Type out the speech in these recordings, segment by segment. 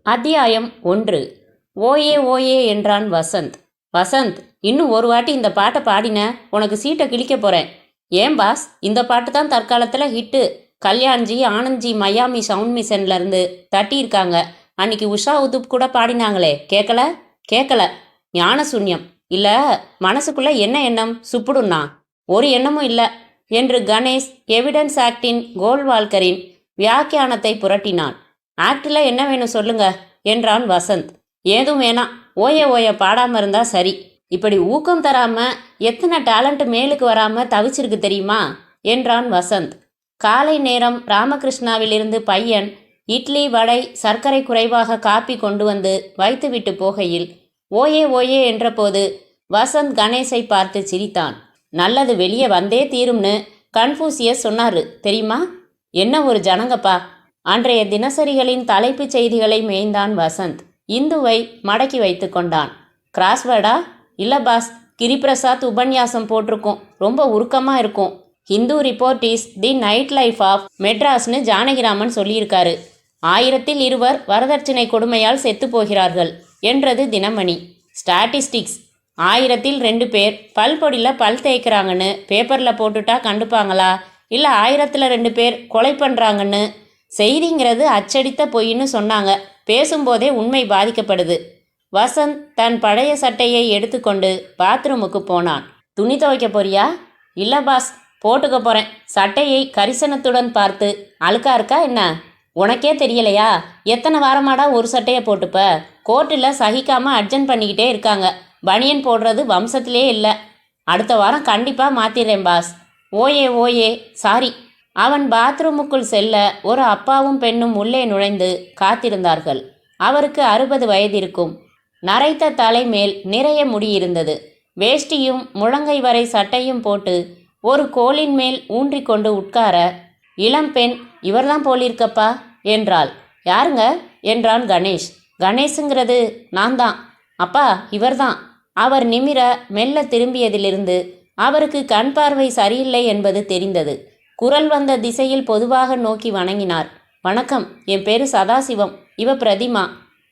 அத்தியாயம் 1. ஓயே ஓயே என்றான் வசந்த். வசந்த், இன்னும் ஒரு வாட்டி இந்த பாட்டை பாடின உனக்கு சீட்டை கிழிக்க போகிறேன். ஏன் பாஸ், இந்த பாட்டு தான் தற்காலத்தில் ஹிட்டு. கல்யாண்ஜி ஆனந்த்ஜி மையாமி சவுண்ட் மிஷன்லேருந்து தட்டியிருக்காங்க. அன்னைக்கு உஷா உதுப் கூட பாடினாங்களே, கேட்கல? கேட்கல. ஞான சூன்யம். இல்லை, மனசுக்குள்ளே என்ன எண்ணம் சுப்புடுன்னா? ஒரு எண்ணமும் இல்லை என்று கணேஷ் எவிடன்ஸ் ஆக்டின் கோல்வால்கரின் வியாக்கியானத்தை புரட்டினான். ஆக்டில் என்ன வேணும் சொல்லுங்க என்றான் வசந்த். ஏதும் வேணாம், ஓய ஓய பாடாமல் இருந்தால் சரி. இப்படி ஊக்கம் தராமல் எத்தனை டேலண்ட் மேலுக்கு வராமல் தவிச்சிருக்கு தெரியுமா என்றான் வசந்த். காலை நேரம் ராமகிருஷ்ணாவிலிருந்து பையன் இட்லி வடை சர்க்கரை குறைவாக காப்பி கொண்டு வந்து வைத்துவிட்டு போகையில் ஓயே ஓயே என்றபோது வசந்த் கணேஷை பார்த்து சிரித்தான். நல்லது வெளியே வந்தே தீரும்னு கன்ஃபூசியஸ் சொன்னார் தெரியுமா? என்ன ஒரு ஜனங்கப்பா. அன்றைய தினசரிகளின் தலைப்புச் செய்திகளை மேய்ந்தான் வசந்த். இந்துவை மடக்கி வைத்து கொண்டான். கிராஸ்வேர்டா? இல்லை பாஸ், கிரிபிரசாத் உபன்யாசம் போட்டிருக்கோம், ரொம்ப உருக்கமாக இருக்கும். Hindu report is the night life of மெட்ராஸ்னு ஜானகிராமன் சொல்லியிருக்காரு. 1000 வரதட்சணை கொடுமையால் செத்து போகிறார்கள் என்றது தினமணி. ஸ்டாட்டிஸ்டிக்ஸ் 1000 பேர் பல்பொடியில் பல் தேய்க்கிறாங்கன்னு பேப்பரில் போட்டுட்டா கண்டுப்பாங்களா? இல்லை 1000 பேர் கொலை பண்ணுறாங்கன்னு? செய்திங்கிறது அச்சடித்த பொய்ன்னு சொன்னாங்க. பேசும்போதே உண்மை பாதிக்கப்படுது. வசந்த் தன் பழைய சட்டையை எடுத்துக்கொண்டு பாத்ரூமுக்கு போனான். துணி துவைக்க போறியா? இல்லை பாஸ், போட்டுக்க போகிறேன். சட்டையை கரிசனத்துடன் பார்த்து, அழுக்கா இருக்கா என்ன? உனக்கே தெரியலையா? எத்தனை வாரமாடா ஒரு சட்டையை போட்டுப்ப? கோர்ட்டில் சகிக்காமல் அர்ஜென்ட் பண்ணிக்கிட்டே இருக்காங்க. பனியன் போடுறது வம்சத்திலே இல்லை. அடுத்த வாரம் கண்டிப்பாக மாற்றிடுறேன் பாஸ். ஓயே ஓயே, சாரி. அவன் பாத்ரூமுக்குள் செல்ல ஒரு அப்பாவும் பெண்ணும் உள்ளே நுழைந்து காத்திருந்தார்கள். அவருக்கு 60 வயது இருக்கும். நரைத்த தலை மேல் நிறைய முடியிருந்தது. வேஷ்டியும் முழங்கை வரை சட்டையும் போட்டு ஒரு கோலின் மேல் ஊன்றிக்கொண்டு உட்கார, இளம்பெண், இவர்தான் போலிருக்கப்பா என்றாள். யாருங்க என்றான் கணேஷ். கணேஷுங்கிறது நான் தான் அப்பா, இவர்தான். அவர் நிமிர மெல்ல திரும்பியதிலிருந்து அவருக்கு கண் பார்வை சரியில்லை என்பது தெரிந்தது. குரல் வந்த திசையில் பொதுவாக நோக்கி வணங்கினார். வணக்கம், என் பேரு சதாசிவம், இவ பிரதிமா.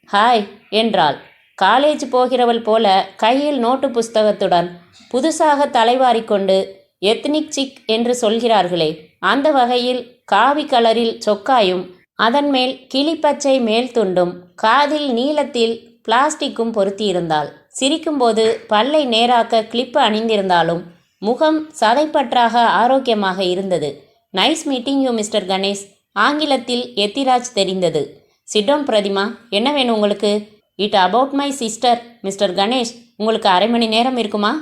ஹாய் என்றாள். காலேஜ் போகிறவள் போல கையில் நோட்டு புஸ்தகத்துடன் புதுசாக தலைவாரிக்கொண்டு எத்னிக் சிக் என்று சொல்கிறார்களே, அந்த வகையில் காவி கலரில் சொக்காயும் அதன் மேல் கிளிப்பச்சை மேல் துண்டும் காதில் நீளத்தில் பிளாஸ்டிக்கும் பொருத்தியிருந்தாள். சிரிக்கும்போது பல்லை நேராக்க கிளிப்பு அணிந்திருந்தாலும் முகம் சதைப்பற்றாக ஆரோக்கியமாக இருந்தது. Nice meeting you mister Ganesh. ஆங்கிலத்தில் எத்திராஜ் தெரிந்தது. சிட்டோன் பிரதிமா, என்ன வேணும் உங்களுக்கு? It about my sister mister Ganesh. உங்களுக்கு அரை மணி நேரம் இருக்குமா?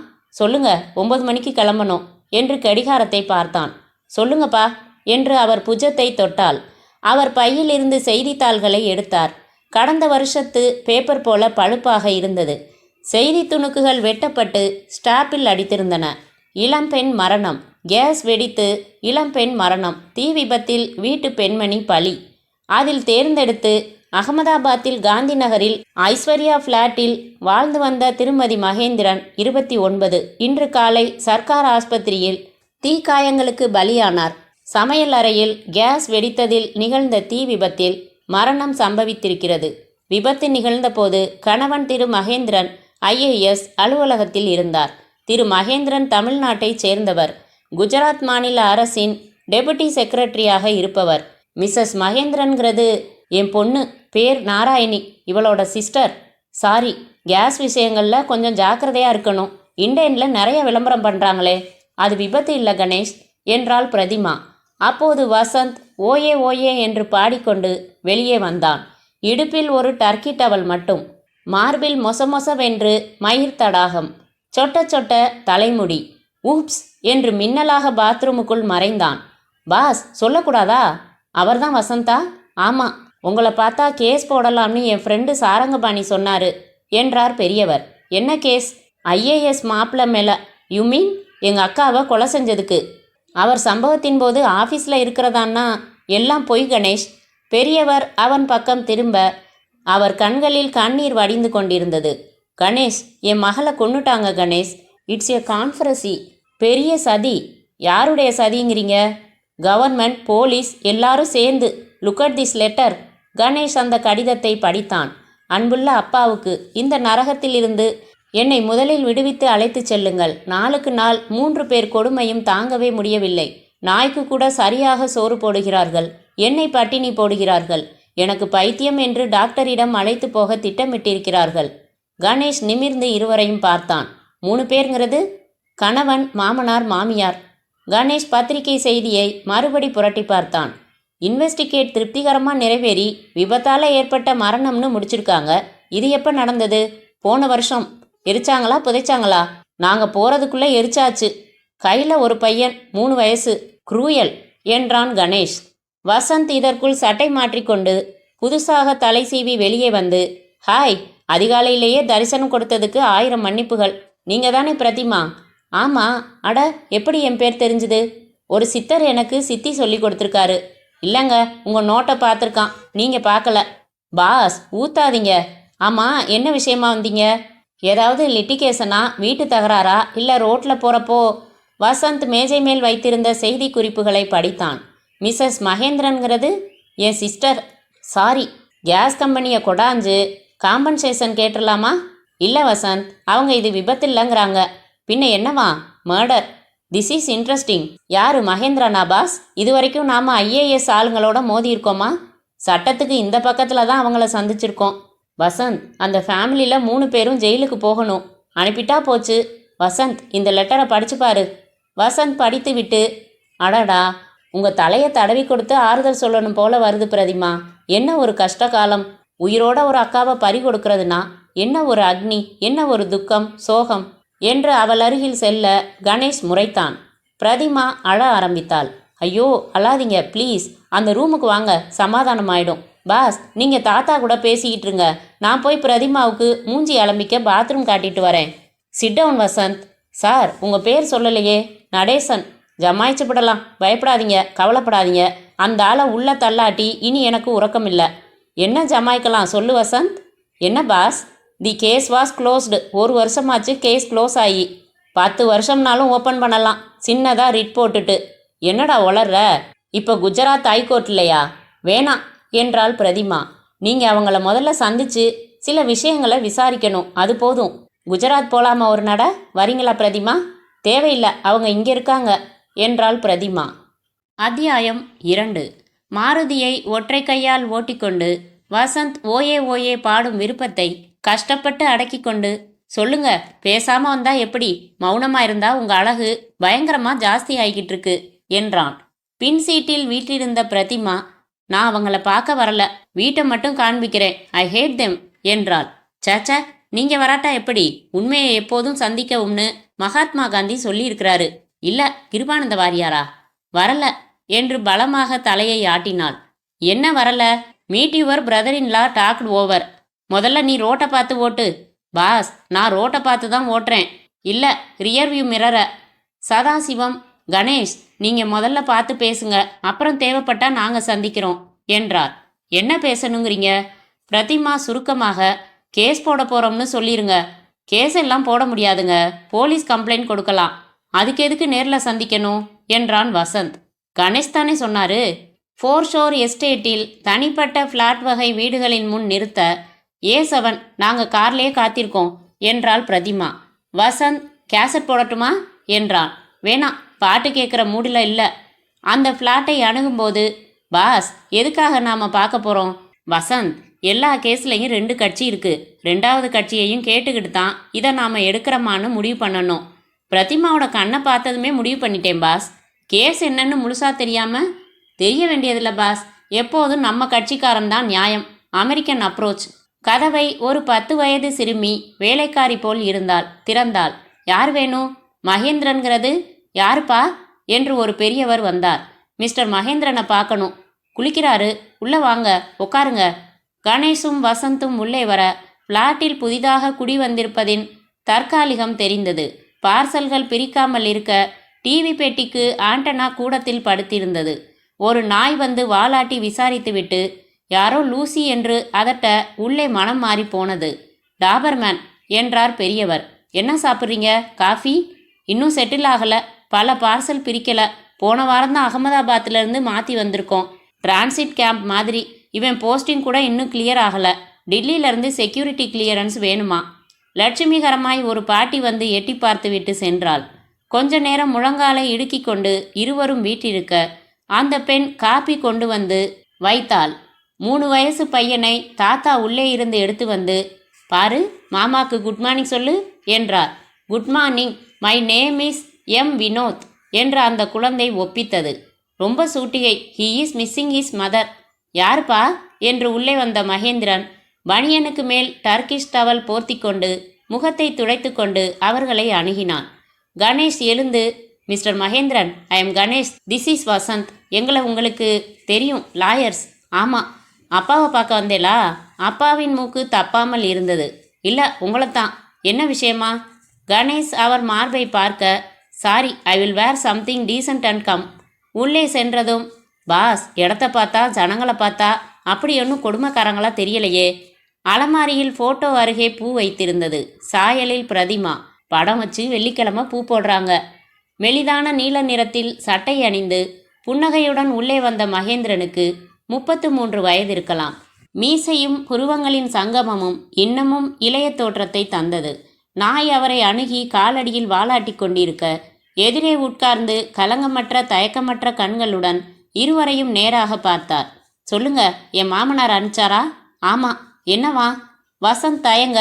சொல்லுங்க, 9 மணிக்கு கிளம்பணும் என்று கடிகாரத்தை பார்த்தான். சொல்லுங்கப்பா என்று அவர் புஜத்தை தொட்டாள். அவர் பையிலிருந்து செய்தித்தாள்களை எடுத்தார். கடந்த வருஷத்து பேப்பர் போல பழுப்பாக இருந்தது. செய்தி துணுக்குகள் வெட்டப்பட்டு ஸ்டாப்பில் அடித்திருந்தன. இளம்பெண் மரணம், கேஸ் வெடித்து இளம்பெண் மரணம், தீ விபத்தில் வீட்டு பெண்மணி பலி. அதில் தேர்ந்தெடுத்து அகமதாபாத்தில் காந்தி நகரில் ஐஸ்வர்யா ஃப்ளாட்டில் வாழ்ந்து வந்த திருமதி மகேந்திரன் 29 இன்று காலை சர்க்கார் ஆஸ்பத்திரியில் தீக்காயங்களுக்கு பலியானார். சமையல் அறையில் கேஸ் வெடித்ததில் நிகழ்ந்த தீ விபத்தில் மரணம் சம்பவித்திருக்கிறது. விபத்து நிகழ்ந்தபோது கணவன் திரு மகேந்திரன் IAS அலுவலகத்தில் இருந்தார். திரு மகேந்திரன் தமிழ்நாட்டைச் சேர்ந்தவர். குஜராத் மாநில அரசின் டெபுட்டி செக்ரட்டரியாக இருப்பவர். மிஸ்ஸஸ் மகேந்திரன்கிறது என் பொண்ணு, பேர் நாராயணி, இவளோட சிஸ்டர். சாரி, கேஸ் விஷயங்களில் கொஞ்சம் ஜாக்கிரதையாக இருக்கணும். இண்டேனில் நிறைய விளம்பரம் பண்ணுறாங்களே, அது விபத்து இல்லை கணேஷ் என்றாள் பிரதிமா. அப்போது வசந்த் ஓயே ஓயே என்று பாடிக்கொண்டு வெளியே வந்தான். இடுப்பில் ஒரு டர்க்கி டவல் மட்டும், மார்பில் மொசமொசவென்று மயிர் தடாகம், சொட்ட சொட்ட தலைமுடி. ஊப்ஸ் என்று மின்னலாக பாத்ரூமுக்குள் மறைந்தான். பாஸ், சொல்லக்கூடாதா? அவர்தான் வசந்தா? ஆமாம், உங்களை பார்த்தா கேஸ் போடலாம்னு என் ஃப்ரெண்டு சாரங்கபாணி சொன்னார் என்றார் பெரியவர். என்ன கேஸ்? IAS மாப்பிள்ள மேலே. யூ மீன் எங்கள் அக்காவை கொலை செஞ்சதுக்கு? அவர் சம்பவத்தின் போது ஆஃபீஸில் இருக்கிறதான்னா எல்லாம் பொய் கணேஷ். பெரியவர் அவன் பக்கம் திரும்ப அவர் கண்களில் கண்ணீர் வடிந்து கொண்டிருந்தது. கணேஷ், என் மகளை கொன்னுட்டாங்க கணேஷ். It's a கான்ஃபரன்சி. பெரிய சதி. யாருடைய சதிங்கிறீங்க? கவர்மெண்ட், போலீஸ் எல்லாரும் சேர்ந்து. Look at this letter. Ganesh அந்த கடிதத்தை படித்தான். அன்புள்ள அப்பாவுக்கு, இந்த நரகத்திலிருந்து என்னை முதலில் விடுவித்து அழைத்துச் செல்லுங்கள். நாளுக்கு நாள் 3 பேர் கொடுமையும் தாங்கவே முடியவில்லை. நாய்க்கு கூட சரியாக சோறு போடுகிறார்கள், என்னை பட்டினி போடுகிறார்கள். எனக்கு பைத்தியம் என்று டாக்டரிடம் அழைத்து போக திட்டமிட்டிருக்கிறார்கள். கணேஷ் நிமிர்ந்து இருவரையும் பார்த்தான். 3 பேருங்கிறது? கணவன், மாமனார், மாமியார். கணேஷ் பத்திரிகை செய்தியை மறுபடி புரட்டி பார்த்தான். இன்வெஸ்டிகேட் திருப்திகரமாக நிறைவேறி விபத்தால் ஏற்பட்ட மரணம்னு முடிச்சிருக்காங்க. இது எப்போ நடந்தது? போன வருஷம். எரிச்சாங்களா புதைச்சாங்களா? நாங்கள் போகிறதுக்குள்ளே எரிச்சாச்சு. கையில் ஒரு பையன், 3 வயசு. குரூயல் என்றான் கணேஷ். வசந்த் இதற்குள் சட்டை மாற்றிக்கொண்டு புதுசாக தலை சீவி வெளியே வந்து, ஹாய், அதிகாலையிலேயே தரிசனம் கொடுத்ததுக்கு 1000 மன்னிப்புகள். நீங்கள் தானே பிரதிமா? ஆமாம். அட, எப்படி என் பேர் தெரிஞ்சுது? ஒரு சித்தர் எனக்கு சித்தி சொல்லி கொடுத்துருக்காரு. இல்லைங்க, உங்கள் நோட்டை பார்த்துருக்கான், நீங்கள் பார்க்கல. பாஸ், ஊத்தாதீங்க. ஆமாம், என்ன விஷயமா வந்தீங்க? ஏதாவது லிட்டிகேஷனா, வீட்டு தகராறா, இல்லை ரோட்டில் போகிறப்போ? வசந்த் மேஜை மேல் வைத்திருந்த செய்தி குறிப்புகளை படித்தான். மிஸ்ஸஸ் மகேந்திரன்கிறது என் சிஸ்டர். சாரி, கேஸ் கம்பெனியை கொடாஞ்சு காம்பன்சேஷன் கேட்டுடலாமா? இல்லை வசந்த், அவங்க இது விபத்து இல்லைங்கிறாங்க. பின்ன என்னவா? மர்டர். This is interesting. யாரு, மகேந்திரனா பாஸ்? இது வரைக்கும் நாம் ஐஏஎஸ் ஆளுங்களோட மோதி இருக்கோமா? சட்டத்துக்கு இந்த பக்கத்தில் தான் அவங்கள சந்திச்சிருக்கோம். வசந்த், அந்த ஃபேமிலியில் 3 பேரும் ஜெயிலுக்கு போகணும். அனுப்பிட்டா போச்சு. வசந்த், இந்த லெட்டரை படிச்சு பாரு. வசந்த் படித்து விட்டு, அடடா, உங்கள் தலையை தடவி கொடுத்து ஆறுதல் சொல்லணும் போல வருது பிரதிமா. என்ன ஒரு கஷ்ட காலம். உயிரோட ஒரு அக்காவை பறி கொடுக்கறதுனா என்ன ஒரு அக்னி, என்ன ஒரு துக்கம், சோகம் என்று அவள் அருகில் செல்ல கணேஷ் முறைத்தான். பிரதிமா அழ ஆரம்பித்தாள். ஐயோ, அழாதீங்க ப்ளீஸ், அந்த ரூமுக்கு வாங்க, சமாதானம் ஆயிடும். பாஸ், நீங்கள் தாத்தா கூட பேசிக்கிட்டு இருங்க, நான் போய் பிரதிமாவுக்கு மூஞ்சி அலம்பிக்க பாத்ரூம் காட்டிட்டு வரேன். Sit down Vasanth. சார், உங்கள் பேர் சொல்லலையே. நடேசன். ஜமாய்ச்சிப்படலாம், பயப்படாதீங்க, கவலைப்படாதீங்க. அந்த ஆளை உள்ள தள்ளாட்டி இனி எனக்கு உறக்கம் இல்லை. என்ன ஜமாய்க்கலாம் சொல்லு வசந்த். என்ன boss? The case was closed. 1 வருஷமாச்சு கேஸ் க்ளோஸ் ஆகி. 10 வருஷம்னாலும் ஓப்பன் பண்ணலாம், சின்னதாக ரிட் போட்டுட்டு. என்னடா உளர்ற? இப்போ குஜராத் ஹைகோர்ட் இல்லையா? வேணாம் என்றாள் பிரதிமா. நீங்கள் அவங்கள முதல்ல சந்திச்சு சில விஷயங்களை விசாரிக்கணும், அது போதும். குஜராத் போலாமா ஒரு நட? வரீங்களா பிரதிமா? தேவையில்லை, அவங்க இங்கே இருக்காங்க என்றாள் பிரதிமா. அத்தியாயம் 2. மாருதியை ஒற்றை கையால் ஓட்டிக்கொண்டு வசந்த் ஓயே ஓயே பாடும் விருப்பத்தை கஷ்டப்பட்டு அடக்கி கொண்டு, சொல்லுங்க, பேசாம வந்தா எப்படி? மௌனமா இருந்தா உங்க அழகு பயங்கரமா ஜாஸ்தி ஆகிக்கிட்டு இருக்கு என்றான். பின் சீட்டில் வீட்டிலிருந்த பிரதிமா, நான் அவங்கள பார்க்க வரல, வீட்டை மட்டும் காண்பிக்கிறேன், ஐ ஹேட் தெம் என்றாள். சேச்சா, நீங்க வராட்டா எப்படி? உண்மையை எப்போதும் சந்திக்கவும்னு மகாத்மா காந்தி சொல்லியிருக்கிறாரு. இல்ல, கிருபானந்த வாரியாரா? வரல என்று பலமாக தலையை ஆட்டினாள். என்ன வரல? Meet your brother in law talked over. முதல்ல நீ ரோட்டை பார்த்து ஓட்டு. பாஸ், நான் ரோட்டை பார்த்து தான் ஓட்டுறேன். இல்லை, ரியர்வியூ மிரரை. சதாசிவம், கணேஷ், நீங்கள் முதல்ல பார்த்து பேசுங்க, அப்புறம் தேவைப்பட்டா நாங்கள் சந்திக்கிறோம் என்றார். என்ன பேசணுங்கிறீங்க? பிரதிமா சுருக்கமாக, கேஸ் போட போகிறோம்னு சொல்லிருங்க. கேஸ் எல்லாம் போட முடியாதுங்க, போலீஸ் கம்ப்ளைண்ட் கொடுக்கலாம். அதுக்கு எதுக்கு நேரில் சந்திக்கணும் என்றான் வசந்த். கணேஷ் தானே சொன்னாரு. 4 ஷோர் எஸ்டேட்டில் தனிப்பட்ட ஃப்ளாட் வகை வீடுகளின் முன் நிறுத்த A7 நாங்கள் கார்லேயே காத்திருக்கோம் என்றாள் பிரதிமா. வசந்த், கேசட் போடட்டுமா என்றான். வேணாம், பாட்டு கேட்குற மூடில் இல்லை. அந்த ஃப்ளாட்டை அணுகும்போது, பாஸ், எதுக்காக நாம் பார்க்க போகிறோம்? வசந்த், எல்லா கேஸ்லையும் 2 கட்சி இருக்குது. 2வது கட்சியையும் கேட்டுக்கிட்டு தான் இதை நாம் எடுக்கிறோமான்னு முடிவு பண்ணணும். பிரதிமாவோட கண்ணை பார்த்ததுமே முடிவு பண்ணிட்டேன் பாஸ். கேஸ் என்னன்னு முழுசா தெரியாமல் தெரிய வேண்டியதில்லை பாஸ். எப்போதும் நம்ம கட்சிக்காரன் தான் நியாயம். American approach. கதவை ஒரு 10 வயது சிறுமி வேலைக்காரி போல் திறந்தாள். யார் வேணும்? மகேந்திரன்கிறது. யாருப்பா என்று ஒரு பெரியவர் வந்தார். மிஸ்டர் மகேந்திரனை பார்க்கணும். குளிக்கிறாரு, உள்ளே வாங்க, உட்காருங்க. கணேஷும் வசந்தும் உள்ளே வர ஃப்ளாட்டில் புதிதாக குடி வந்திருப்பதின் தற்காலிகம் தெரிந்தது. பார்சல்கள் பிரிக்காமல் இருக்க டிவி பெட்டிக்கு ஆண்டனா கூடத்தில் படுத்திருந்தது. ஒரு நாய் வந்து வாலாட்டி விசாரித்துவிட்டு யாரோ லூசி என்று அதட்ட உள்ளே மனம் மாறி போனது. டாபர்மேன் என்றார் பெரியவர். என்ன சாப்பிட்றீங்க? காஃபி? இன்னும் செட்டில் ஆகலை. பல பார்சல் பிரிக்கலை. போன வாரம்தான் அகமதாபாத்திலேருந்து மாற்றி வந்திருக்கோம். டிரான்சிட் கேம்ப் மாதிரி. இவன் போஸ்டிங் கூட இன்னும் கிளியர் ஆகலை. டெல்லியிலேருந்து செக்யூரிட்டி கிளியரன்ஸ் வேணுமா? லட்சுமிகரமாய் ஒரு பாட்டி வந்து எட்டி பார்த்துவிட்டு சென்றாள். கொஞ்ச நேரம் முழங்காலை இடுக்கி கொண்டு இருவரும் வீட்டிருக்க அந்த பெண் காப்பி கொண்டு வந்து வைத்தாள். 3 வயசு பையனை தாத்தா உள்ளே இருந்து எடுத்து வந்து, பாரு, மாமாக்கு குட் மார்னிங் சொல்லு என்றார். Good morning, my name is M Vinod என்ற அந்த குழந்தை ஒப்பித்தது. ரொம்ப சூட்டிகை. He is missing his mother. யாருப்பா என்று உள்ளே வந்த மகேந்திரன் பனியனுக்கு மேல் டர்கிஷ் டவல் போர்த்தி கொண்டு முகத்தை துடைத்து கொண்டு அவர்களை அணுகினான். கணேஷ் எழுந்து, mister Mahendran, I am Ganesh, this is Vasanth. எங்களை உங்களுக்கு தெரியும், லாயர்ஸ். ஆமாம். அப்பாவை பார்க்க வந்தேலா? அப்பாவின் மூக்கு தப்பாமல் இருந்தது. இல்லை, உங்களைத்தான். என்ன விஷயமா? கணேஷ் அவர் மார்பை பார்க்க, sorry, I will wear something decent and come. உள்ளே சென்றதும், பாஸ், இடத்த பார்த்தா ஜனங்களை பார்த்தா அப்படி ஒன்றும் கொடுமைக்காரங்களா தெரியலையே. அலமாரியில் ஃபோட்டோ அருகே பூ வைத்திருந்தது. சாயலில் பிரதிமா படம் வச்சு வெள்ளிக்கிழமை பூ போடுறாங்க. மெலிதான நீல நிறத்தில் சட்டை அணிந்து புன்னகையுடன் உள்ளே வந்த மகேந்திரனுக்கு 33 வயது இருக்கலாம். மீசையும் புருவங்களின் சங்கமமும் இன்னமும் இளைய தோற்றத்தை தந்தது. நாய் அவரை அணுகி காலடியில் வாலாட்டி கொண்டிருக்க எதிரே உட்கார்ந்து கலங்கமற்ற தயக்கமற்ற கண்களுடன் இருவரையும் நேராக பார்த்தார். சொல்லுங்க, என் மாமனார் அனுப்பிச்சாரா? ஆமாம். என்னவா? வசந்த் தயங்க,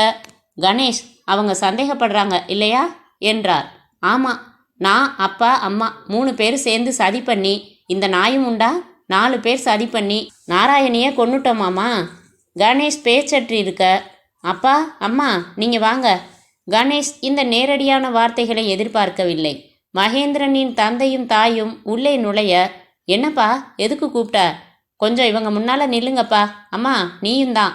கணேஷ், அவங்க சந்தேகப்படுறாங்க இல்லையா என்றார். ஆமாம், நான், அப்பா, அம்மா 3 பேர் சேர்ந்து சதி பண்ணி, இந்த நாயும் உண்டா 4 பேர் சதி பண்ணி நாராயணியை கொன்னுட்டோமாமா. கணேஷ் பேச்சற்று இருக்க, அப்பா, அம்மா, நீங்கள் வாங்க. கணேஷ் இந்த நேரடியான வார்த்தைகளை எதிர்பார்க்கவில்லை. மகேந்திரனின் தந்தையும் தாயும் உள்ளே நுழைய, என்னப்பா, எதுக்கு கூப்பிட்ட? கொஞ்சம் இவங்க முன்னால் நில்லுங்கப்பா. அம்மா, நீயும் தான்.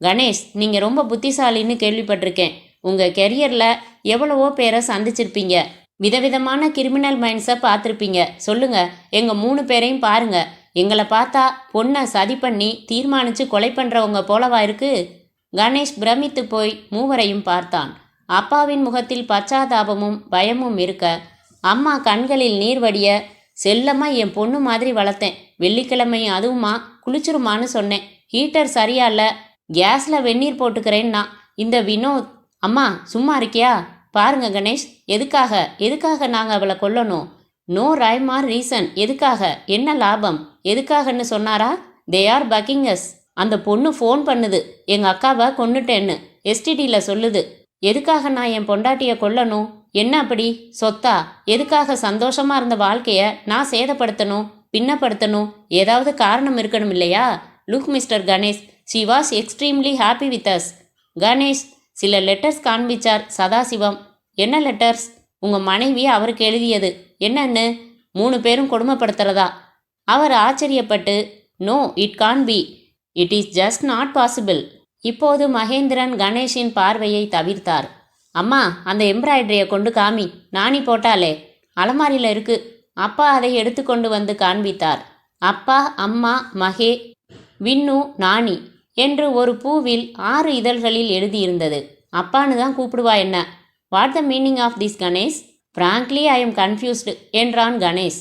கணேஷ், நீங்கள் ரொம்ப புத்திசாலின்னு கேள்விப்பட்டிருக்கேன். உங்கள் கெரியரில் எவ்வளவோ பேரை சந்திச்சிருப்பீங்க. விதவிதமான கிரிமினல் மைண்ட்ஸை பார்த்துருப்பீங்க. சொல்லுங்கள், எங்கள் 3 பேரையும் பாருங்கள். எங்களை பார்த்தா பொண்ணை சதி பண்ணி தீர்மானித்து கொலை பண்ணுறவங்க போலவா இருக்கு? கணேஷ் பிரமித்து போய் மூவரையும் பார்த்தான். அப்பாவின் முகத்தில் பச்சாதாபமும் பயமும் இருக்க, அம்மா கண்களில் நீர் வடிய, செல்லமாக என் பொண்ணு மாதிரி வளர்த்தேன். வெள்ளிக்கிழமையும் அதுவுமா குளிச்சிருமான்னு சொன்னேன். ஹீட்டர் சரியா இல்லை, கேஸில் வெந்நீர் போட்டுக்கிறேன்னா இந்த வினோத். அம்மா, சும்மா இருக்கியா? பாருங்க கணேஷ், எதுக்காக நாங்கள் அவளை கொல்லணும்? No rhyme or reason. எதுக்காக? என்ன லாபம்? எதுக்காகன்னு சொன்னாரா? They are buckings. அந்த பொண்ணு ஃபோன் பண்ணுது, எங்கள் அக்காவை கொன்னுட்டேன்னு எஸ்டிடியில் சொல்லுது. எதுக்காக நான் என் பொண்டாட்டியை கொல்லணும்? என்ன அப்படி? சொத்தா? எதுக்காக சந்தோஷமாக இருந்த வாழ்க்கையை நான் சேதப்படுத்தணும், பின்னப்படுத்தணும்? ஏதாவது காரணம் இருக்கணும் இல்லையா? Look mister Ganesh, she was extremely happy with us. Ganesh சில லெட்டர்ஸ் காண்பிச்சார் சதாசிவம். என்ன லெட்டர்ஸ்? உங்கள் மனைவி அவருக்கு எழுதியது. என்னன்னு? 3 பேரும் கொடுமைப்படுத்துறதா? அவர் ஆச்சரியப்பட்டு, no, it can't be, it is just not possible. இப்போது மகேந்திரன் கணேஷின் பார்வையை தவிர்த்தார். அம்மா, அந்த எம்ப்ராய்டரியை கொண்டு காமி. நாணி போட்டாலே அலமாரியில் இருக்கு. அப்பா அதை எடுத்துக்கொண்டு வந்து காண்பித்தார். அப்பா, அம்மா, மகே, வின்னு, நாணி என்று ஒரு பூவில் 6 இதழ்களில் எழுதியிருந்தது. அப்பான்னு தான் கூப்பிடுவா என்ன? What the meaning of this Ganesh? Frankly I am confused என்றான் கணேஷ்.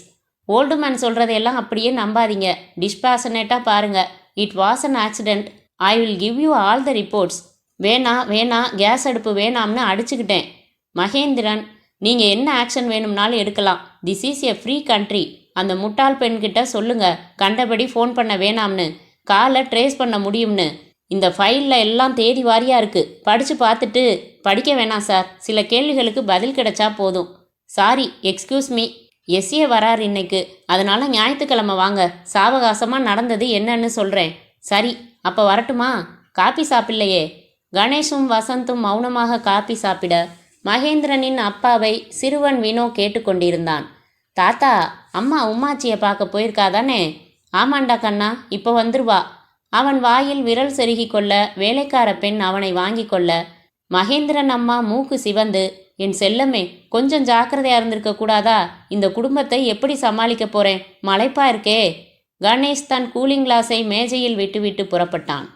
ஓல்டு மேன் சொல்கிறதையெல்லாம் அப்படியே நம்பாதீங்க. டிஸ்பாசனேட்டாக பாருங்க. It was an accident. I will give you all the reports. வேணா கேஸ் அடுப்பு வேணாம்னு அடிச்சுக்கிட்டேன். மகேந்திரன், நீங்கள் என்ன ஆக்ஷன் வேணும்னாலும் எடுக்கலாம். This is a free country. அந்த முட்டாள் பெண்கிட்ட சொல்லுங்க, கண்டபடி ஃபோன் பண்ண வேணாம்னு, காலை ட்ரேஸ் பண்ண முடியும்னு. இந்த ஃபைலில் எல்லாம் தேதி வாரியாக இருக்குது. படித்து பார்த்துட்டு. படிக்க வேணாம் சார், சில கேள்விகளுக்கு பதில் கிடைச்சா போதும். சாரி, எக்ஸ்கியூஸ் மீ, எஸ்ஏ வரார் இன்னைக்கு, அதனால ஞாயிற்றுக்கிழமை வாங்க. சாவகாசமாக நடந்தது என்னன்னு சொல்கிறேன். சரி, அப்போ வரட்டுமா? காப்பி சாப்பிடலையே. கணேஷும் வசந்தும் மௌனமாக காப்பி சாப்பிட மகேந்திரனின் அப்பாவை சிறுவன் வினோ கேட்டுக்கொண்டிருந்தான். தாத்தா, அம்மா உம்மாச்சியை பார்க்க போயிருக்காதானே? ஆமாண்டா கண்ணா, இப்போ வந்துருவா. அவன் வாயில் விரல் செருகி கொள்ள வேலைக்கார பெண் அவனை வாங்கி கொள்ள மகேந்திரன் அம்மா மூக்கு சிவந்து, என் செல்லமே, கொஞ்சம் ஜாக்கிரதையா இருந்திருக்க கூடாதா? இந்த குடும்பத்தை எப்படி சமாளிக்க போறேன்? மலைப்பா இருக்கே. கணேஷ் தன் கூலிங் கிளாஸை மேஜையில் விட்டுவிட்டு புறப்பட்டான்.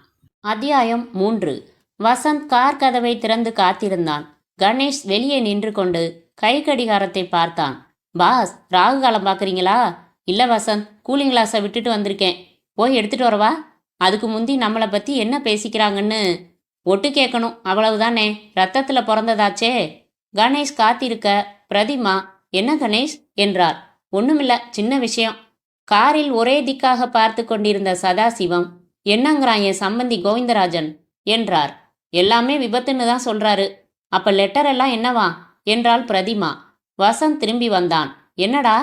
அத்தியாயம் 3. வசந்த் கார் கதவை திறந்து காத்திருந்தான். கணேஷ் வெளியே நின்று கொண்டு கை கடிகாரத்தை பார்த்தான். பாஸ், ராகு காலம் பார்க்குறீங்களா? இல்லை வசந்த், கூலிங் கிளாஸை விட்டுட்டு வந்திருக்கேன். போய் எடுத்துட்டு வரவா? அதுக்கு முந்தி நம்மளை பற்றி என்ன பேசிக்கிறாங்கன்னு ஒட்டு கேட்கணும், அவ்வளவுதானே. ரத்தத்தில் பிறந்ததாச்சே. கணேஷ் காத்திருக்க பிரதிமா, என்ன கணேஷ் என்றார். ஒண்ணுமில்ல, சின்ன விஷயம். காரில் ஒரே திக்காக பார்த்து கொண்டிருந்த சதாசிவம், என்னங்கிறான் என் சம்பந்தி கோவிந்தராஜன் என்றார். எல்லாமே விபத்துன்னு தான் சொல்றாரு. அப்ப லெட்டர் எல்லாம் என்னவா என்றாள் பிரதிமா. வசந்த் திரும்பி வந்தான். என்னடா?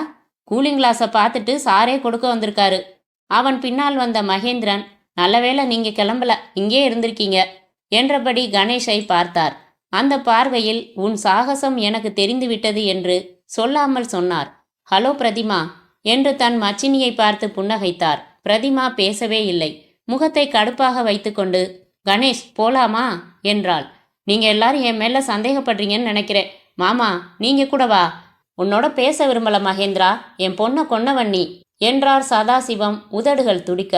கூலிங் கிளாஸை பார்த்துட்டு சாரே கொடுக்க வந்திருக்காரு. அவன் பின்னால் வந்த மகேந்திரன், நல்லவேளை நீங்க கிளம்பல, இங்கே இருந்திருக்கீங்க என்றபடி கணேஷை பார்த்தார். அந்த பார்வையில் உன் சாகசம் எனக்கு தெரிந்துவிட்டது என்று சொல்லாமல் சொன்னார். ஹலோ பிரதிமா என்று தன் மச்சினியை பார்த்து புன்னகைத்தார். பிரதிமா பேசவே இல்லை. முகத்தை கடுப்பாக வைத்துக்கொண்டு, கணேஷ் போலாமா என்றாள். நீங்க எல்லாரும் என் மேல சந்தேகப்படுறீங்கன்னு நினைக்கிறேன். மாமா நீங்க கூட வா. உன்னோட பேச விரும்பல மகேந்திரா, என் பொண்ணை கொன்னவன் நீ என்றார் சதாசிவம் உதடுகள் துடிக்க.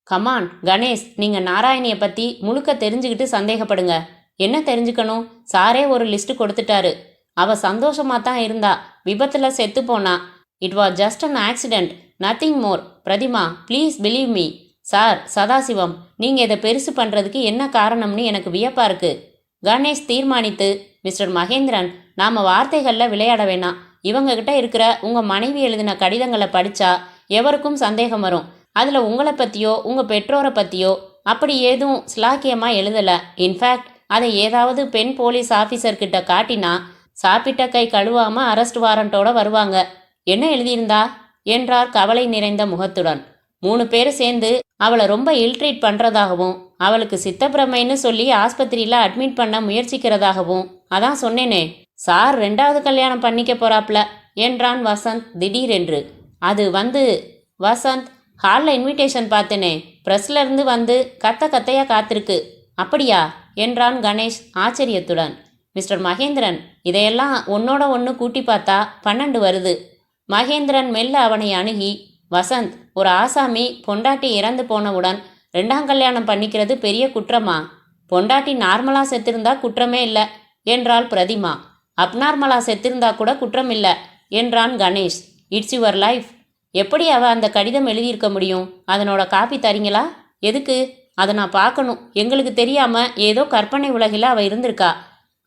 கமான் கணேஷ், நீங்க நாராயணியை பத்தி முழுக்க தெரிஞ்சுக்கிட்டு சந்தேகப்படுங்க. என்ன தெரிஞ்சுக்கணும்? சாரே ஒரு லிஸ்ட் கொடுத்துட்டாரு. அவ சந்தோஷமா தான் இருந்தா, விபத்துல செத்து போனா. It was just an accident, nothing more. Pratima please believe me. Sir Sadasivam, நீங்க இதை பெருசு பண்றதுக்கு என்ன காரணம்னு எனக்கு வியப்பா இருக்கு. கணேஷ் தீர்மானித்து, மிஸ்டர் மகேந்திரன், நாம வார்த்தைகள்ல விளையாட வேணாம். இவங்க கிட்ட இருக்கிற உங்க மனைவி எழுதின கடிதங்களை படிச்சா எவருக்கும் சந்தேகம் வரும். அதுல உங்களை பத்தியோ உங்க பெற்றோரை பத்தியோ அப்படி ஏதும் ஸ்லாக்கியமா எழுதல. இன்ஃபேக்ட் அதை ஏதாவது பெண் போலீஸ் ஆபீசர் கிட்ட காட்டினா சாப்பிட்ட கை கழுவாம அரெஸ்ட் வாரண்டோட வருவாங்க. என்ன எழுதியிருந்தா என்றார் கவலை நிறைந்த முகத்துடன். 3 பேர் சேர்ந்து அவளை ரொம்ப இல்ட்ரீட் பண்றதாகவும் அவளுக்கு சித்தப்பிரமைன்னு சொல்லி ஆஸ்பத்திரியில அட்மிட் பண்ண முயற்சிக்கிறதாகவும். அதான் சொன்னேனே, சார் 2வது கல்யாணம் பண்ணிக்க போறாப்ல என்றான் வசந்த் திடீரென்று. அது வசந்த், ஹாலில் இன்விடேஷன் பார்த்தேனே, ப்ரெஸ்ல இருந்து வந்து கத்தையா காத்திருக்கு. அப்படியா என்றான் கணேஷ் ஆச்சரியத்துடன். மிஸ்டர் மகேந்திரன், இதையெல்லாம் ஒன்னோட ஒன்று கூட்டி பார்த்தா 12 வருது. மகேந்திரன் மெல்ல அவனை அணுகி, வசந்த், ஒரு ஆசாமி பொண்டாட்டி இறந்து போனவுடன் 2ஆம் கல்யாணம் பண்ணிக்கிறது பெரிய குற்றமா? பொண்டாட்டி நார்மலா செத்திருந்தா குற்றமே இல்லை என்றாள் பிரதிமா. அப்நார்மலா செத்திருந்தா கூட குற்றம் இல்லை என்றான் கணேஷ். It's your life. எப்படி அவ அந்த கடிதம் எழுதியிருக்க முடியும்? அதனோட காப்பி தரீங்களா? எதுக்கு? அதை நான் பார்க்கணும். எங்களுக்கு தெரியாம ஏதோ கற்பனை உலகில் அவ இருந்திருக்கா.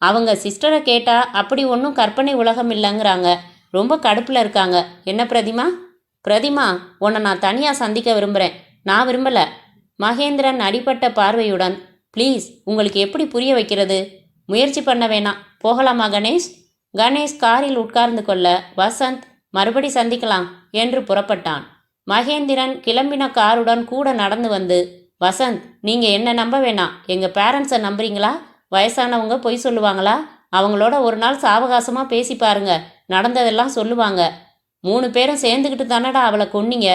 அவங்க சிஸ்டரை கேட்டா அப்படி ஒன்றும் கற்பனை உலகம் இல்லைங்கிறாங்க. ரொம்ப கடுப்புல இருக்காங்க. என்ன பிரதிமா? பிரதிமா, உன்னை நான் தனியாக சந்திக்க விரும்புகிறேன். நான் விரும்பல. மகேந்திரன் அடிபட்ட பார்வையுடன், ப்ளீஸ், உங்களுக்கு எப்படி புரிய வைக்கிறது? முயற்சி பண்ண வேணாம். போகலாமா கணேஷ்? கணேஷ் காரில் உட்கார்ந்து கொள்ள வசந்த், மறுபடி சந்திக்கலாம் என்று புறப்பட்டான். மகேந்திரன் கிளம்பின காருடன் கூட நடந்து வந்து, வசந்த், நீங்க என்ன நம்ப வேணாம். எங்க பேரண்ட்ஸை நம்புறீங்களா? வயசானவங்க பொய் சொல்லுவாங்களா? அவங்களோட ஒரு நாள் சாவகாசமா பேசி பாருங்க, நடந்ததெல்லாம் சொல்லுவாங்க. 3 பேரும் சேர்ந்துக்கிட்டு தானடா அவளை கொன்னீங்க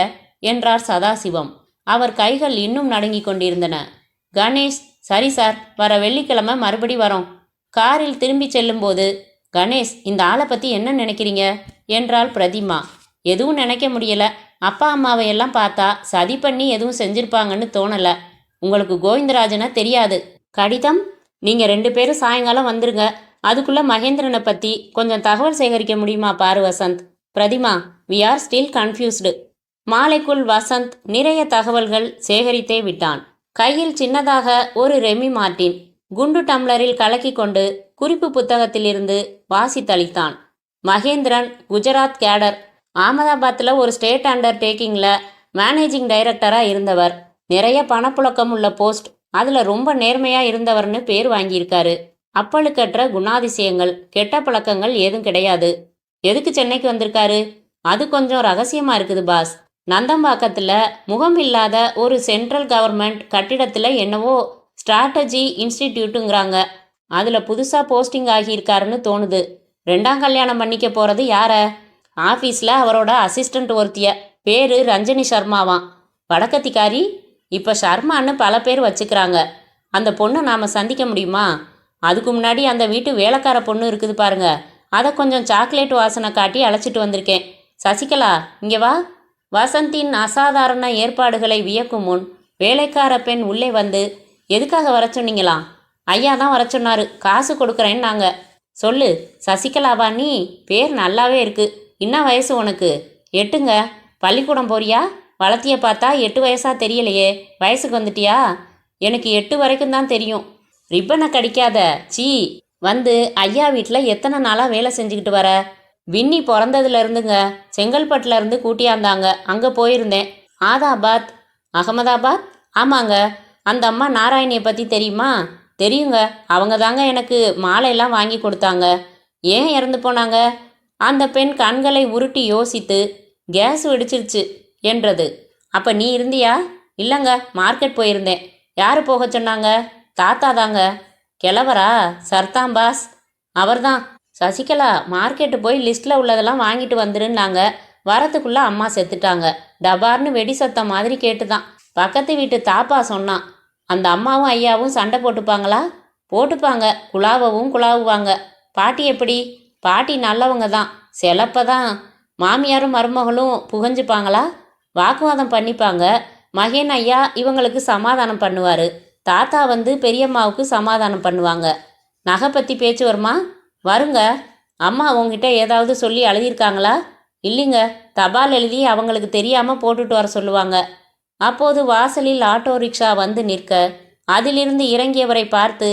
என்றார் சதாசிவம். அவர் கைகள் இன்னும் நடுங்கி கொண்டிருந்தன. கணேஷ், சரி சார், வர வெள்ளிக்கிழமை மறுபடி வரோம். காரில் திரும்பி செல்லும்போது, கணேஷ், இந்த ஆளை பற்றி என்ன நினைக்கிறீங்க என்றாள் பிரதிமா. எதுவும் நினைக்க முடியல. அப்பா அம்மாவை எல்லாம் பார்த்தா சதி பண்ணி எதுவும் செஞ்சிருப்பாங்கன்னு தோணலை. உங்களுக்கு கோவிந்தராஜனை தெரியாது. கடிதம்? நீங்கள் 2 பேரும் சாயங்காலம் வந்துருங்க. அதுக்குள்ளே மகேந்திரனை பற்றி கொஞ்சம் தகவல் சேகரிக்க முடியுமா பாரு Vasanth. Pratima, we are still confused. மாலைக்குள் வசந்த் நிறைய தகவல்கள் சேகரித்தே விட்டான். கையில் சின்னதாக ஒரு ரெமி மார்டின் குண்டு டம்ளரில் கலக்கி கொண்டு குறிப்பு புத்தகத்திலிருந்து வாசித்தளித்தான். மகேந்திரன் குஜராத் கேடர், அகமதாபாத்தில் ஒரு ஸ்டேட் அண்டர்டேக்கிங்கில் மேனேஜிங் டைரக்டராக இருந்தவர். நிறைய பணப்புழக்கம் உள்ள போஸ்ட். அதில் ரொம்ப நேர்மையாக இருந்தவர்னு பேர் வாங்கியிருக்காரு. அப்பழுக்கற்ற குணாதிசயங்கள், கெட்ட பழக்கங்கள் ஏதும் கிடையாது. எதுக்கு சென்னைக்கு வந்திருக்காரு? அது கொஞ்சம் ரகசியமாக இருக்குது பாஸ். நந்தம்பாக்கத்தில் முகம் இல்லாத ஒரு சென்ட்ரல் கவர்மெண்ட் கட்டிடத்தில் என்னவோ ஸ்ட்ராட்டஜி இன்ஸ்டிடியூட்டுங்கிறாங்க. அதில் புதுசாக போஸ்டிங் ஆகியிருக்காருன்னு தோணுது. 2ஆம் கல்யாணம் பண்ணிக்க போகிறது யார? ஆஃபீஸில் அவரோட அசிஸ்டண்ட் ஒருத்திய, பேர் ரஞ்சனி சர்மாவாம். வடக்கத்திக்காரி. இப்போ ஷர்மான்னு பல பேர் வச்சுக்கிறாங்க. அந்த பொண்ணை நாம் சந்திக்க முடியுமா? அதுக்கு முன்னாடி அந்த வீட்டு வேலைக்கார பொண்ணு இருக்குது பாருங்க, அதை கொஞ்சம் சாக்லேட் வாசனை காட்டி அழைச்சிட்டு வந்திருக்கேன். சசிகலா, இங்கே வா. வசந்தின் அசாதாரண ஏற்பாடுகளை வியக்கும் முன் வேலைக்கார பெண் உள்ளே வந்து, எதுக்காக வர சொன்னீங்களா? ஐயா தான் வர சொன்னாரு, காசு கொடுக்குறேன்னு நாங்கள். சொல்லு, சசிகலாவா நீ? பேர் நல்லாவே இருக்கு. என்ன வயசு உனக்கு? 8ங்க. பள்ளிக்கூடம் போறியா? வளர்த்திய பார்த்தா 8 வயசா தெரியலையே, வயசுக்கு வந்துட்டியா? எனக்கு 8 வரைக்கும் தான் தெரியும். ரிப்பனை கடிக்காத, சீ. வந்து ஐயா வீட்டில் எத்தனை நாளாக வேலை செஞ்சுக்கிட்டு வர? வின்னி பிறந்ததுல இருந்துங்க, செங்கல்பட்டுல இருந்து கூட்டியாந்தாங்க, அங்கே போயிருந்தேன். ஆதாபாத். அகமதாபாத்? ஆமாங்க. அந்த அம்மா நாராயணியை பற்றி தெரியுமா? தெரியுங்க. அவங்க தாங்க எனக்கு மாலையெல்லாம் வாங்கி கொடுத்தாங்க. ஏன் இறந்து போனாங்க? அந்த பெண் கண்களை உருட்டி யோசித்து, கேஸ் வெடிச்சிருச்சு என்றது. அப்போ நீ இருந்தியா? இல்லைங்க, மார்க்கெட் போயிருந்தேன். யார் போக சொன்னாங்க? தாத்தா தாங்க. கிழவரா? சர்தாம் பாஸ். அவர்தான். சசிகலா மார்க்கெட்டு போய் லிஸ்ட்டில் உள்ளதெல்லாம் வாங்கிட்டு வந்துருன்னாங்க. வரத்துக்குள்ளே அம்மா செத்துட்டாங்க. டபார்னு வெடி சத்தம் மாதிரி கேட்டுதான். பக்கத்து வீட்டு தாப்பா சொன்னான். அந்த அம்மாவும் ஐயாவும் சண்டை போட்டுப்பாங்களா? போட்டுப்பாங்க. குழாவவும் குழாவுவாங்க. பாட்டி எப்படி? பாட்டி நல்லவங்க தான். சிலப்பதான். மாமியாரும் மருமகளும் புகஞ்சுப்பாங்களா? வாக்குவாதம் பண்ணிப்பாங்க. மகேன் ஐயா இவங்களுக்கு சமாதானம் பண்ணுவார். தாத்தா வந்து பெரியம்மாவுக்கு சமாதானம் பண்ணுவாங்க. நகை பற்றி பேச்சு வருமா? வருங்க. அம்மா உங்ககிட்ட ஏதாவது சொல்லி எழுதியிருக்காங்களா? இல்லைங்க, தபால் எழுதி அவங்களுக்கு தெரியாமல் போட்டுட்டு வர சொல்லுவாங்க. அப்போது வாசலில் ஆட்டோ ரிக்ஷா வந்து நிற்க, அதிலிருந்து இறங்கியவரை பார்த்து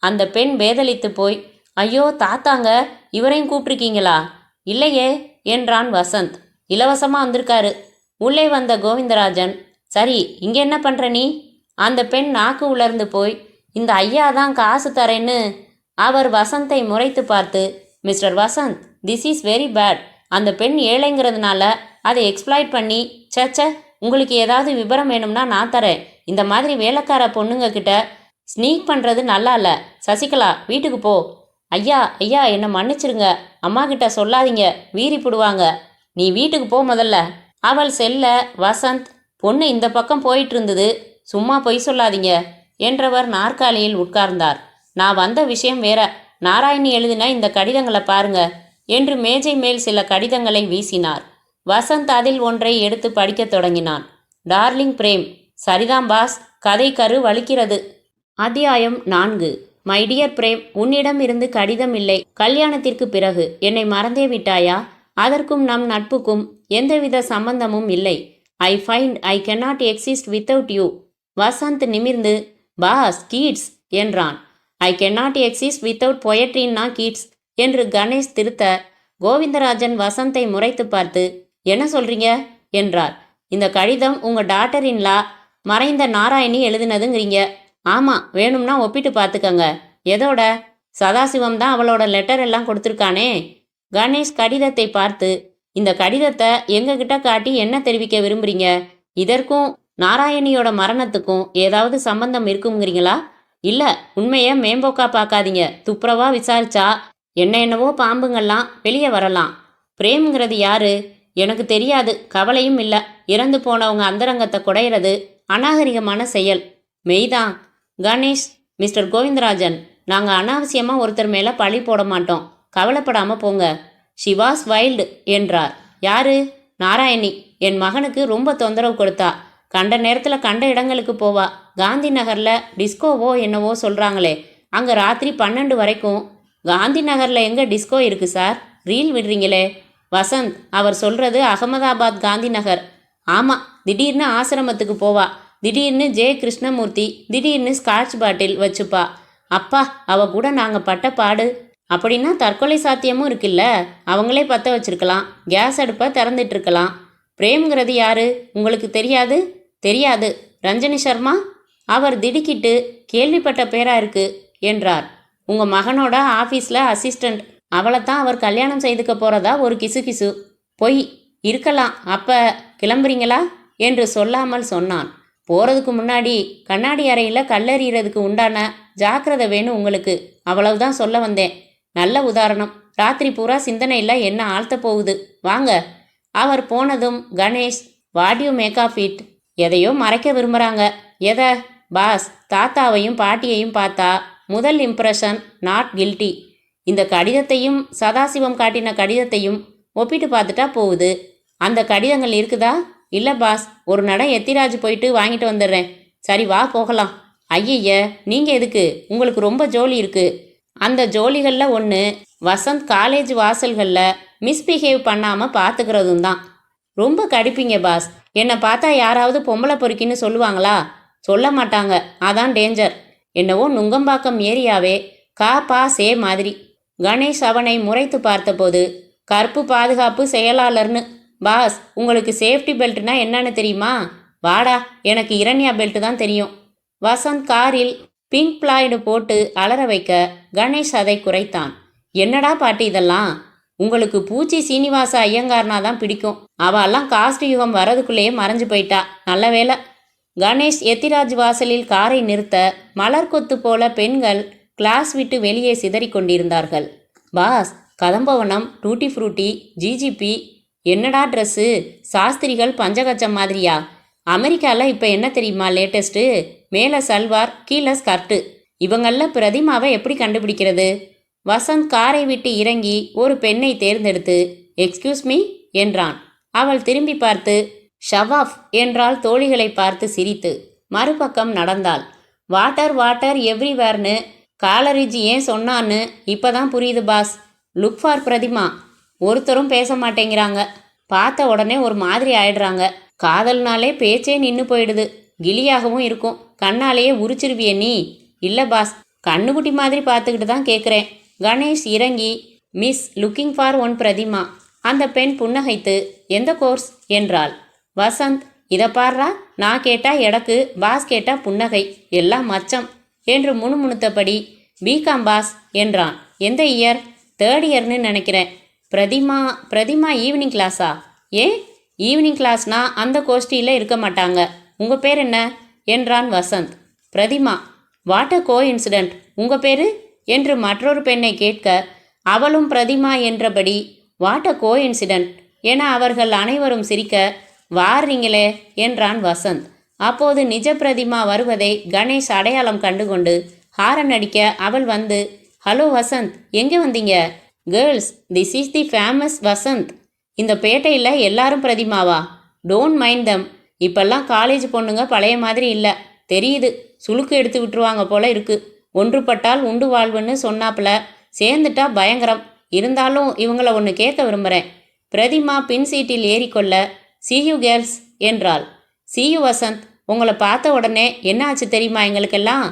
அந்த பெண் பேதலித்து போய், ஐயோ தாத்தாங்க, இவரையும் கூப்பிட்ருக்கீங்களா? இல்லையே என்றான் வசந்த். இலவசமாக வந்திருக்காரு. உள்ளே வந்த கோவிந்தராஜன், சரி இங்கே என்ன பண்ணுற நீ? அந்த பெண் நாக்கு உலர்ந்து போய், இந்த ஐயா தான் காசு தரேன்னு. அவர் வசந்தை முறைத்து பார்த்து, mister Vasanth, this is very bad. அந்த பெண் ஏழைங்கிறதுனால அதை எக்ஸ்ப்ளாய்ட் பண்ணி, சச்ச, உங்களுக்கு ஏதாவது விபரம் வேணும்னா நான் தரேன். இந்த மாதிரி வேலைக்கார பொண்ணுங்க கிட்ட ஸ்னீக் பண்ணுறது நல்லா இல்லை. சசிகலா வீட்டுக்கு போ. ஐயா ஐயா என்னை மன்னிச்சிருங்க, அம்மா கிட்ட சொல்லாதீங்க, வீறி போடுவாங்க. நீ வீட்டுக்கு போ முதல்ல. அவள் செல்ல வசந்த், பொண்ணு இந்த பக்கம் போயிட்டு இருந்தது, சும்மா பொய் சொல்லாதீங்க என்றவர் நாற்காலியில் உட்கார்ந்தார். நான் வந்த விஷயம் வேற. நாராயணி எழுதின இந்த கடிதங்களை பாருங்க என்று மேஜை மேல் சில கடிதங்களை வீசினார். வசந்த் அதில் ஒன்றை எடுத்து படிக்கத் தொடங்கினான். Darling frame. சரிதான் பாஸ், கதை கரு வலிக்கிறது. அத்தியாயம் 4. மை டியர் பிரேம், உன்னிடம் இருந்து கடிதம் இல்லை. கல்யாணத்திற்கு பிறகு என்னை மறந்தே விட்டாயா? அதற்கும் நம் நட்புக்கும் எந்தவித சம்பந்தமும் இல்லை. I find I cannot exist without you. Vasanth நிமிர்ந்து, பாஸ் கீட்ஸ் என்றான். ஐ cannot exist without poetryன்னா கீட்ஸ் என்று கணேஷ் திருத்த, கோவிந்தராஜன் வசந்தை முறைத்து பார்த்து, என்ன சொல்றீங்க என்றார். இந்த கடிதம் உங்க டாட்டர் இன்லா மறைந்த நாராயணி எழுதினதுங்கிறீங்க. ஆமாம், வேணும்னா ஒப்பிட்டு பார்த்துக்கங்க. எதோட? சதாசிவம் தான் அவளோட லெட்டர் எல்லாம் கொடுத்துருக்கானே. கணேஷ் கடிதத்தை பார்த்து, இந்த கடிதத்தை எங்ககிட்ட காட்டி என்ன தெரிவிக்க விரும்புறீங்க? இதற்கும் நாராயணியோட மரணத்துக்கும் ஏதாவது சம்பந்தம் இருக்குங்கிறீங்களா? இல்லை, உண்மையை மேம்போக்கா பார்க்காதீங்க. துப்புரவா விசாரிச்சா என்னவோ பாம்புங்கள்லாம் வெளியே வரலாம். பிரேம்ங்கிறது யாரு? எனக்கு தெரியாது, கவலையும் இல்லை. இறந்து போனவங்க அந்தரங்கத்தை குடையிறது அநாகரிகமான செயல். மெய்தான். கணேஷ், மிஸ்டர் கோவிந்தராஜன், நாங்கள் அனாவசியமாக ஒருத்தர் மேலே பழி போட மாட்டோம். கவலைப்படாமல் போங்க. ஷி வாஸ் வைல்டு என்றார். யாரு? நாராயணி. என் மகனுக்கு ரொம்ப தொந்தரவு கொடுத்தா. கண்ட நேரத்தில் கண்ட இடங்களுக்கு போவா. காந்தி நகரில் டிஸ்கோவோ என்னவோ சொல்கிறாங்களே, அங்கே ராத்திரி 12 வரைக்கும். காந்தி நகரில் எங்கே டிஸ்கோ இருக்குது சார்? ரீல் விடுறீங்களே. வசந்த், அவர் சொல்கிறது அகமதாபாத் காந்தி நகர். ஆமாம், திடீர்னு ஆசிரமத்துக்கு போவா. திடீர்னு ஜே கிருஷ்ணமூர்த்தி, திடீர்னு ஸ்காட்ச் பாட்டில் வச்சுப்பா. அப்பா, அவ கூட நாங்கள் பட்ட பாடு. அப்படின்னா தற்கொலை சாத்தியமும் இருக்குல்ல. அவங்களே பற்ற வச்சிருக்கலாம், கேஸ் அடுப்பை திறந்துட்டு இருக்கலாம். பிரேம்ங்கிறது யாரு? உங்களுக்கு தெரியாது? தெரியாது. ரஞ்சனி சர்மா. அவர் திடுக்கிட்டு, கேள்விப்பட்ட பேரா இருக்கு என்றார். உங்கள் மகனோட ஆஃபீஸில் அசிஸ்டண்ட். அவளைத்தான் அவர் கல்யாணம் செய்துக்க போகிறதா ஒரு கிசு. பொய் இருக்கலாம். அப்போ கிளம்புறீங்களா என்று சொல்லாமல் சொன்னான். போகிறதுக்கு முன்னாடி கண்ணாடி அறையில் கல்லெறிகிறதுக்கு உண்டான ஜாக்கிரதை வேணும் உங்களுக்கு, அவ்வளவுதான் சொல்ல வந்தேன். நல்ல உதாரணம். ராத்திரி பூரா சிந்தனையில் என்ன ஆழ்த்த போகுது. வாங்க. அவர் போனதும் Ganesh, what you make of it? எதையோ மறைக்க விரும்புகிறாங்க. எதை? பாஸ், தாத்தாவையும் பாட்டியையும் பார்த்தா முதல் இம்ப்ரெஷன் நாட் கில்ட்டி. இந்த கடிதத்தையும் சதாசிவம் காட்டின கடிதத்தையும் ஒப்பிட்டு பார்த்துட்டா போகுது. அந்த கடிதங்கள் இருக்குதா? இல்லை பாஸ், ஒரு நடை எத்திராஜ் போயிட்டு வாங்கிட்டு வந்துடுறேன். சரி வா போகலாம். ஐயய்ய, நீங்கள் எதுக்கு? உங்களுக்கு ரொம்ப ஜோலி இருக்குது. அந்த ஜோலிகளில் ஒன்று வசந்த் காலேஜ் வாசல்களில் மிஸ்பிஹேவ் பண்ணாமல் பார்த்துக்கிறதும் தான். ரொம்ப கடிப்பீங்க பாஸ். என்னை பார்த்தா யாராவது பொம்பளை பொறுக்கின்னு சொல்லுவாங்களா? சொல்ல மாட்டாங்க. அதான் டேஞ்சர். என்னவோ நுங்கம்பாக்கம் ஏரியாவே கா பா சே மாதிரி. கணேஷ் அவனை முறைத்து பார்த்தபோது, கற்பு பாதுகாப்பு செயலாளர்னு. பாஸ், உங்களுக்கு சேஃப்டி பெல்ட்னா என்னன்னு தெரியுமா? வாடா, எனக்கு இரண்யா பெல்ட் தான் தெரியும். வசந்த் காரில் பிங்க் பிளாய்டு போட்டு அலற வைக்க கணேஷ் அதை குறைத்தான். என்னடா பாட்டி இதெல்லாம்? உங்களுக்கு பூச்சி சீனிவாச ஐயங்காரனா தான் பிடிக்கும். அவெல்லாம் காஸ்ட் யுகம் வரதுக்குள்ளேயே மறைஞ்சு போயிட்டா. நல்ல வேலை. கணேஷ் எத்திராஜ் வாசலில் காரை நிறுத்த மலர் கொத்து போல பெண்கள் கிளாஸ் விட்டு வெளியே சிதறிக் கொண்டிருந்தார்கள். Boss, Kadambavanam, tutti frutti, GGP. என்னடா ட்ரெஸ்ஸு? சாஸ்திரிகள் பஞ்சகச்சம் மாதிரியா? அமெரிக்காவில் இப்போ என்ன தெரியுமா லேட்டஸ்ட்டு? மேலே சல்வார், கீழே ஸ்கர்ட்டு. இவங்களில் பிரதிமாவை எப்படி கண்டுபிடிக்கிறது? வசந்த் காரை விட்டு இறங்கி ஒரு பெண்ணை தேர்ந்தெடுத்து எக்ஸ்கியூஸ் மீ என்றான். அவள் திரும்பி பார்த்து ஷவாஃப் என்றாள். தோழிகளை பார்த்து சிரித்து மறுபக்கம் நடந்தாள். வாட்டர் வாட்டர் எவ்ரிவேர்னு காலரிஜ் ஏன் சொன்னான்னு இப்போதான் புரியுது பாஸ். Look for Prathima. ஒருத்தரும் பேச மாட்டேங்கிறாங்க. பார்த்த உடனே ஒரு மாதிரி ஆயிடுறாங்க. காதல்னாலே பேச்சே நின்று போயிடுது. கிளியாகவும் இருக்கும். கண்ணாலேயே உரிச்சிருவிய நீ? இல்லை பாஸ், கண்ணுக்குட்டி மாதிரி பார்த்துக்கிட்டு தான் கேட்குறேன். கணேஷ் இறங்கி miss looking for one Prathima. அந்த பெண் புன்னகைத்து எந்த கோர்ஸ் என்றாள். வசந்த், இதை பாடுறா, நான் கேட்டா எடக்கு, பாஸ் கேட்டா புன்னகை, எல்லாம் மச்சம் என்று முணுமுணுத்தபடி பிகாம் பாஸ் என்றான். எந்த இயர்? 3rd இயர்னு நினைக்கிறேன். பிரதிமா ஈவினிங் கிளாஸா? ஏன் ஈவினிங் கிளாஸ்னா அந்த கோஷ்டியில் இருக்க மாட்டாங்க. உங்கள் பேர் என்ன என்றான் Vasanth. Pratima. What a coincident. உங்கள் பேர் என்று மற்றொரு பெண்ணை கேட்க அவளும் பிரதிமா என்றபடி வாட் அ கோ இன்சிடென்ட் என அவர்கள் அனைவரும் சிரிக்க வார்றீங்களே என்றான் வசந்த். அப்போது நிஜ பிரதிமா வருவதை கணேஷ் அடையாளம் கண்டுகொண்டு ஹாரன் அடிக்க அவள் வந்து ஹலோ வசந்த், எங்கே வந்தீங்க? Girls, this is the famous Vasanth. இந்த பேட்டையில் எல்லாரும் பிரதிமாவா? டோன்ட் மைண்ட் தம். இப்பெல்லாம் காலேஜ் பொண்ணுங்க பழைய மாதிரி இல்லை. தெரியுது, சுளுக்கு எடுத்து விட்டுருவாங்க போல இருக்கு. ஒன்றுபட்டால் உண்டு வாழ்வுன்னு சொன்னாப்புல, சேர்ந்துட்டா பயங்கரம். இருந்தாலும் இவங்கள ஒன்று கேட்க விரும்புகிறேன். பிரதிமா பின் சீட்டில் ஏறிக்கொள்ள சியூ கேர்ள்ஸ் என்றாள். சியூ வசந்த். உங்களை பார்த்த உடனே என்ன ஆச்சு தெரியுமா? எங்களுக்கெல்லாம்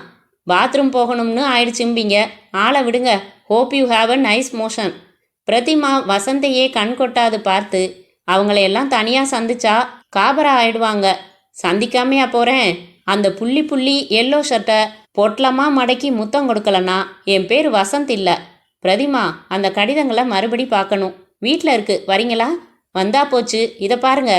பாத்ரூம் போகணும்னு ஆயிடுச்சும்பிங்க. ஆளை விடுங்க. Hope you have a nice motion. Prathima வசந்தையே கண் கொட்டாது பார்த்து அவங்களையெல்லாம் தனியாக சந்திச்சா காபரா ஆயிடுவாங்க. சந்திக்காமையா போகிறேன்? அந்த புள்ளி புள்ளி எல்லோ ஷர்ட்டை பொட்டலமாக மடக்கி முத்தம் கொடுக்கலனா என் பேர் வசந்த் இல்லை. பிரதிமா, அந்த கடிதங்களை மறுபடி பார்க்கணும். வீட்டில் இருக்கு, வரீங்களா? வந்தா போச்சு. இதை பாருங்க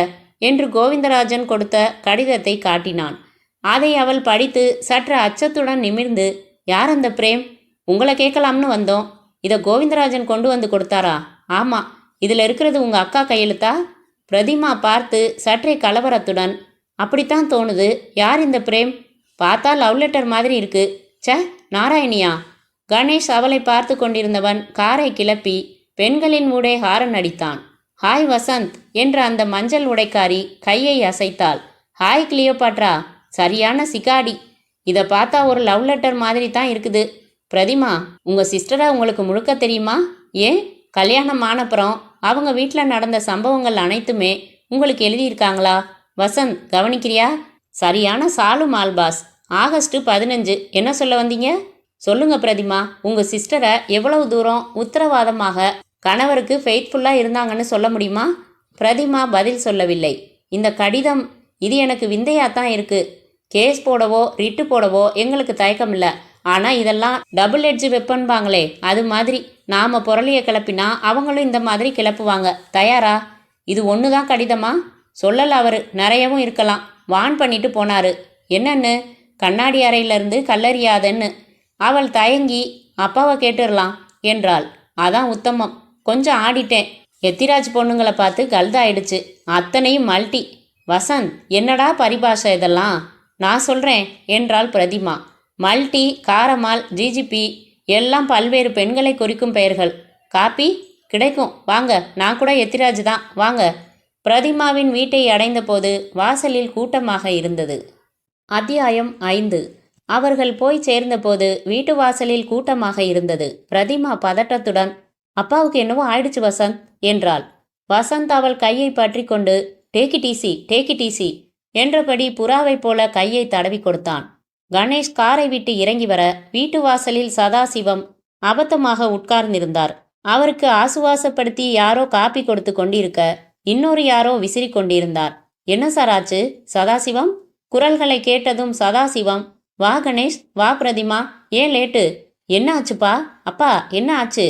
என்று கோவிந்தராஜன் கொடுத்த கடிதத்தை காட்டினான். அதை அவள் படித்து சற்று அச்சத்துடன் நிமிர்ந்து, யார் அந்த பிரேம்? உங்களை கேட்கலாம்னு வந்தோம். இதை கோவிந்தராஜன் கொண்டு வந்து கொடுத்தாரா? ஆமாம். இதில் இருக்கிறது உங்கள் அக்கா கையெழுத்தா? பிரதிமா பார்த்து சற்றே கலவரத்துடன், அப்படித்தான் தோணுது. யார் இந்த பிரேம்? பார்த்தா லவ் லெட்டர் மாதிரி இருக்கு. ச, நாராயணியா? கணேஷ் அவளை பார்த்து கொண்டிருந்தவன் காரை கிளப்பி பெண்களின் ஊடே ஹாரன் அடித்தான். ஹாய் வசந்த் என்ற அந்த மஞ்சள் உடைக்காரி கையை அசைத்தாள். Hi Cleopatra. சரியான சிகாடி. இதை பார்த்தா ஒரு லவ் லெட்டர் மாதிரி தான் இருக்குது. பிரதிமா, உங்கள் சிஸ்டரை உங்களுக்கு முழுக்க தெரியுமா? ஏன், கல்யாணம் ஆனப்புறம் அவங்க வீட்டில் நடந்த சம்பவங்கள் அனைத்துமே உங்களுக்கு எழுதியிருக்காங்களா? வசந்த், கவனிக்கிறியா? சரியான சாலு மால்பாஸ். ஆகஸ்ட் 15. என்ன சொல்ல வந்தீங்க? சொல்லுங்க பிரதிமா, உங்கள் சிஸ்டரை எவ்வளவு தூரம் உத்தரவாதமாக கணவருக்கு ஃபெய்த்ஃபுல்லாக இருந்தாங்கன்னு சொல்ல முடியுமா? பிரதிமா பதில் சொல்லவில்லை. இந்த கடிதம், இது எனக்கு விந்தையாத்தான் இருக்கு. கேஸ் போடவோ ரிட்டு போடவோ எங்களுக்கு தயக்கம் இல்லை. ஆனால் இதெல்லாம் டபுள் எட்ஜ் வெப்பன்பாங்களே, அது மாதிரி நாம் புரளியை கிளப்பினா அவங்களும் இந்த மாதிரி கிளப்புவாங்க. தயாரா? இது ஒன்று தான் கடிதமா? சொல்லலை. அவர் நிறையவும் இருக்கலாம். வான் பண்ணிட்டு போனாரு. என்னன்னு? கண்ணாடி அறையிலிருந்து கல்லறியாதன்னு. அவள் தயங்கி அப்பாவை கேட்டுடலாம் என்றாள். அதான் உத்தமம். கொஞ்சம் ஆடிட்டேன். எத்திராஜ் பொண்ணுங்களை பார்த்து கல்தாயிடுச்சு. அத்தனையும் மல்டி. வசந்த், என்னடா பரிபாஷை இதெல்லாம்? நான் சொல்கிறேன் என்றாள் பிரதிமா. மல்டி, காரமால், ஜிஜிபி எல்லாம் பல்வேறு பெண்களை குறிக்கும் பெயர்கள். காப்பி கிடைக்கும், வாங்க. நான் கூட எத்திராஜ் தான், வாங்க. பிரதிமாவின் வீட்டை அடைந்தபோது வாசலில் கூட்டமாக இருந்தது. அத்தியாயம் 5. அவர்கள் போய் சேர்ந்தபோது வீட்டு வாசலில் கூட்டமாக இருந்தது. பிரதிமா பதட்டத்துடன், அப்பாவுக்கு என்னவோ ஆயிடுச்சு வசந்த் என்றாள். வசந்த் அவள் கையை பற்றி கொண்டு, take it easy, take it easy என்றபடி புறாவைப் போல கையை தடவி கொடுத்தான். கணேஷ் காரை விட்டு இறங்கி வர வீட்டு வாசலில் சதாசிவம் அபத்தமாக உட்கார்ந்திருந்தார். அவருக்கு ஆசுவாசப்படுத்தி யாரோ காப்பி கொடுத்து கொண்டிருக்க இன்னொரு யாரோ விசிறி கொண்டிருந்தார். என்ன சார் ஆச்சு சதாசிவம்? குரல்களை கேட்டதும் சதாசிவம், வா கணேஷ், வா பிரதிமா, ஏன் லேட்டு? என்ன ஆச்சுப்பா? அப்பா என்ன ஆச்சு?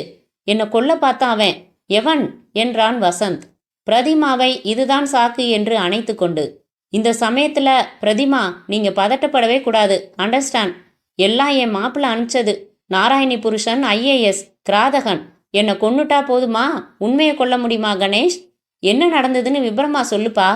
என்னை கொல்ல பார்த்தான் அவன். எவன் என்றான் வசந்த் பிரதிமாவை இதுதான் சாக்கு என்று அணைத்து கொண்டு. இந்த சமயத்துல பிரதிமா, நீங்க பதட்டப்படவே கூடாது, அண்டர்ஸ்டாண்ட்? எல்லாம் என் மாப்பிள்ள அனுப்பிச்சது. நாராயணி புருஷன் ஐஏஎஸ் கிராதகன். என்னை கொன்னுட்டா போதுமா? உண்மையை கொல்ல முடியுமா கணேஷ்? என்ன நடந்ததுன்னு விபரமா சொல்லுப்பா.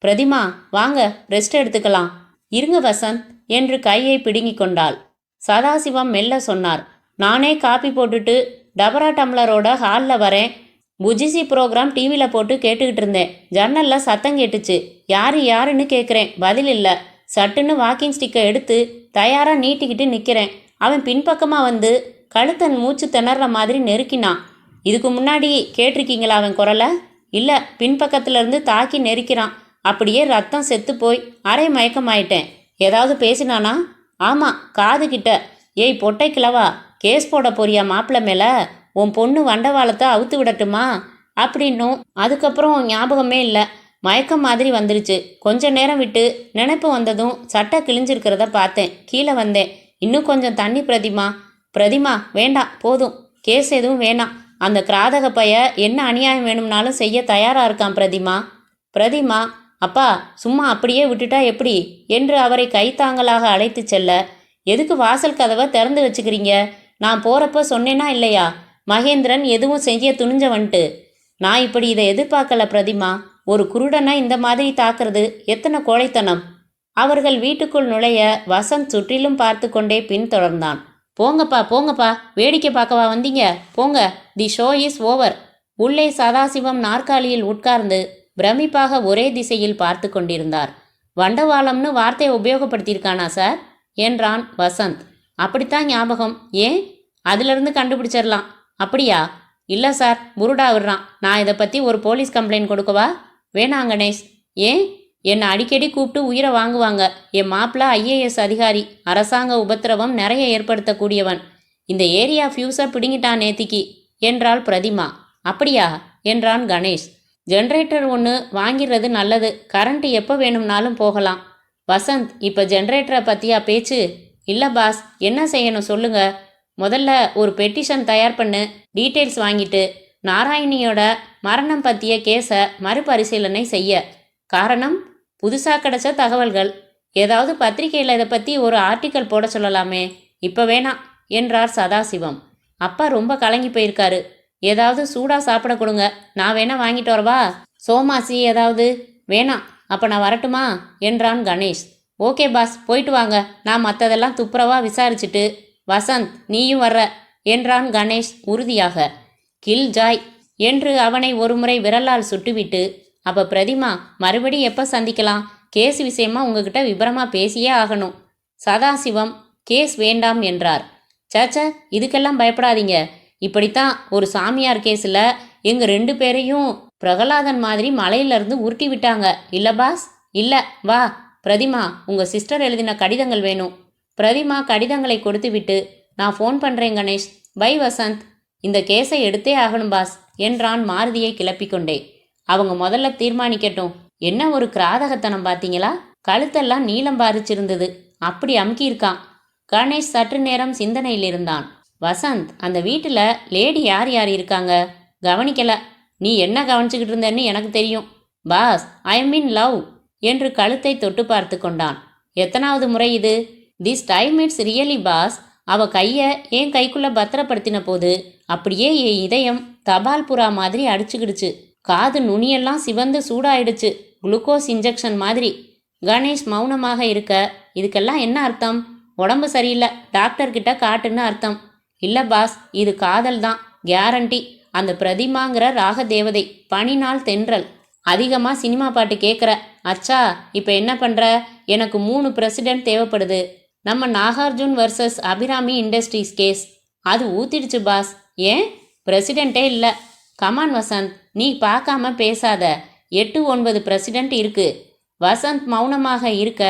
பிரதிமா வாங்க, ரெஸ்ட் எடுத்துக்கலாம். இருங்க வசந்த் என்று கையை பிடுங்கி கொண்டாள். சதாசிவம் மெல்ல சொன்னார், நானே காப்பி போட்டுட்டு டபரா டம்ளரோட ஹாலில் வரேன். புஜிசி ப்ரோக்ராம் டிவியில் போட்டு கேட்டுக்கிட்டு இருந்தேன். ஜன்னலில் சத்தம் கேட்டுச்சு. யாருன்னு கேட்குறேன், பதில் இல்லை. சட்டுன்னு வாக்கிங் ஸ்டிக்கை எடுத்து தயாராக நீட்டிக்கிட்டு நிற்கிறேன். அவன் பின்பக்கமாக வந்து கழுத்தன் மூச்சு திணற மாதிரி நெருக்கினான். இதுக்கு முன்னாடி கேட்டிருக்கீங்களா அவன் குரலை? இல்லை, பின்பக்கத்துலேருந்து தாக்கி நெருக்கிறான். அப்படியே ரத்தம் செத்து போய் அரை மயக்கமாயிட்டேன். ஏதாவது பேசினானா? ஆமாம், காது கிட்ட. ஏய் பொட்டை கிழவா, கேஸ் போட போறியா மாப்பிள்ள மேலே? உன் பொண்ணு வண்டவாளத்தை அவுத்து விடட்டுமா அப்படின்னும். அதுக்கப்புறம் ஞாபகமே இல்லை, மயக்கம் மாதிரி வந்துருச்சு. கொஞ்ச நேரம் விட்டு நினைப்பு வந்ததும் சட்டை கிழிஞ்சிருக்கிறத பார்த்தேன், கீழே வந்தேன். இன்னும் கொஞ்சம் தண்ணி பிரதிமா. பிரதிமா வேண்டாம், போதும். கேஸ் எதுவும் வேணாம். அந்த கிராதக பைய என்ன அநியாயம் வேணும்னாலும் செய்ய தயாராக இருக்கான் பிரதிமா. பிரதிமா, அப்பா சும்மா அப்படியே விட்டுட்டா எப்படி என்று அவரை கைத்தாங்கலாக அழைத்து செல்ல, எதுக்கு வாசல் கதவை திறந்து வச்சுக்கிறீங்க? நான் போகிறப்ப சொன்னேனா இல்லையா? மகேந்திரன் எதுவும் செய்ய துணிஞ்சவன்ட்டு. நான் இப்படி இதை எதிர்பார்க்கல பிரதிமா. ஒரு குருடனை இந்த மாதிரி தாக்குறது எத்தனை கோழைத்தனம். அவர்கள் வீட்டுக்குள் நுழைய வசந்த் சுற்றிலும் பார்த்து கொண்டே பின்தொடர்ந்தான். போங்கப்பா போங்கப்பா, வேடிக்கை பார்க்கவா வந்தீங்க? போங்க, தி ஷோ இஸ் ஓவர். உள்ளே சதாசிவம் நாற்காலியில் உட்கார்ந்து பிரமிப்பாக ஒரே திசையில் பார்த்து கொண்டிருந்தார். வண்டவாளம்னு வார்த்தையை உபயோகப்படுத்தியிருக்கானா சார் என்றான் வசந்த். அப்படித்தான் ஞாபகம். ஏன்? அதிலிருந்து கண்டுபிடிச்சிடலாம். அப்படியா? இல்லை சார், புருடா விடுறான். நான் இதை பற்றி ஒரு போலீஸ் கம்ப்ளைண்ட் கொடுக்கவா? வேணாம் கணேஷ். ஏன்? என்னை அடிக்கடி கூப்பிட்டு உயிரை வாங்குவாங்க. என் மாப்பிள்ள ஐஏஎஸ் அதிகாரி, அரசாங்க உபத்திரவம் நிறைய ஏற்படுத்தக்கூடியவன். இந்த ஏரியா ஃபியூஸை பிடுங்கிட்டான் நேத்திக்கு என்றாள் பிரதிமா. அப்படியா என்றான் கணேஷ். ஜென்ரேட்டர் ஒன்று வாங்கிடுறது நல்லது. கரண்ட் எப்போ வேணும்னாலும் போகலாம். வசந்த், இப்போ ஜென்ரேட்டரை பற்றியா பேச்சு? இல்லை பாஸ், என்ன செய்யணும் சொல்லுங்க. முதல்ல ஒரு பெட்டிஷன் தயார் பண்ணு. டீட்டெயில்ஸ் வாங்கிட்டு நாராயணியோட மரணம் பற்றிய கேஸை மறுபரிசீலனை செய்ய. காரணம், புதுசாக கிடைச்ச தகவல்கள். ஏதாவது பத்திரிகையில் இதை பற்றி ஒரு ஆர்டிக்கல் போட சொல்லலாமே. இப்போ வேணாம் என்றார் சதாசிவம். அப்பா ரொம்ப கலங்கி போயிருக்காரு. ஏதாவது சூடாக சாப்பிட கொடுங்க, நான் வேணா வாங்கிட்டு வரவா? சோமாசி ஏதாவது? வேணாம். அப்போ நான் வரட்டுமா என்றான் கணேஷ். ஓகே பாஸ், போயிட்டு வாங்க. நான் மற்றதெல்லாம் துப்புரவா விசாரிச்சுட்டு. வசந்த், நீயும் வர்ற என்றான் கணேஷ் உறுதியாக. கில் ஜாய் என்று அவனை ஒருமுறை விரலால் சுட்டுவிட்டு, அப்போ பிரதிமா மறுபடி எப்போ சந்திக்கலாம்? கேஸ் விஷயமா உங்ககிட்ட விபரமாக பேசியே ஆகணும். சதாசிவம் கேஸ் வேண்டாம் என்றார். சேச்ச, இதுக்கெல்லாம் பயப்படாதீங்க. இப்படித்தான் ஒரு சாமியார் கேஸில் எங்கள் 2 பேரையும் பிரகலாதன் மாதிரி மலையிலேருந்து உருட்டி விட்டாங்க. இல்லை பாஸ்? இல்லை, வா. பிரதிமா, உங்கள் சிஸ்டர் எழுதின கடிதங்கள் வேணும். பிரதிமா கடிதங்களை கொடுத்து விட்டு, நான் ஃபோன் பண்ணுறேன் கணேஷ். பை வசந்த். இந்த கேஸை எடுத்தே ஆகணும் பாஸ் என்றான் மாருதியை கிளப்பிக்கொண்டே. அவங்க முதல்ல தீர்மானிக்கட்டும். என்ன ஒரு கிராதகத்தனம் பார்த்தீங்களா? கழுத்தெல்லாம் நீளம் பாரிச்சிருந்தது, அப்படி அமுக்கியிருக்கான். கணேஷ் சற்று நேரம் சிந்தனையில் இருந்தான். வசந்த், அந்த வீட்டில் லேடி யார் யார் இருக்காங்க? கவனிக்கல. நீ என்ன கவனிச்சுக்கிட்டு இருந்தன்னு எனக்கு தெரியும். Boss, I am in love என்று கழுத்தை தொட்டு பார்த்து கொண்டான். எத்தனாவது முறை இது? This time it's really boss. அவ கையை என் கைக்குள்ளே பத்திரப்படுத்தின போது அப்படியே என் இதயம் தபால் புறா மாதிரி அடிச்சுக்கிடுச்சு. காது நுனியெல்லாம் சிவந்து சூடாயிடுச்சு, குளுக்கோஸ் இன்ஜெக்ஷன் மாதிரி. கணேஷ் மௌனமாக இருக்க, இதுக்கெல்லாம் என்ன அர்த்தம்? உடம்பு சரியில்லை, டாக்டர்கிட்ட காட்டுன்னு அர்த்தம். இல்லை பாஸ், இது காதல் தான், கேரண்டி. அந்த பிரதிமாங்கிற ராக தேவதை, பனிநாள் தென்றல். அதிகமாக சினிமா பாட்டு கேட்குற. அச்சா, இப்போ என்ன பண்ணுற? எனக்கு 3 பிரசிடென்ட் தேவைப்படுது. நம்ம Nagarjun versus Abirami industries case அது ஊத்திடுச்சு பாஸ். ஏன்? பிரசிடெண்ட்டே இல்லை. கமான் வசந்த், நீ பார்க்காம பேசாத. 8 9 பிரசிடென்ட் இருக்கு. வசந்த் மௌனமாக இருக்க,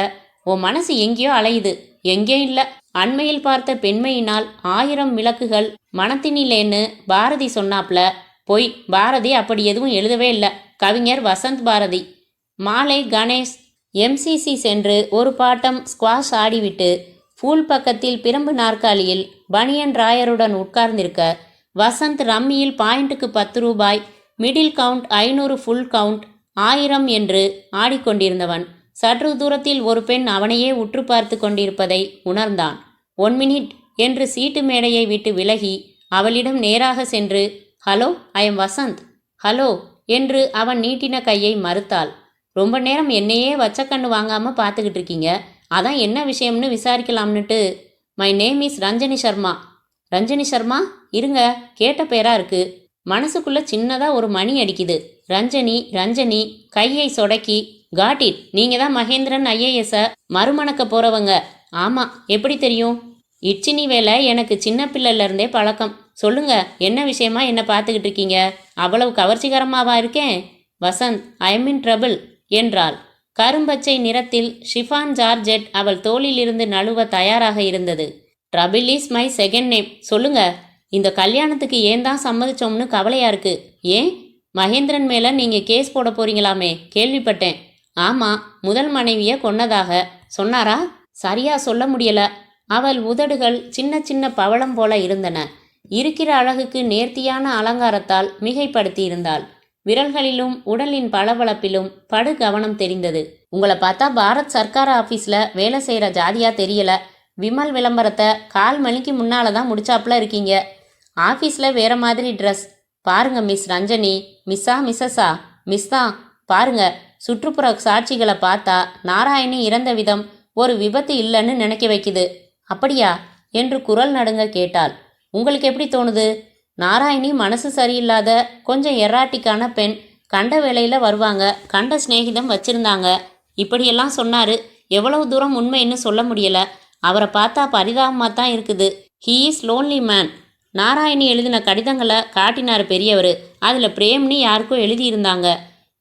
உன் மனசு எங்கேயோ அலையுது. எங்கே இல்லை. அண்மையில் பார்த்த பெண்மையினால் 1000 விளக்குகள் மனத்தினிலேன்னு பாரதி சொன்னாப்ல. பொய். பாரதி அப்படி எதுவும் எழுதவே இல்லை. கவிஞர் வசந்த் பாரதி. மாலை கணேஷ் எம்சிசி சென்று ஒரு பாட்டம் ஸ்குவாஷ் ஆடிவிட்டு ஃபூல் பக்கத்தில் பிரம்பு நாற்காலியில் பனியன் ராயருடன் உட்கார்ந்திருக்க, வசந்த் ரம்மியில் பாயிண்ட்டுக்கு 10 ரூபாய், மிடில் கவுண்ட் 500, ஃபுல் கவுண்ட் 1000 என்று ஆடிக்கொண்டிருந்தவன் சற்று தூரத்தில் ஒரு பெண் அவனையே உற்று பார்த்து கொண்டிருப்பதை உணர்ந்தான். 1 மினிட் என்று சீட்டு மேடையை விட்டு விலகி அவளிடம் நேராக சென்று, hello, I am Vasanth. Hello என்று அவன் நீட்டின கையை மறுத்தாள். ரொம்ப நேரம் என்னையே வச்சக்கண்ணு வாங்காமல் பார்த்துக்கிட்டு இருக்கீங்க, அதான் என்ன விஷயம்னு விசாரிக்கலாம்னுட்டு. My name is Ranjani Sharma. Ranjani Sharma? இருங்க, கேட்ட பேரா இருக்கு. மனசுக்குள்ள சின்னதாக ஒரு மணி அடிக்குது. ரஞ்சனி ரஞ்சனி. கையை சொடக்கி, காட் இட், நீங்கள் தான் மகேந்திரன் ஐஏஎஸ்ஸை மறுமணக்க போகிறவங்க. ஆமாம். எப்படி தெரியும்? இட்சினி வேலை எனக்கு சின்ன பிள்ளையிலேருந்தே பழக்கம். சொல்லுங்க, என்ன விஷயமா என்ன பார்த்துக்கிட்டு இருக்கீங்க? அவ்வளவு கவர்ச்சிகரமாவா இருக்கேன்? வசந்த், ஐ எம் இன் ட்ரபிள் என்றாள். கரும்பச்சை நிறத்தில் ஷிஃபான் ஜார்ஜெட் அவள் தோளிலிருந்து நழுவ தயாராக இருந்தது. Trouble is my second name. சொல்லுங்க, இந்த கல்யாணத்துக்கு ஏன் தான் சம்மதிச்சோம்னு கவலையா இருக்கு. ஏன்? மகேந்திரன் மேலே நீங்கள் கேஸ் போட போறீங்களாமே, கேள்விப்பட்டேன். ஆமாம், முதல் மனைவியை கொன்னதாக சொன்னாரா? சரியா சொல்ல முடியல. அவள் உதடுகள் சின்ன சின்ன பவளம் போல இருந்தன. இருக்கிற அழகுக்கு நேர்த்தியான அலங்காரத்தால் மிகைப்படுத்தி இருந்தாள். விரல்களிலும் உடலின் பளபளப்பிலும் படு கவனம் தெரிந்தது. உங்களை பார்த்தா பாரத் சர்க்கார் ஆஃபீஸில் வேலை செய்கிற ஜாதியா தெரியல. விமல் விளம்பரத்தை 1/4 மணிக்கு முன்னால் தான் முடிச்சாப்புல இருக்கீங்க. ஆஃபீஸில் வேற மாதிரி ட்ரெஸ். பாருங்க மிஸ் ரஞ்சனி. மிஸ்ஸா மிஸ்ஸஸா? மிஸ் தான். பாருங்க, சுற்றுப்புற சாட்சிகளை பார்த்தா நாராயணி இறந்த விதம் ஒரு விபத்து இல்லைன்னு நினைக்க வைக்குது. அப்படியா என்று குரல் நடுங்க கேட்டாள். உங்களுக்கு எப்படி தோணுது? நாராயணி மனசு சரியில்லாத கொஞ்சம் எராட்டிக்கான பெண். கண்ட வேலையில் வருவாங்க, கண்ட சிநேகிதம் வச்சிருந்தாங்க, இப்படியெல்லாம் சொன்னார். எவ்வளவு தூரம் உண்மைன்னு சொல்ல முடியல. அவரை பார்த்தா பரிதாபமாக தான் இருக்குது. He is lonely man. Narayani எழுதின கடிதங்களை காட்டினார் பெரியவர். அதில் பிரேம்னு யாருக்கோ எழுதியிருந்தாங்க.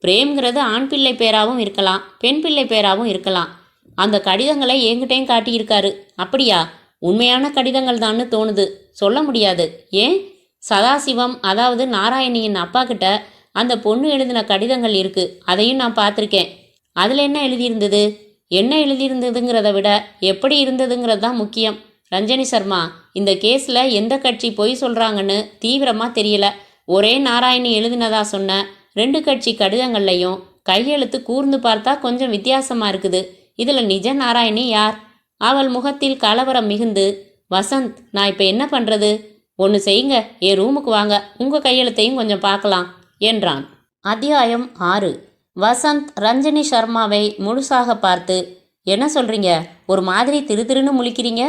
பிரேம்ங்கிறது ஆண் பிள்ளை பேராகவும் இருக்கலாம், பெண் பிள்ளை பேராகவும் இருக்கலாம். அந்த கடிதங்களை என்கிட்டையும் காட்டியிருக்காரு. அப்படியா? உண்மையான கடிதங்கள் தான்னு தோணுது. சொல்ல முடியாது. ஏன்? சதாசிவம், அதாவது நாராயணியின் அப்பா கிட்ட அந்த பொண்ணு எழுதின கடிதங்கள் இருக்கு. அதையும் நான் பார்த்துருக்கேன். அதில் என்ன எழுதியிருந்தது? என்ன எழுதியிருந்ததுங்கிறத விட எப்படி இருந்ததுங்கிறது தான் முக்கியம். ரஞ்சனி சர்மா, இந்த கேஸில் எந்த கட்சி பொய் சொல்கிறாங்கன்னு தீவிரமாக தெரியல. ஒரே நாராயணி எழுதினதா சொன்ன 2 கட்சி கடிதங்கள்லையும் கையெழுத்து கூர்ந்து பார்த்தா கொஞ்சம் வித்தியாசமாக இருக்குது. இதில் நிஜ நாராயணி யார்? அவள் முகத்தில் கலவரம் மிகுந்து, வசந்த், நான் இப்போ என்ன பண்ணுறது? ஒன்று செய்யுங்க, என் ரூமுக்கு வாங்க, உங்கள் கையெழுத்தையும் கொஞ்சம் பார்க்கலாம் என்றான். அத்தியாயம் 6. வசந்த் ரஞ்சனி சர்மாவை முழுசாக பார்த்து, என்ன சொல்கிறீங்க? ஒரு மாதிரி திருன்னு முழிக்கிறீங்க.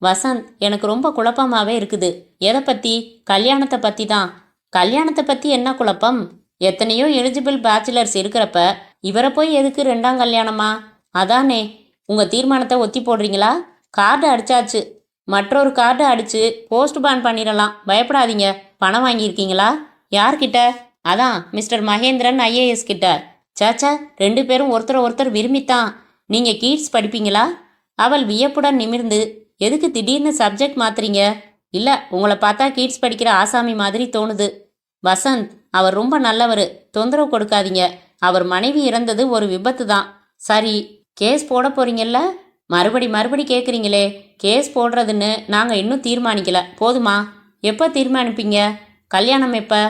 வசந்த், எனக்கு ரொம்ப குழப்பமாகவே இருக்குது. எதை பற்றி? கல்யாணத்தை பற்றி தான். கல்யாணத்தை பற்றி என்ன குழப்பம்? எத்தனையோ எலிஜிபிள் பேச்சுலர்ஸ் இருக்கிறப்ப இவரை போய் எதுக்கு 2ஆம் கல்யாணமா? அதானே. உங்கள் தீர்மானத்தை ஒத்தி போடுறீங்களா? கார்டு அடிச்சாச்சு. மற்றொரு கார்டு அடித்து போஸ்ட் பான் பண்ணிடலாம். பயப்படாதீங்க. பணம் வாங்கியிருக்கீங்களா? யார்கிட்ட? அதான் மிஸ்டர் மகேந்திரன் ஐஏஎஸ் கிட்ட. சாச்சா, 2 பேரும் ஒருத்தர் விரும்பித்தான். நீங்கள் கீட்ஸ் படிப்பீங்களா? அவள் வியப்புடன் நிமிர்ந்து, எதுக்கு திடீர்னு சப்ஜெக்ட் மாத்துறீங்க? இல்லை, உங்களை பார்த்தா கீட்ஸ் படிக்கிற ஆசாமி மாதிரி தோணுது. வசந்த், அவர் ரொம்ப நல்லவர். தொந்தரவு கொடுக்காதீங்க. அவர் மனைவி இறந்தது ஒரு விபத்து தான். சரி, கேஸ் போட போறீங்கல்ல? மறுபடி கேட்குறீங்களே. கேஸ் போடுறதுன்னு நாங்கள் இன்னும் தீர்மானிக்கல. போதுமா? எப்போ தீர்மானிப்பீங்க? கல்யாணம் எப்போ?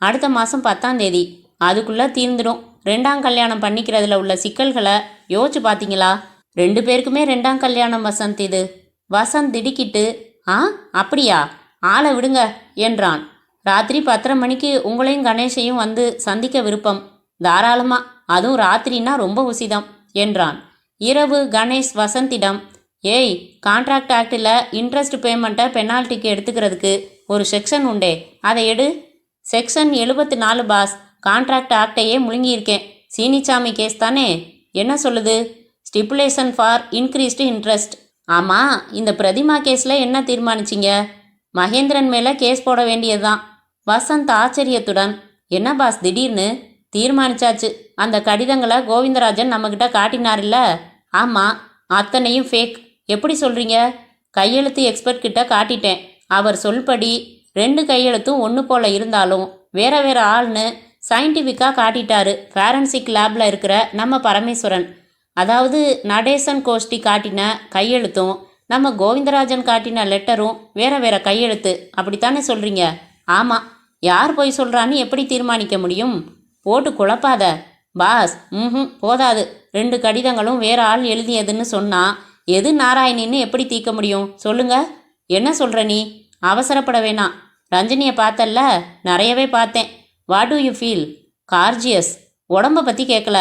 அடுத்த மாதம் 10ஆம் தேதி. அதுக்குள்ளே தீர்ந்துடும். 2ஆம் கல்யாணம் பண்ணிக்கிறதுல உள்ள சிக்கல்களை யோசிச்சு பார்த்தீங்களா? 2 பேருக்குமே 2ஆம் கல்யாணம் வசந்த். இது வசந்த் திடுக்கிட்டு, ஆ, அப்படியா? ஆளை விடுங்க என்றான். ராத்திரி 10:30 மணிக்கு உங்களையும் கணேஷையும் வந்து சந்திக்க விருப்பம். தாராளமா, அதுவும் ராத்திரின்னா ரொம்ப உசிதம் என்றான். இரவு கணேஷ் வசந்திடம், ஏய், கான்ட்ராக்ட் ஆக்டில் இன்ட்ரெஸ்ட் பேமெண்ட்டை பெனால்ட்டிக்கு எடுத்துக்கிறதுக்கு ஒரு செக்ஷன் உண்டே, அதை எடு. Section 74 boss. கான்ட்ராக்ட் ஆக்டையே முழுங்கியிருக்கேன். சீனிச்சாமி கேஸ் தானே? என்ன சொல்லுது? Stipulation for increased interest. ஆமாம், இந்த பிரதிமா கேஸில் என்ன தீர்மானிச்சிங்க? மகேந்திரன் மேலே கேஸ் போட வேண்டியதுதான். வசந்த் ஆச்சரியத்துடன், என்ன பாஸ் திடீர்னு? தீர்மானிச்சாச்சு. அந்த கடிதங்களை கோவிந்தராஜன் நம்மக்கிட்ட காட்டினார்ல? ஆமாம். அத்தனையும் ஃபேக். எப்படி சொல்கிறீங்க? கையெழுத்து எக்ஸ்பர்ட் கிட்ட காட்டிட்டேன். அவர் சொல்படி 2 கையெழுத்தும் ஒன்று போல் இருந்தாலும் வேற வேற ஆள்னு சயின்டிஃபிக்காக காட்டிட்டாரு. ஃபேரன்சிக் லேபில் இருக்கிற நம்ம பரமேஸ்வரன். அதாவது நடேசன் கோஷ்டி காட்டின கையெழுத்தும் நம்ம கோவிந்தராஜன் காட்டின லெட்டரும் வேற வேற கையெழுத்து. அப்படித்தானே சொல்கிறீங்க? ஆமாம். யார் போய் சொல்கிறான்னு எப்படி தீர்மானிக்க முடியும்? போட்டு குழப்பாத பாஸ். போதாது. 2 கடிதங்களும் வேற ஆள் எழுதியதுன்னு சொன்னால் எது நாராயணின்னு எப்படி தீர்க்க முடியும்? சொல்லுங்க. என்ன சொல்கிற நீ? அவசரப்பட வேணாம். ரஞ்சினியை பார்த்தல்ல? நிறையவே பார்த்தேன். What to you feel? Gorgeous. உடம்பை பற்றி கேட்கல.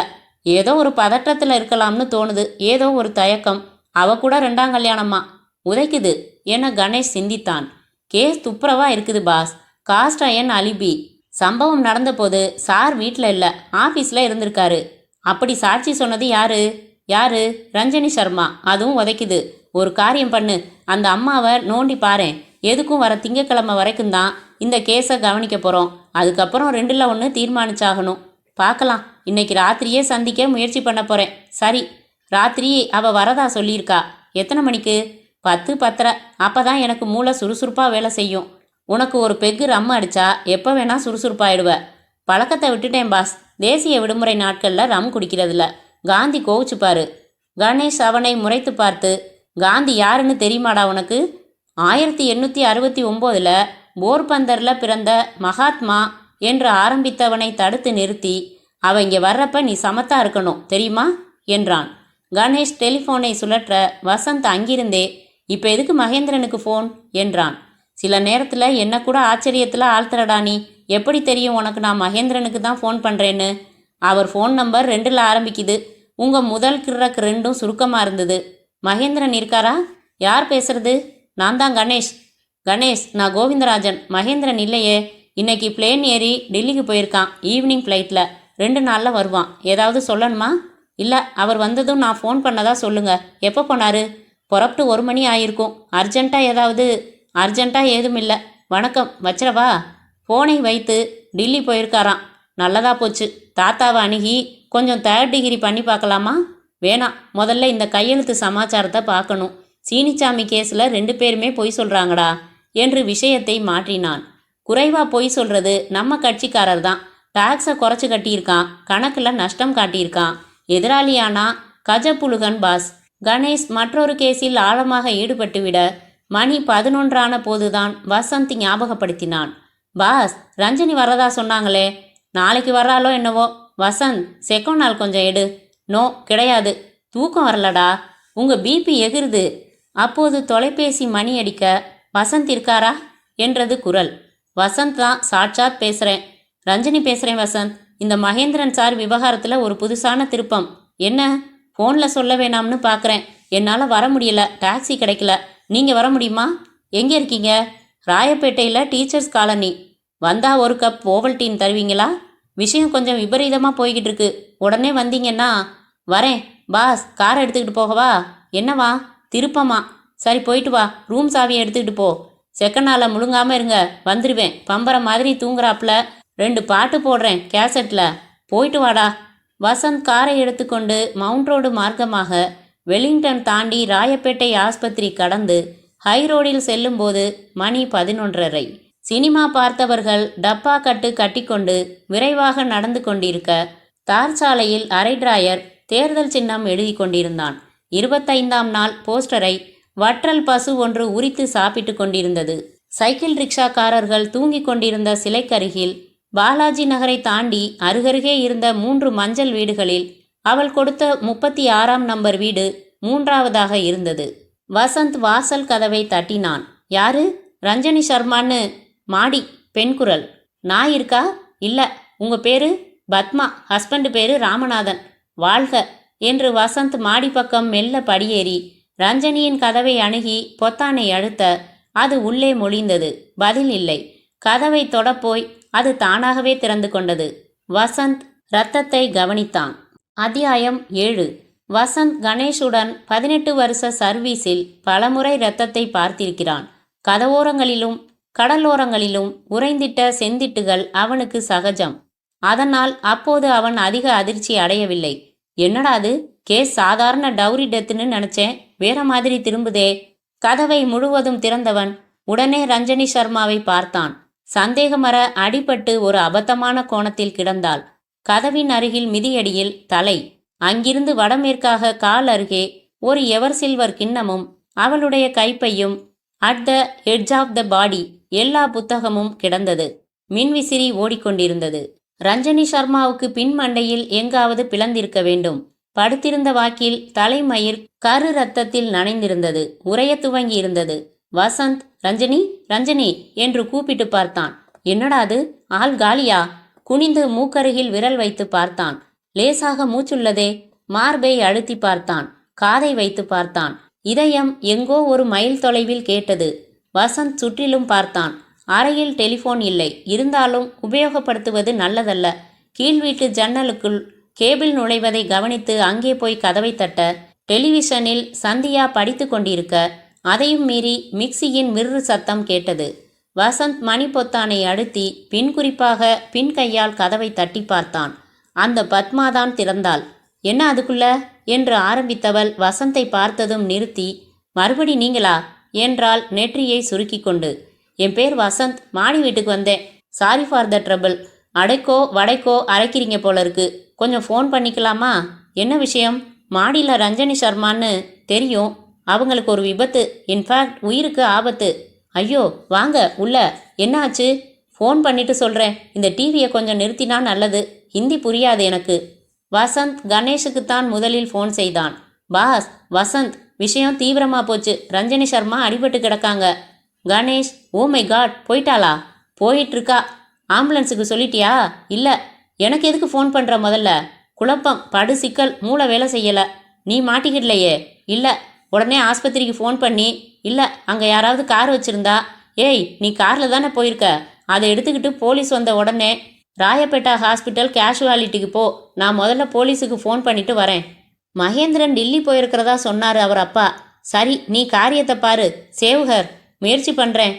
ஏதோ ஒரு பதற்றத்தில் இருக்கலாம்னு தோணுது. ஏதோ ஒரு தயக்கம். அவ கூட 2ஆம் கல்யாணமா? உதைக்குது என கணேஷ் சிந்தித்தான். கேஸ் துப்புரவா இருக்குது பாஸ். Cost iron alibi. சம்பவம் நடந்தபோது சார் வீட்டில் இல்லை, ஆஃபீஸில் இருந்திருக்காரு. அப்படி சாட்சி சொன்னது யாரு? ரஞ்சனி சர்மா. அதுவும் உதைக்குது. ஒரு காரியம் பண்ணு, அந்த அம்மாவை நோண்டி பாரேன். எதுக்கும் வர திங்கக்கிழமை வரைக்கும் தான் இந்த கேஸை கவனிக்க போகிறோம். அதுக்கப்புறம் 2ல் 1 தீர்மானிச்சாகணும். பார்க்கலாம். இன்னைக்கு ராத்திரியே சந்திக்க முயற்சி பண்ண போகிறேன். சரி, ராத்திரி அவள் வரதா சொல்லியிருக்கா. எத்தனை மணிக்கு? 10, 10:30. அப்போ தான் எனக்கு மூளை சுறுசுறுப்பாக வேலை செய்யும். உனக்கு ஒரு பெக்கு ரம் அடித்தா எப்போ வேணால் சுறுசுறுப்பாயிடுவ. பழக்கத்தை விட்டுட்டேன் பாஸ். தேசிய விடுமுறை நாட்களில் ரம் குடிக்கிறதில்ல. காந்தி கோவிச்சுப்பாரு. கணேஷ் அவனை முறைத்து பார்த்து, காந்தி யாருன்னு தெரியுமாடா உனக்கு? 1869 போர்பந்தரில் பிறந்த மகாத்மா என்று ஆரம்பித்தவனை தடுத்து நிறுத்தி, அவ இங்கே வர்றப்ப நீ சமத்தா இருக்கணும் தெரியுமா என்றான். கணேஷ் டெலிஃபோனை சுழற்ற வசந்த் அங்கிருந்தே, இப்போ எதுக்கு மகேந்திரனுக்கு ஃபோன் என்றான். சில நேரத்தில் என்ன கூட ஆச்சரியத்தில் ஆழ்த்துறடா நீ. எப்படி தெரியும் உனக்கு நான் மகேந்திரனுக்கு தான் ஃபோன் பண்ணுறேன்னு? அவர் ஃபோன் நம்பர் 2ல் ஆரம்பிக்குது. உங்கள் முதல் கிரக்கு 2ம் சுருக்கமாக இருந்தது. மகேந்திரன் இருக்காரா? யார் பேசுறது? நான் தான் கணேஷ். கணேஷ், நான் கோவிந்தராஜன். மகேந்திரன் இல்லையே. இன்னைக்கு பிளேன் ஏறி டெல்லிக்கு போயிருக்கான். ஈவினிங் ஃப்ளைட்டில். 2 நாளில் வருவான். ஏதாவது சொல்லணுமா? இல்லை, அவர் வந்ததும் நான் ஃபோன் பண்ணதா சொல்லுங்க. எப்போ போனார்? புறப்பட்டு 1 மணி ஆயிருக்கும். அர்ஜென்ட்டாக ஏதும் இல்லை. வணக்கம், வச்சிரவா? ஃபோனை வைத்து டில்லி போயிருக்காராம். நல்லதா போச்சு. தாத்தாவை அணுகி கொஞ்சம் 3rd டிகிரி பண்ணி பார்க்கலாமா? வேணாம், முதல்ல இந்த கையெழுத்து சமாச்சாரத்தை பார்க்கணும். சீனிச்சாமி கேஸில் 2 பேருமே பொய் சொல்கிறாங்கடா என்று விஷயத்தை மாற்றினான். குறைவாக பொய் சொல்கிறது நம்ம கட்சிக்காரர் தான். டாக்ஸை குறைச்சி கட்டியிருக்கான். கணக்கில் நஷ்டம் காட்டியிருக்கான். எதிராளியானா கஜப்புலுகன் பாஸ். கணேஷ் மற்றொரு கேஸில் ஆழமாக ஈடுபட்டுவிட மணி 11 ஆன போதுதான் வசந்த் ஞாபகப்படுத்தினான். பாஸ், ரஞ்சனி வரதா சொன்னாங்களே, நாளைக்கு வர்றாலோ என்னவோ. வசந்த், செகண்ட் நாள் கொஞ்சம் எடு. நோ, கிடையாது. தூக்கம் வரலடா. உங்கள் பிபி எகிருது. அப்போது தொலைபேசி மணி அடிக்க, வசந்த் இருக்காரா என்றது குரல். வசந்த் தான், சாட்சாத் பேசுகிறேன். ரஞ்சனி பேசுகிறேன் வசந்த். இந்த மகேந்திரன் சார் விவகாரத்தில் ஒரு புதுசான திருப்பம். என்ன? ஃபோனில் சொல்ல வேணாம்னு பார்க்குறேன். என்னால் வர முடியல. டாக்ஸி கிடைக்கல. நீங்கள் வர முடியுமா? எங்கே இருக்கீங்க? ராயப்பேட்டையில் டீச்சர்ஸ் காலனி. வந்தால் 1 கப் ஓவல்டீன் தருவீங்களா? விஷயம் கொஞ்சம் விபரீதமாக போய்கிட்டு இருக்கு. உடனே வந்தீங்கன்னா வரேன். பாஸ், காரை எடுத்துக்கிட்டு போகவா? என்னவா? திருப்பமா? சரி, போயிட்டு வா. ரூம் சாவியை எடுத்துக்கிட்டு போ. செகண்ட் நாளை முழுங்காமல் இருங்க. வந்துடுவேன். பம்பரை மாதிரி தூங்குறாப்புல 2 பாட்டு போடுறேன் கேசட்டில். போயிட்டு வாடா. வசந்த் காரை எடுத்துக்கொண்டு மவுண்ட் ரோடு மார்க்கமாக வெலிங்டன் தாண்டி ராயப்பேட்டை ஆஸ்பத்திரி கடந்து ஹைரோடில் செல்லும்போது மணி 11:30. சினிமா பார்த்தவர்கள் டப்பா கட்டு கட்டிக்கொண்டு விரைவாக நடந்து கொண்டிருக்க, தார் சாலையில் அரை டிராயர் தேர்தல் சின்னம் எழுதி கொண்டிருந்தான். 25ஆம் நாள் போஸ்டரை வற்றல் பசு ஒன்று உரித்து சாப்பிட்டு கொண்டிருந்தது. சைக்கிள் ரிக்ஷாக்காரர்கள் தூங்கிக் கொண்டிருந்த சிலைக்கருகில் பாலாஜி நகரை தாண்டி அருகருகே இருந்த 3 மஞ்சள் வீடுகளில் அவள் கொடுத்த 36ஆம் நம்பர் வீடு 3ஆவதாக இருந்தது. வசந்த் வாசல் கதவை தட்டினான். யாரு? ரஞ்சனி சர்மான்னு மாடி பெண் குரல். நான் இருக்கா? இல்லை. உங்கள் பேரு? பத்மா. ஹஸ்பண்டு பேரு ராமநாதன். வாழ்க என்று வசந்த் மாடி பக்கம் மெல்ல படியேறி ரஞ்சனியின் கதவை அணுகி பொத்தானை அழுத்த அது உள்ளே மொழிந்தது. பதில் இல்லை. கதவை தொடப்போய் அது தானாகவே திறந்து கொண்டது. வசந்த் இரத்தத்தை கவனித்தான். அத்தியாயம் 7. வசந்த் கணேஷுடன் 18 வருஷ சர்வீஸில் பலமுறை இரத்தத்தை பார்த்திருக்கிறான். கதவோரங்களிலும் கடலோரங்களிலும் உறைந்திட்ட செந்திட்டுகள் அவனுக்கு சகஜம். அதனால் அப்போது அவன் அதிக அதிர்ச்சி அடையவில்லை. என்னடா அது, கேஸ் சாதாரண டவுரி டெத்துன்னு நினைச்சேன், வேற மாதிரி திரும்புதே. கதவை முழுவதும் திறந்தவன் உடனே ரஞ்சனி சர்மாவை பார்த்தான். சந்தேகமற அடிபட்டு ஒரு அபத்தமான கோணத்தில் கிடந்தாள். கதவின் அருகில் மிதியடியில் தலை. அங்கிருந்து வடமேற்காக கால் அருகே ஒரு எவர் சில்வர் கிண்ணமும் அவளுடைய கைப்பையும், at the edge of the body எல்லா புத்தகமும் கிடந்தது. மின்விசிறி ஓடிக்கொண்டிருந்தது. ரஞ்சனி சர்மாவுக்கு பின்மண்டையில் எங்காவது பிளந்திருக்க வேண்டும். படுத்திருந்த வாக்கில் தலைமயிர் கரு ரத்தத்தில் நனைந்திருந்தது. உறைய துவங்கி இருந்தது. வசந்த் ரஞ்சனி ரஞ்சனி என்று கூப்பிட்டு பார்த்தான். என்னடா அது, ஆள் காலியா? குனிந்து மூக்கருகில் விரல் வைத்து பார்த்தான். லேசாக மூச்சுள்ளதே. மார்பை அழுத்தி பார்த்தான். காதை வைத்து பார்த்தான். இதயம் எங்கோ ஒரு மைல் தொலைவில் கேட்டது. வசந்த் சுற்றிலும் பார்த்தான். அறையில் டெலிஃபோன் இல்லை. இருந்தாலும் உபயோகப்படுத்துவது நல்லதல்ல. கீழ் வீட்டு ஜன்னலுக்குள் கேபிள் நுழைவதை கவனித்து அங்கே போய் கதவை தட்ட, டெலிவிஷனில் சந்தியா படித்து கொண்டிருக்க, அதையும் மீறி மிக்சியின் மிர்ரு சத்தம் கேட்டது. வசந்த் மணி பொத்தானை அழுத்தி பின்குறிப்பாக பின் கையால் கதவை தட்டி பார்த்தான். அந்த பத்மாதான் திறந்தாள். என்ன அதுக்குள்ள என்று ஆரம்பித்தவள் வசந்தை பார்த்ததும் நிறுத்தி, மறுபடி நீங்களா என்றாள் நெற்றியை சுருக்கி கொண்டு. என் பேர் வசந்த், மாடி வீட்டுக்கு வந்தேன். Sorry for the trouble. அடைக்கோ வடைக்கோ அரைக்கிறீங்க போல இருக்கு. கொஞ்சம் ஃபோன் பண்ணிக்கலாமா? என்ன விஷயம்? மாடியில் ரஞ்சனி சர்மான்னு தெரியும். அவங்களுக்கு ஒரு விபத்து. இன்ஃபேக்ட் உயிருக்கு ஆபத்து. ஐயோ வாங்க உள்ள. என்ன ஆச்சு? ஃபோன் பண்ணிட்டு சொல்கிறேன். இந்த டிவியை கொஞ்சம் நிறுத்தினா நல்லது. ஹிந்தி புரியாது எனக்கு. வசந்த் கணேஷுக்குத்தான் முதலில் ஃபோன் செய்தான். பாஸ், வசந்த், விஷயம் தீவிரமாக போச்சு. ரஞ்சனி சர்மா அடிபட்டு கிடக்காங்க. கணேஷ், ஓ மை காட், போயிட்டாளா? போயிட்டுருக்கா. ஆம்புலன்ஸுக்கு சொல்லிட்டியா? இல்லை. எனக்கு எதுக்கு ஃபோன் பண்ணுற? முதல்ல குழப்பம், படு சிக்கல், மூளை வேலை செய்யலை. நீ மாட்டிக்கிடலையே? இல்லை. உடனே ஆஸ்பத்திரிக்கு ஃபோன் பண்ணி, இல்லை அங்கே யாராவது கார் வச்சுருந்தா. ஏய், நீ காரில் தானே போயிருக்க. அதை எடுத்துக்கிட்டு போலீஸ் வந்த உடனே ராயப்பேட்டா ஹாஸ்பிட்டல் கேஷுவாலிட்டிக்கு போ. நான் முதல்ல போலீஸுக்கு ஃபோன் பண்ணிட்டு வரேன். மகேந்திரன் டில்லி போயிருக்கிறதா சொன்னார் அவர் அப்பா. சரி, நீ காரியத்தை பாரு. சேவ்ஹர். முயற்சி பண்ணுறேன்.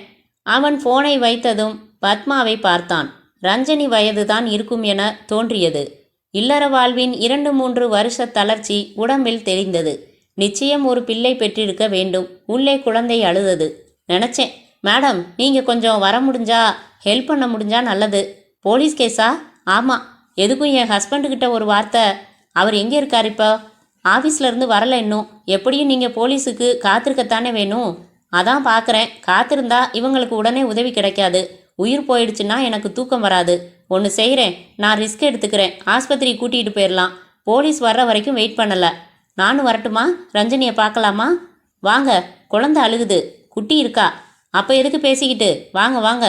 அவன் ஃபோனை வைத்ததும் பத்மாவை பார்த்தான். ரஞ்சனி வயதுதான் இருக்கும் என தோன்றியது. இல்லற வாழ்வின் 2-3 வருஷ தளர்ச்சி உடம்பில் தெரிந்தது. நிச்சயம் ஒரு பிள்ளை பெற்றிருக்க வேண்டும். உள்ளே குழந்தை அழுதது. நினச்சேன், மேடம் நீங்கள் கொஞ்சம் வர முடிஞ்சா, ஹெல்ப் பண்ண முடிஞ்சா நல்லது. போலீஸ் கேஸா? ஆமாம். எதுக்கும் என் ஹஸ்பண்டுக்கிட்ட ஒரு வார்த்தை. அவர் எங்கே இருக்கார் இப்போ? ஆஃபீஸ்லேருந்து வரல இன்னும். எப்படியும் நீங்கள் போலீஸுக்கு காத்திருக்கத்தானே வேணும். அதான் பார்க்குறேன். காத்திருந்தா இவங்களுக்கு உடனே உதவி கிடைக்காது. உயிர் போயிடுச்சுன்னா எனக்கு தூக்கம் வராது. ஒன்று செய்கிறேன், நான் ரிஸ்க் எடுத்துக்கிறேன். ஆஸ்பத்திரி கூட்டிகிட்டு போயிடலாம். போலீஸ் வர்ற வரைக்கும் வெயிட் பண்ணலை. நானும் வரட்டுமா? ரஞ்சனியை பார்க்கலாமா? வாங்க. குழந்தை அழுகுது. குட்டி இருக்கா? அப்போ எதுக்கு பேசிக்கிட்டு? வாங்க வாங்க.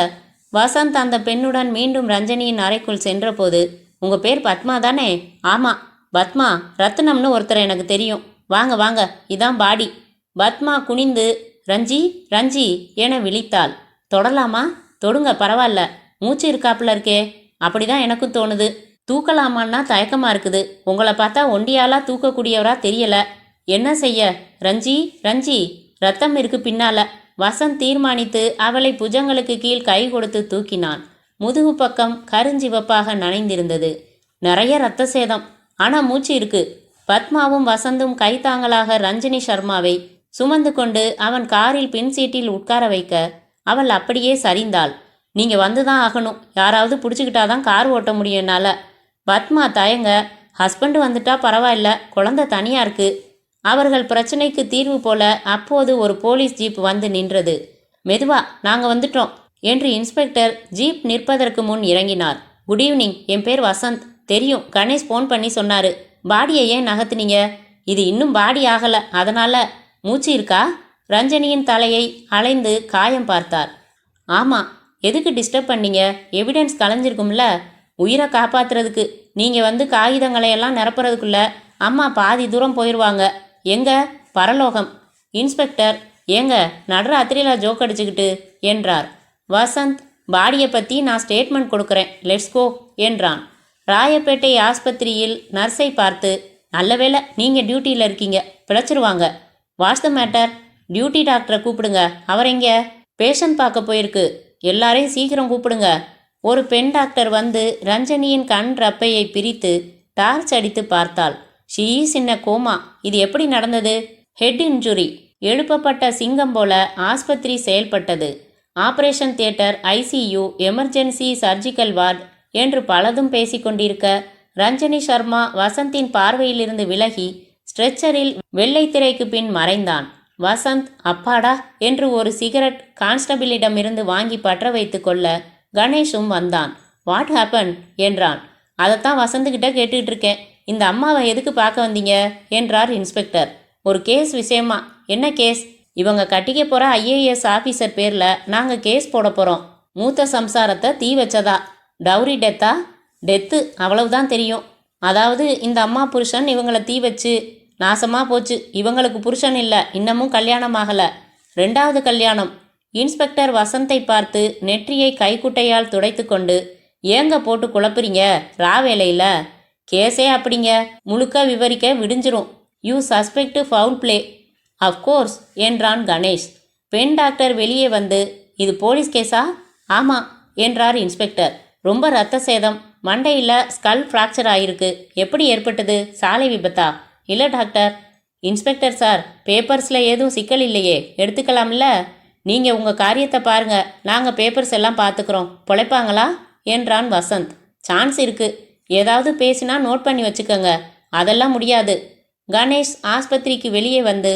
வசந்த் அந்த பெண்ணுடன் மீண்டும் ரஞ்சனியின் அறைக்குள் சென்றபோது, உங்கள் பேர் பத்மா தானே? ஆமாம். பத்மா ரத்னம்னு ஒருத்தர் எனக்கு தெரியும். வாங்க வாங்க, இதான் பாடி. பத்மா குனிந்து ரஞ்சி ரஞ்சி என விழித்தாள். தொடலாமா? தொடுங்க, பரவாயில்ல. மூச்சு இருக்காப்புல இருக்கே. அப்படிதான் எனக்கும் தோணுது. தூக்கலாமான்னா தயக்கமாக இருக்குது. உங்களை பார்த்தா ஒண்டியாலா தூக்கக்கூடியவரா தெரியல. என்ன செய்ய? ரஞ்சி ரஞ்சி, ரத்தம் இருக்கு பின்னால. வசந்த் தீர்மானித்து அவளை புஜங்களுக்கு கீழ் கை கொடுத்து தூக்கினான். முதுகு பக்கம் கருஞ்சிவப்பாக நனைந்திருந்தது. நிறைய இரத்த சேதம், ஆனால் மூச்சு இருக்கு. பத்மாவும் வசந்தும் கைத்தாங்களாக ரஞ்சனி சர்மாவை சுமந்து கொண்டு அவன் காரில் பின் சீட்டில் உட்கார வைக்க அவள் அப்படியே சரிந்தாள். நீங்கள் வந்து தான் ஆகணும். யாராவது பிடிச்சிக்கிட்டாதான் கார் ஓட்ட முடியும் என்னால். பத்மா தயங்க, ஹஸ்பண்டு வந்துட்டா பரவாயில்ல, குழந்தை தனியாக இருக்கு. அவர்கள் பிரச்சனைக்கு தீர்வு போல அப்போது ஒரு போலீஸ் ஜீப் வந்து நின்றது. மெதுவா, நாங்கள் வந்துட்டோம் என்று இன்ஸ்பெக்டர் ஜீப் நிற்பதற்கு முன் இறங்கினார். குட் ஈவினிங், என் பேர் வசந்த். தெரியும், கணேஷ் ஃபோன் பண்ணி சொன்னார். பாடியை ஏன் நகர்த்துனீங்க? இது இன்னும் பாடி ஆகலை, அதனால். மூச்சு இருக்கா? ரஞ்சனியின் தலையை அலைந்து காயம் பார்த்தார். ஆமாம். எதுக்கு டிஸ்டர்ப் பண்ணீங்க? எவிடன்ஸ் கலைஞ்சிருக்கும்ல. உயிரை காப்பாற்றுறதுக்கு. நீங்கள் வந்து காகிதங்களையெல்லாம் நிரப்புறதுக்குள்ள அம்மா பாதி தூரம் போயிடுவாங்க. எங்க? பரலோகம். இன்ஸ்பெக்டர், ஏங்க நடுராத்திரியில் ஜோக் அடிச்சுக்கிட்டு என்றார். வசந்த், பாடியை பற்றி நான் ஸ்டேட்மெண்ட் கொடுக்குறேன், லெட்ஸ் கோ என்றான். ராயப்பேட்டை ஆஸ்பத்திரியில் நர்ஸை பார்த்து, நல்ல வேளை நீங்கள் டியூட்டியில் இருக்கீங்க, பிழைச்சிருவாங்க. What's the matter? டியூட்டி டாக்டரை கூப்பிடுங்க. அவர் எங்கே? பேஷண்ட் பார்க்க போயிருக்கு. எல்லாரையும் சீக்கிரம் கூப்பிடுங்க. ஒரு பெண் டாக்டர் வந்து ரஞ்சனியின் கண் ரப்பையை பிரித்து டார்ச் அடித்து பார்த்தாள். She is in coma. இது எப்படி நடந்தது? Head injury. எழுப்பப்பட்ட சிங்கம் போல ஆஸ்பத்திரி செயல்பட்டது. Operation theatre, ICU, emergency surgical ward என்று பலதும் பேசிக்கொண்டிருக்க ரஞ்சனி சர்மா வசந்தின் பார்வையிலிருந்து விலகி ஸ்ட்ரெச்சரில் வெள்ளை திரைக்கு பின் மறைந்தான். வசந்த் அப்பாடா என்று ஒரு சிகரெட் கான்ஸ்டபிளிடமிருந்து வாங்கி பற்ற வைத்து கொள்ள கணேஷும் வந்தான். வாட் ஹேப்பன் என்றான். அதைத்தான் வசந்துக்கிட்ட கேட்டுக்கிட்டு இருக்கேன். இந்த அம்மாவை எதுக்கு பார்க்க வந்தீங்க என்றார் இன்ஸ்பெக்டர். ஒரு கேஸ் விஷயமா. என்ன கேஸ்? இவங்க கட்டிக்க போகிற ஐஏஎஸ் ஆஃபீஸர் பேரில் நாங்கள் கேஸ் போட போகிறோம். மூத்த சம்சாரத்தை தீ வச்சதா. டவுரி டெத்தா? டெத்து, அவ்வளவுதான் தெரியும். அதாவது இந்த அம்மா புருஷன் இவங்களை தீ வச்சு நாசமாக போச்சு. இவங்களுக்கு புருஷன் இல்லை, இன்னமும் கல்யாணம் ஆகலை. 2வது கல்யாணம். இன்ஸ்பெக்டர் வசந்தை பார்த்து நெற்றியை கைக்குட்டையால் துடைத்து கொண்டு, ஏங்க போட்டு குழப்புறீங்க வேலையில்? கேஸே அப்படிங்க, முழுக்க விவரிக்க விடிஞ்சிரும். You suspect foul play. Of course என்றான் கணேஷ். பெண் டாக்டர் வெளியே வந்து, இது போலீஸ் கேஸா? ஆமாம் என்றார் இன்ஸ்பெக்டர். ரொம்ப ரத்த சேதம், மண்டையில் ஸ்கல் ஃப்ராக்சர் ஆகிருக்கு. எப்படி ஏற்பட்டது? சாலை விபத்தா? இல்லை டாக்டர். இன்ஸ்பெக்டர் சார், பேப்பர்ஸில் ஏதும் சிக்கல் இல்லையே, எடுத்துக்கலாம்ல? நீங்கள் உங்கள் காரியத்தை பாருங்கள், நாங்கள் பேப்பர்ஸ் எல்லாம் பார்த்துக்குறோம். பொழைப்பாங்களா என்றான் வசந்த். சான்ஸ் இருக்கு. ஏதாவது பேசினா நோட் பண்ணி வச்சுக்கோங்க. அதெல்லாம் முடியாது. கணேஷ் ஆஸ்பத்திரிக்கு வெளியே வந்து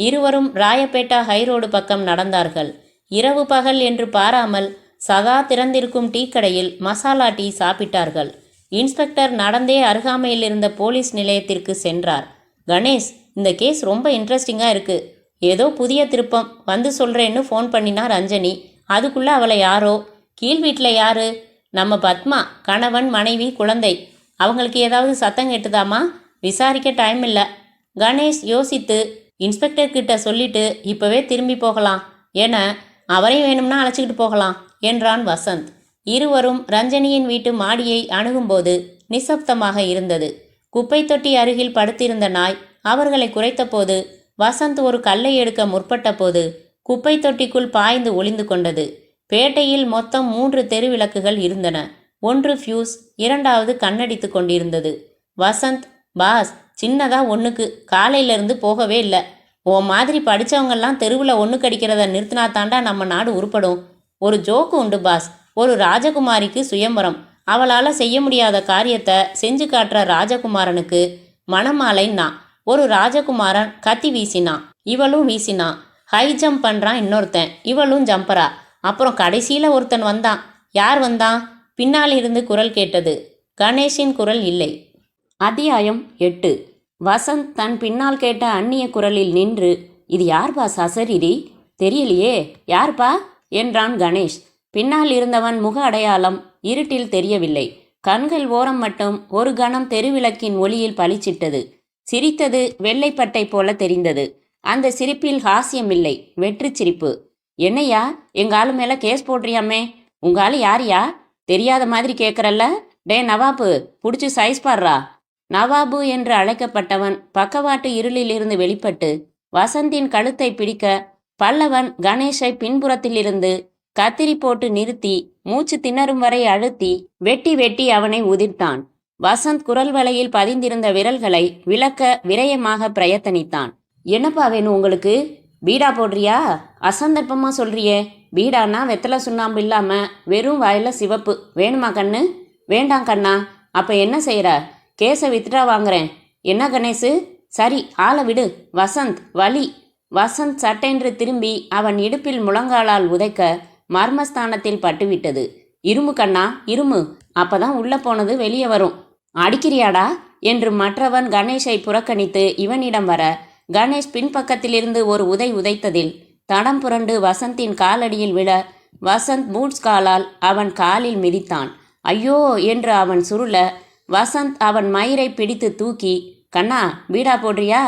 இருவரும் ராயப்பேட்டா ஹைரோடு பக்கம் நடந்தார்கள். இரவு பகல் என்று பாராமல் சதா திறந்திருக்கும் டீ கடையில் மசாலா டீ சாப்பிட்டார்கள். இன்ஸ்பெக்டர் நடந்தே அருகாமையில் இருந்த போலீஸ் நிலையத்திற்கு சென்றார். கணேஷ், இந்த கேஸ் ரொம்ப இன்ட்ரெஸ்டிங்காக இருக்குது. ஏதோ புதிய திருப்பம், வந்து சொல்கிறேன்னு ஃபோன் பண்ணினா ரஞ்சனி. அதுக்குள்ளே அவளை யாரோ. கீழ் வீட்டில் யாரு? நம்ம பத்மா, கணவன், மனைவி, குழந்தை. அவங்களுக்கு ஏதாவது சத்தம் கேட்டுதாமா? விசாரிக்க டைம் இல்லை. கணேஷ் யோசித்து, இன்ஸ்பெக்டர் கிட்ட சொல்லிட்டு இப்போவே திரும்பி போகலாம். என அவரை வேணும்னா அழைச்சிக்கிட்டு போகலாம் என்றான் வசந்த். இருவரும் ரஞ்சனியின் வீட்டு மாடியை அணுகும்போது நிசப்தமாக இருந்தது. குப்பை தொட்டி அருகில் படுத்திருந்த நாய் அவர்களை குறைத்தபோது வசந்த் ஒரு கல்லை எடுக்க முற்பட்ட போது குப்பை தொட்டிக்குள் பாய்ந்து ஒளிந்து கொண்டது. பேட்டையில் மொத்தம் 3 தெருவிளக்குகள் இருந்தன. ஒன்று ஃபியூஸ், 2வது கண்ணடித்து கொண்டிருந்தது. வசந்த், பாஸ், சின்னதா ஒன்றுக்கு காலையிலேருந்து போகவே இல்லை. ஓ மாதிரி படித்தவங்கெல்லாம் தெருவில் ஒன்று கடிக்கிறத நிறுத்தினா தாண்டா நம்ம நாடு உருப்படும். ஒரு ஜோக்கு உண்டு பாஸ். ஒரு ராஜகுமாரிக்கு சுயம்பரம். அவளால் செய்ய முடியாத காரியத்தை செஞ்சு காட்டுற ராஜகுமாரனுக்கு மணமாலைன்னா. ஒரு ராஜகுமாரன் கத்தி வீசினான், இவளும் வீசினான். ஹை ஜம்ப் பண்ணுறான் இன்னொருத்தன், இவளும் ஜம்பரா. அப்புறம் கடைசியில் ஒருத்தன் வந்தான். யார் வந்தான்? பின்னால் இருந்து குரல் கேட்டது. கணேஷின் குரல் இல்லை. அத்தியாயம் 8. வசந்த் தன் பின்னால் கேட்ட அந்நிய குரலில் நின்று, இது யார்பா சசரிரி? தெரியலையே, யார்பா என்றான் கணேஷ். பின்னால் இருந்தவன் முக அடையாளம் இருட்டில் தெரியவில்லை. கண்கள் ஓரம் மட்டும் ஒரு கணம் தெருவிளக்கின் ஒளியில் பளிச்சிட்டது. சிரித்தது வெள்ளைப்பட்டை போல தெரிந்தது. அந்த சிரிப்பில் ஹாஸ்யமில்லை, வெற்றி சிரிப்பு. என்னையா, எங்க ஆளு மேலே கேஸ் போடுறியாமே? உங்க ஆளு யாரியா? தெரியாத மாதிரி கேட்குறல்ல. டே நவாபு, பிடிச்சி சைஸ் பாடுறா. நவாபு என்று அழைக்கப்பட்டவன் பக்கவாட்டு இருளிலிருந்து வெளிப்பட்டு வசந்தின் கழுத்தை பிடிக்க பல்லவன் கணேஷை பின்புறத்திலிருந்து கத்திரி போட்டு நிறுத்தி மூச்சு திணறும் வரை அழுத்தி வெட்டி வெட்டி அவனை உதிர்த்தான். வசந்த் குரல் வலையில் பதிந்திருந்த விரல்களை விலக்க விரயமாக பிரயத்தனித்தான். என்னப்பா வேணும் உங்களுக்கு? பீடா போடுறியா? அசந்தர்ப்பமாக சொல்றியே. பீடானா வெத்தலை சுண்ணாம்பு இல்லாமல் வெறும் வாயில சிவப்பு வேணுமா கண்ணு? வேண்டாம் கண்ணா. அப்போ என்ன செய்கிற? கேஸை வித்ட்ரா வாங்குறேன். என்ன கணேசு? சரி, ஆளை விடு. வசந்த், வலி. வசந்த் சட்டென்று திரும்பி அவன் இடுப்பில் முழங்காலால் உதைக்க மர்மஸ்தானத்தில் பட்டுவிட்டது. இருமு கண்ணா, இருமு. அப்பதான் உள்ள போனது வெளியே வரும். அடிக்கிறியாடா என்று மற்றவன் கணேஷை புறக்கணித்து இவனிடம் வர கணேஷ் பின்பக்கத்திலிருந்து ஒரு உதைத்ததில் தடம் புரண்டு வசந்தின் காலடியில் விழ வசந்த் பூட்ஸ் காலால் அவன் காலில் மிதித்தான். ஐயோ என்று அவன் சுருள வசந்த் அவன் மயிரை பிடித்து தூக்கி, கண்ணா பீடா போடுறியா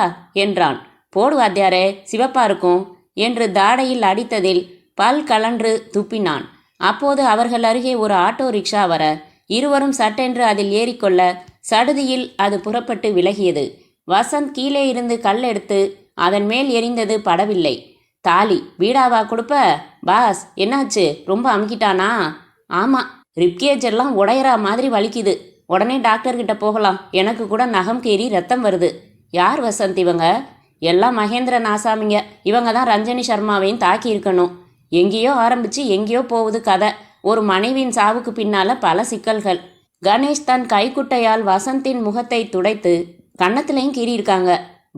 என்றான். போடு வாத்தியாரே, சிவப்பா இருக்கும் என்று தாடையில் அடித்ததில் பல் கலன்று துப்பினான். அப்போது அவர்கள் அருகே ஒரு ஆட்டோ ரிக்ஷா வர இருவரும் சட்டென்று அதில் ஏறிக்கொள்ள சடுதியில் அது புறப்பட்டு விலகியது. வசந்த் கீழே இருந்து கல் எடுத்து அதன் மேல் எரிந்தது படவில்லை. தாலி பீடாவா கொடுப்ப? பாஸ், என்னாச்சு? ரொம்ப அமுக்கிட்டானா? ஆமாம், ரிப்கேஜ் எல்லாம் உடையறா மாதிரி வலிக்குது. உடனே டாக்டர்கிட்ட போகலாம். எனக்கு கூட நகம் கீறி ரத்தம் வருது. யார் வசந்த் இவங்க? எல்லாம் மகேந்திரன் ஆசாமிங்க. இவங்க தான் ரஞ்சனி சர்மாவையும் தாக்கி இருக்கணும். எங்கேயோ ஆரம்பிச்சு எங்கேயோ போகுது கதை. ஒரு மனைவியின் சாவுக்கு பின்னால பல சிக்கல்கள். கணேஷ் தன் கைக்குட்டையால் வசந்தின் முகத்தை துடைத்து கன்னத்துலையும் கீறியிருக்காங்க.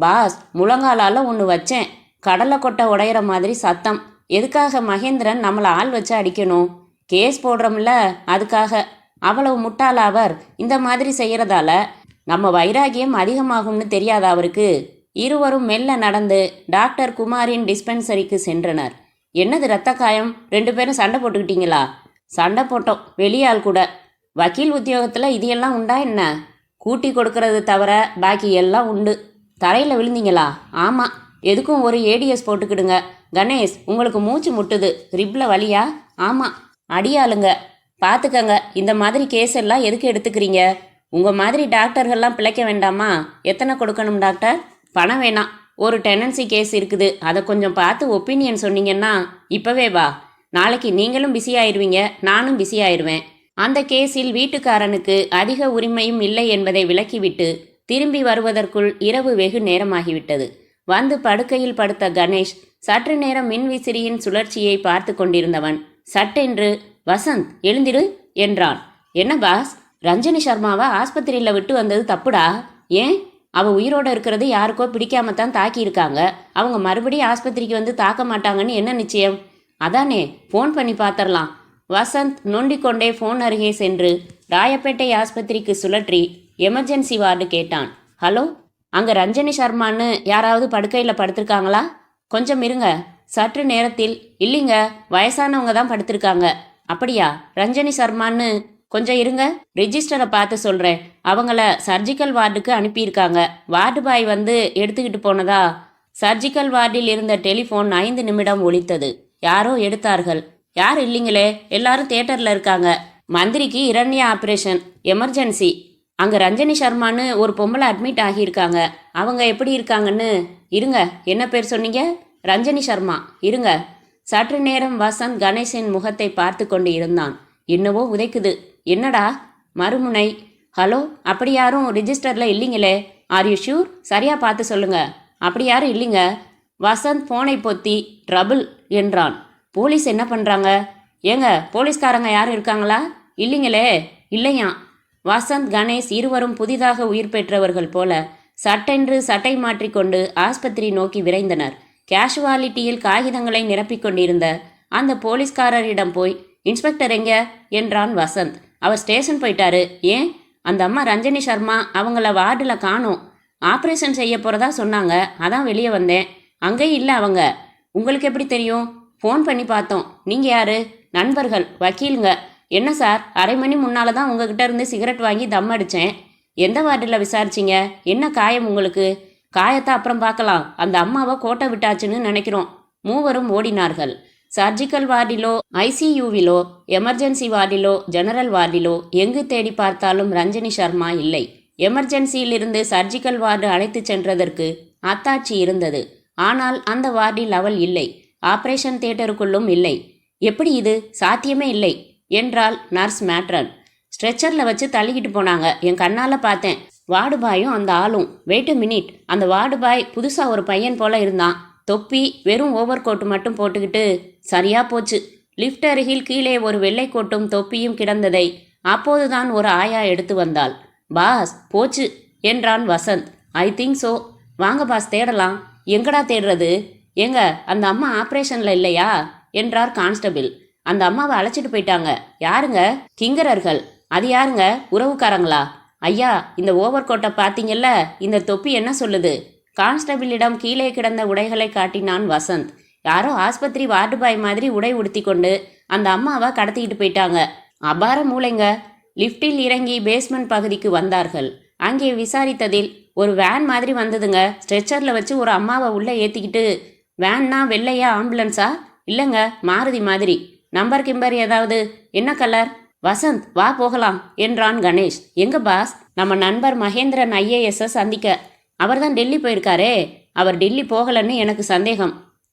பாஸ், முழங்காலால் ஒன்று வச்சேன். கடலை கொட்டை உடையிற மாதிரி சத்தம். எதுக்காக மகேந்திரன் நம்மளை ஆள் வச்சு அடிக்கணும்? கேஸ் போடுறோம்ல, அதுக்காக. அவ்வளவு முட்டாள அவர் இந்த மாதிரி செய்யறதால நம்ம வைராகியம் அதிகமாகும்னு தெரியாத அவருக்கு. இருவரும் மெல்ல நடந்து டாக்டர் குமாரின் டிஸ்பென்சரிக்கு சென்றனர். என்னது ரத்த காயம்? 2 பேரும் சண்டை போட்டுக்கிட்டீங்களா? சண்டை போட்டோம், வெளியால் கூட. வக்கீல் உத்தியோகத்தில் இது எல்லாம் உண்டா என்ன? கூட்டி கொடுக்கறது தவிர பாக்கி எல்லாம் உண்டு. தரையில் விழுந்தீங்களா? ஆமாம். எதுக்கும் ஒரு ஏடிஎஸ் போட்டுக்கிடுங்க. கணேஷ், உங்களுக்கு மூச்சு முட்டுது. ரிப்ல வலியா? ஆமாம். அடியாளுங்க, பார்த்துக்கங்க. இந்த மாதிரி கேஸ் எல்லாம் எதுக்கு எடுத்துக்கிறீங்க? உங்கள் மாதிரி டாக்டர்கள்லாம் பிழைக்க வேண்டாமா? எத்தனை கொடுக்கணும் டாக்டர்? பணம் வேணாம். ஒரு டெனன்சி கேஸ் இருக்குது, அதை கொஞ்சம் பார்த்து ஒப்பீனியன் சொன்னீங்கன்னா. இப்போவே வா. நாளைக்கு நீங்களும் பிஸி ஆயிடுவீங்க, நானும் பிஸி ஆயிடுவேன். அந்த கேஸில் வீட்டுக்காரனுக்கு அதிக உரிமையும் இல்லை என்பதை விலக்கிவிட்டு திரும்பி வருவதற்குள் இரவு வெகு நேரமாகிவிட்டது. வந்து படுக்கையில் படுத்த கணேஷ் சற்று நேரம் மின்விசிறியின் சுழற்சியை பார்த்து கொண்டிருந்தவன் சட்டென்று, வசந்த் எழுந்திரு என்றான். என்ன பாஸ், ரஞ்சனி சர்மாவை ஆஸ்பத்திரியில் விட்டு வந்தது தப்புடா. ஏன்? அவள் உயிரோடு இருக்கிறது யாருக்கோ பிடிக்காமத்தான் தாக்கியிருக்காங்க. அவங்க மறுபடியும் ஆஸ்பத்திரிக்கு வந்து தாக்க மாட்டாங்கன்னு என்ன நிச்சயம்? அதானே, ஃபோன் பண்ணி பார்த்துடலாம். வசந்த் நொண்டிக்கொண்டே ஃபோன் அருகே சென்று ராயப்பேட்டை ஆஸ்பத்திரிக்கு சுழற்றி எமர்ஜென்சி வார்டு கேட்டான். ஹலோ, அங்கே ரஞ்சனி சர்மான்னு யாராவது படுக்கையில் படுத்திருக்காங்களா? கொஞ்சம் இருங்க. சற்று நேரத்தில், இல்லைங்க, வயசானவங்க தான் படுத்திருக்காங்க. அப்படியா? ரஞ்சனி சர்மான்னு கொஞ்சம் இருங்க, ரிஜிஸ்டரை பார்த்து சொல்கிறேன். அவங்கள சர்ஜிக்கல் வார்டுக்கு அனுப்பியிருக்காங்க. வார்டு பாய் வந்து எடுத்துக்கிட்டு போனதா? சர்ஜிக்கல் வார்டில் இருந்த டெலிஃபோன் 5 நிமிடம் ஒலித்தது. யாரோ எடுத்தார்கள். யார் இல்லைங்களே, எல்லாரும் தியேட்டரில் இருக்காங்க. மந்திரிக்கு இரண்ய ஆப்ரேஷன், எமர்ஜென்சி. அங்கே ரஞ்சனி சர்மான்னு ஒரு பொம்பளை அட்மிட் ஆகியிருக்காங்க. அவங்க எப்படி இருக்காங்கன்னு? இருங்க, என்ன பேர் சொன்னீங்க? ரஞ்சனி சர்மா. இருங்க. சற்று நேரம் வசந்த் கணேஷின் முகத்தை பார்த்து கொண்டு இருந்தான். என்னவோ உதைக்குது. என்னடா? மறுமுனை, ஹலோ, அப்படி யாரும் ரிஜிஸ்டரில் இல்லைங்களே. Are you sure? சரியாக பார்த்து சொல்லுங்க. அப்படி யாரும் இல்லைங்க. வசந்த் ஃபோனை பொத்தி ட்ரபிள் என்றான். போலீஸ் என்ன பண்ணுறாங்க? ஏங்க, போலீஸ்காரங்க யாரும் இருக்காங்களா? இல்லைங்களே. இல்லையா? வசந்த் கணேஷ் இருவரும் புதிதாக உயிர் பெற்றவர்கள் போல சட்டென்று சட்டை மாற்றிக்கொண்டு ஆஸ்பத்திரி நோக்கி விரைந்தனர். கேஷுவாலிட்டியில் காகிதங்களை நிரப்பிக் கொண்டிருந்த அந்த போலீஸ்காரரிடம் போய், இன்ஸ்பெக்டர் எங்க என்றான் வசந்த். அவர் ஸ்டேஷன் போயிட்டாரு. ஏன்? அந்த அம்மா ரஞ்சனி சர்மா அவங்கள வார்டில் காணோம். ஆப்ரேஷன் செய்ய போகிறதா சொன்னாங்க, அதான் வெளியே வந்தேன். அங்கேயும் இல்லை அவங்க. உங்களுக்கு எப்படி தெரியும்? ஃபோன் பண்ணி பார்த்தோம். நீங்கள் யார்? நண்பர்கள், வக்கீலுங்க. என்ன சார், அரை மணி முன்னால் தான் உங்ககிட்ட இருந்து சிகரெட் வாங்கி தம் அடித்தேன். எந்த வார்டில் விசாரிச்சிங்க? என்ன காயம் உங்களுக்கு? காயத்தை அப்புறம் பார்க்கலாம். அந்த அம்மாவை கோட்டை விட்டாச்சுன்னு நினைக்கிறோம். மூவரும் ஓடினார்கள். சர்ஜிக்கல் வார்டிலோ, ஐசியூவிலோ, எமர்ஜென்சி வார்டிலோ, ஜெனரல் வார்டிலோ எங்கு தேடி பார்த்தாலும் ரஞ்சனி சர்மா இல்லை. எமர்ஜென்சியிலிருந்து சர்ஜிக்கல் வார்டு அழைத்து சென்றதற்கு அத்தாட்சி இருந்தது. ஆனால் அந்த வார்டில் அவள் இல்லை. ஆப்ரேஷன் தியேட்டருக்குள்ளும் இல்லை. எப்படி இது? சாத்தியமே இல்லை என்றாள் நர்ஸ் மேட்ரன். ஸ்ட்ரெச்சரில் வச்சு தள்ளிக்கிட்டு போனாங்க, என் கண்ணால் பார்த்தேன். வார்டு பாயும் அந்த ஆளும். Wait minute. அந்த வார்டு பாய் புதுசாக ஒரு பையன் போல இருந்தான். தொப்பி, வெறும் ஓவர் கோட்டு மட்டும் போட்டுக்கிட்டு. சரியா போச்சு. லிஃப்ட் அருகில் கீழே ஒரு வெள்ளை கோட்டும் தொப்பியும் கிடந்ததை அப்போதுதான் ஒரு ஆயா எடுத்து வந்தாள். பாஸ், போச்சு என்றான் வசந்த். I think so. வாங்க பாஸ், தேடலாம். எங்கடா தேடுறது? ஏங்க, அந்த அம்மா ஆப்ரேஷனில் இல்லையா என்றார் கான்ஸ்டபிள். அந்த அம்மாவை அழைச்சிட்டு போயிட்டாங்க. யாருங்க? கிங்கரர்கள். அது யாருங்க? உறவுக்காரங்களா? ஐயா, இந்த ஓவர் கோட்டை பார்த்தீங்கல்ல, இந்த தொப்பி என்ன சொல்லுது? கான்ஸ்டபிளிடம் கீழே கிடந்த உடைகளை காட்டினான் வசந்த். யாரோ ஆஸ்பத்திரி வார்டு பாய் மாதிரி உடை உடுத்தி கொண்டு அந்த அம்மாவை கடத்திக்கிட்டு போயிட்டாங்க. அபார மூளைங்க. லிஃப்டில் இறங்கி பேஸ்மெண்ட் பகுதிக்கு வந்தார்கள். அங்கே விசாரித்ததில் ஒரு வேன் மாதிரி வந்ததுங்க. ஸ்ட்ரெச்சரில் வச்சு ஒரு அம்மாவை உள்ளே ஏற்றிக்கிட்டு. வேன்னா வெள்ளையா ஆம்புலன்ஸா? இல்லைங்க, மாருதி மாதிரி. நம்பர் கிம்பர் ஏதாவது? என்ன கலர்? வசந்த், வா போகலாம் என்றான் கணேஷ். எங்க பாஸ்? நம்ம நண்பர் மகேந்திரன் ஐஏஎஸ்ஸை சந்திக்க. அவர் தான் டெல்லி போயிருக்காரே. அவர் டெல்லி போகலன்னு எனக்கு சந்தேகம்.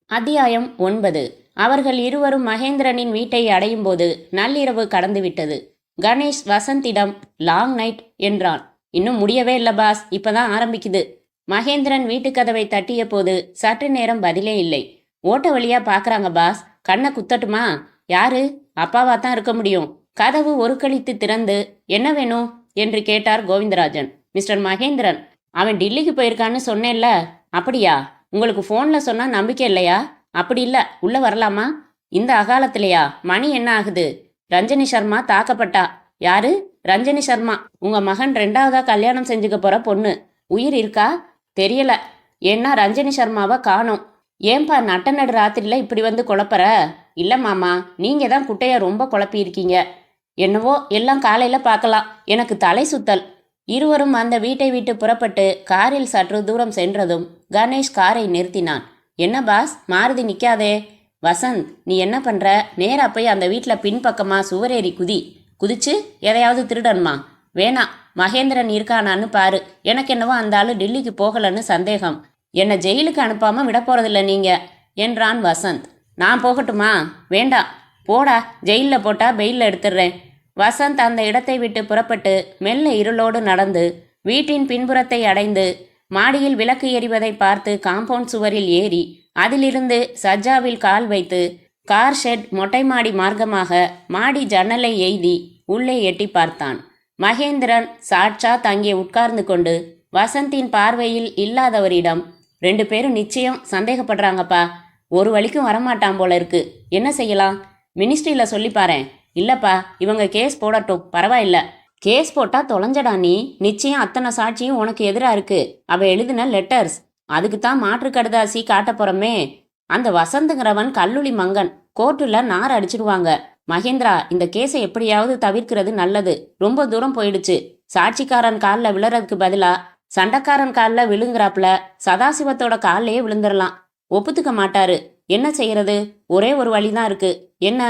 அத்தியாயம் 9. அவர்கள் இருவரும் மகேந்திரனின் வீட்டை அடையும் போது நள்ளிரவு கடந்துவிட்டது. கணேஷ் வசந்திடம் லாங் நைட் என்றான். இன்னும் முடியவே இல்லை பாஸ், இப்பதான் ஆரம்பிக்குது. மகேந்திரன் வீட்டு கதவை தட்டிய போது சற்று நேரம் பதிலே இல்லை. ஓட்ட வழியா பாக்குறாங்க பாஸ், கண்ணை குத்தட்டுமா? யாரு? அப்பாவா தான் இருக்க முடியும். கதவு ஒரு கழித்து திறந்து என்ன வேணும் என்று கேட்டார் கோவிந்தராஜன். மிஸ்டர் மகேந்திரன், அவன் டில்லிக்கு போயிருக்கான்னு சொன்னேன்ல. அப்படியா? உங்களுக்கு போன்ல சொன்னா நம்பிக்கை இல்லையா? அப்படி இல்ல, உள்ள வரலாமா? இந்த அகாலத்திலையா? மணி என்ன ஆகுது? ரஞ்சனி சர்மா தாக்கப்பட்டா. யாரு? ரஞ்சனி சர்மா உங்க மகன் 2வதா கல்யாணம் செஞ்சுக்க போற பொண்ணு. உயிர் இருக்கா? தெரியல. ஏன்னா ரஞ்சனி சர்மாவை காணோம். ஏன்பா நட்ட நடு ராத்திரில இப்படி வந்து குழப்பற? இல்ல மாமா, நீங்க தான் குட்டைய ரொம்ப குழப்பி இருக்கீங்க. என்னவோ எல்லாம் காலையில பார்க்கலாம். எனக்கு தலை சுத்தல். இருவரும் அந்த வீட்டை விட்டு புறப்பட்டு காரில் சற்று தூரம் சென்றதும் கணேஷ் காரை நிறுத்தினான். என்ன பாஸ், மாருதி நிக்காதே? வசந்த், நீ என்ன பண்ற? நேரா போய் அந்த வீட்டில் பின்பக்கமா சுவரேறி குதிச்சு எதையாவது திருடணுமா? வேணாம், மகேந்திரன் இருக்கானான்னு பாரு. எனக்கு என்னவோ அந்த ஆளு டெல்லிக்கு போகலன்னு சந்தேகம். என்னை ஜெயிலுக்கு அனுப்பாம விட போறதில்ல நீங்க என்றான் வசந்த். நான் போகட்டுமா? வேண்டாம், போடா, ஜெயிலில் போட்டா பெயிலில் எடுத்துடுறேன். வசந்த் அந்த இடத்தை விட்டு புறப்பட்டு மெல்ல இருளோடு நடந்து வீட்டின் பின்புறத்தை அடைந்து மாடியில் விளக்கு எறிவதை பார்த்து காம்பவுண்ட் சுவரில் ஏறி அதிலிருந்து சஜ்ஜாவில் கால் வைத்து கார் ஷெட் மொட்டை மாடி மார்க்கமாக மாடி ஜன்னலை எய்தி உள்ளே எட்டி பார்த்தான். மகேந்திரன் சாட்சாத் அங்கே உட்கார்ந்து கொண்டு வசந்தின் பார்வையில் இல்லாதவரிடம், 2 பேரும் நிச்சயம் சந்தேகப்படுறாங்கப்பா. ஒரு வழிக்கும் வரமாட்டான் போல இருக்கு. என்ன செய்யலாம்? மினிஸ்ட்ரியில் சொல்லி பாரேன். இல்லப்பா, இவங்க கேஸ் போடட்டும், பரவாயில்ல. கேஸ் போட்டா தொலைஞ்சடா நீ. நிச்சயம் அத்தனை சாட்சியும் உனக்கு எதிராக இருக்கு. அவ எழுதின லெட்டர்ஸ். அதுக்கு தான் மாற்று கடுதாசி காட்ட போறமே. அந்த வசந்துங்கிறவன் கல்லுளி மங்கன். கோர்ட்டுல நார் அடிச்சிடுவாங்க. மகேந்திரா, இந்த கேஸை எப்படியாவது தவிர்க்கிறது நல்லது. ரொம்ப தூரம் போயிடுச்சு. சாட்சிக்காரன் காலில் விழுறதுக்கு பதிலா சண்டைக்காரன் காலில் விழுங்குறாப்புல சதாசிவத்தோட காலிலேயே விழுந்துடலாம். ஒப்புத்துக்க மாட்டாரு. என்ன செய்யறது? ஒரே ஒரு வழிதான் இருக்கு. என்ன?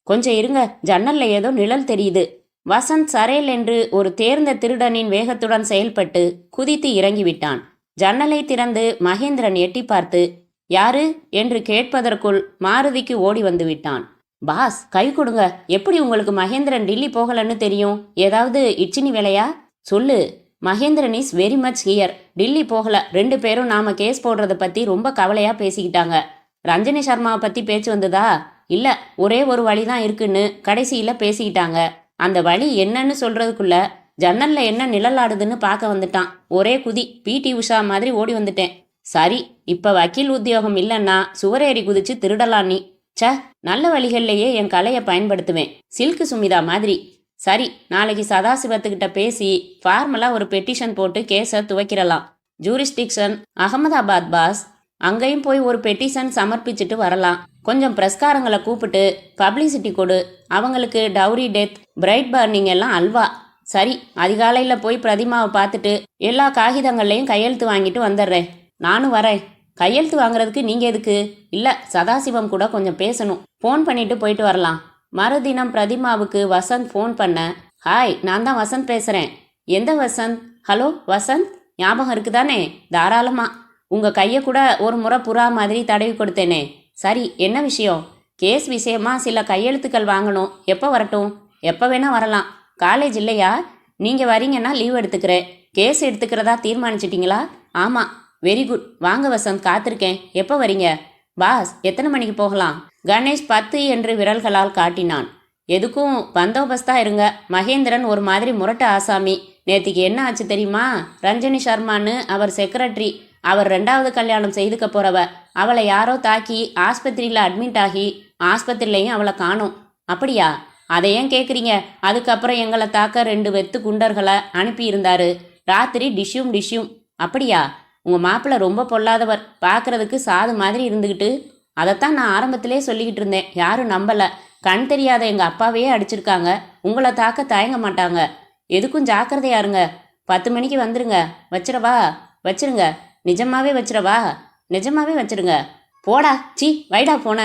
கொஞ்சம் இருங்க, ஜன்னல்ல ஏதோ நிழல் தெரியுது. வசந்த் சரேல் என்று ஒரு தேர்ந்த திருடனின் வேகத்துடன் செயல்பட்டு குதித்து இறங்கிவிட்டான். ஜன்னலை திறந்து மகேந்திரன் எட்டி பார்த்து யாரு என்று கேட்பதற்குள் மாருதிக்கு ஓடி வந்து விட்டான். பாஸ், கை கொடுங்க. எப்படி உங்களுக்கு மகேந்திரன் டில்லி போகலன்னு தெரியும்? ஏதாவது இச்சினி வேலையா? சொல்லு. Mahendran is very much here. Delhi போகல. 2 பேரும் நாம கேஸ் போடுறத பத்தி ரொம்ப கவலையா பேசிக்கிட்டாங்க. ரஞ்சனி சர்மாவை பத்தி பேச்சு வந்ததா? இல்ல, ஒரே ஒரு வழிதான் இருக்குன்னு கடைசியில பேசிக்கிட்டாங்க. அந்த வழி என்னன்னு சொல்றதுக்குள்ள ஜன்னல்ல என்ன நிழலாடுதுன்னு பார்க்க வந்துட்டான். ஒரே குதி, பிடி உஷா மாதிரி ஓடி வந்துட்டேன். சரி, இப்ப வக்கீல் உத்தியோகம் இல்லைன்னா சுவரேறி குதிச்சு திருடலாம் நீ. ச, நல்ல வழிகள்லையே என் கலையை பயன்படுத்துவேன். சில்கு சுமிதா மாதிரி. சரி, நாளைக்கு சதாசிவத்துக்கிட்ட பேசி ஃபார்மலா ஒரு பெட்டிஷன் போட்டு கேஸை துவைக்கிறலாம். Jurisdiction Ahmedabad pass. அங்கேயும் போய் ஒரு பெட்டிஷன் சமர்ப்பிச்சுட்டு வரலாம். கொஞ்சம் பிரஸ்காரங்களை கூப்பிட்டு பப்ளிசிட்டி கொடு. அவங்களுக்கு டவுரி டெத், பிரைட் பர்னிங் எல்லாம் அல்வா. சரி, அதிகாலையில் போய் பிரதிமாவை பார்த்துட்டு எல்லா காகிதங்கள்லையும் கையெழுத்து வாங்கிட்டு வந்துடுறேன். நானும் வரேன். கையெழுத்து வாங்குறதுக்கு நீங்கள் எதுக்கு? இல்லை, சதாசிவம் கூட கொஞ்சம் பேசணும். ஃபோன் பண்ணிட்டு போயிட்டு வரலாம். மறுதினம் பிரதிமாவுக்கு வசந்த் ஃபோன் பண்ண, ஹாய், நான் தான் வசந்த் பேசுகிறேன். எந்த வசந்த்? ஹலோ வசந்த், ஞாபகம் இருக்குதானே? தாராளமா. உங்கள் கையை கூட ஒரு முறை புறா மாதிரி தடவி கொடுத்தேனே. சரி, என்ன விஷயம்? கேஸ் விஷயமா சில கையெழுத்துக்கள் வாங்கணும். எப்போ வரட்டும்? எப்போ வேணால் வரலாம். காலேஜ் இல்லையா? நீங்கள் வரீங்கன்னா லீவ் எடுத்துக்கிறேன். கேஸ் எடுத்துக்கிறதா தீர்மானிச்சிட்டிங்களா? ஆமாம். Very good. வாங்க வசந்த், காத்திருக்கேன். எப்போ வரீங்க? பாஸ், எத்தனை மணிக்கு போகலாம்? கணேஷ் 10 என்று விரல்களால் காட்டினான். எதுக்கும் பந்தோபஸ்தா இருங்க. மகேந்திரன் ஒரு மாதிரி முரட்டு ஆசாமி. நேத்திக்கு என்ன ஆச்சு தெரியுமா? ரஞ்சனி சர்மான்னு அவர் செக்ரட்டரி. அவர் 2வது கல்யாணம் செய்துக்க போறவ. அவளை யாரோ தாக்கி ஆஸ்பத்திரியில் அட்மிட் ஆகி ஆஸ்பத்திரிலையும் அவளை காணோம். அப்படியா? அதை ஏன் கேட்குறீங்க? அதுக்கப்புறம் எங்களை தாக்க 2 வெத்து குண்டர்களை அனுப்பியிருந்தாரு. ராத்திரி டிஷ்யூம். அப்படியா? உங்கள் மாப்பிள்ளை ரொம்ப பொல்லாதவர். பார்க்கறதுக்கு சாது மாதிரி இருந்துக்கிட்டு. அதைத்தான் நான் ஆரம்பத்திலே சொல்லிக்கிட்டு இருந்தேன். யாரும் நம்பலை. கண் தெரியாத எங்கள் அப்பாவையே அடிச்சிருக்காங்க. உங்களை தாக்க தயங்க மாட்டாங்க. எதுக்கும் ஜாக்கிரதையா இருங்க. 10 மணிக்கு வந்துருங்க. வச்சிருங்க. நிஜமாவே வச்சிருங்க. போடா, சி, வைடா போன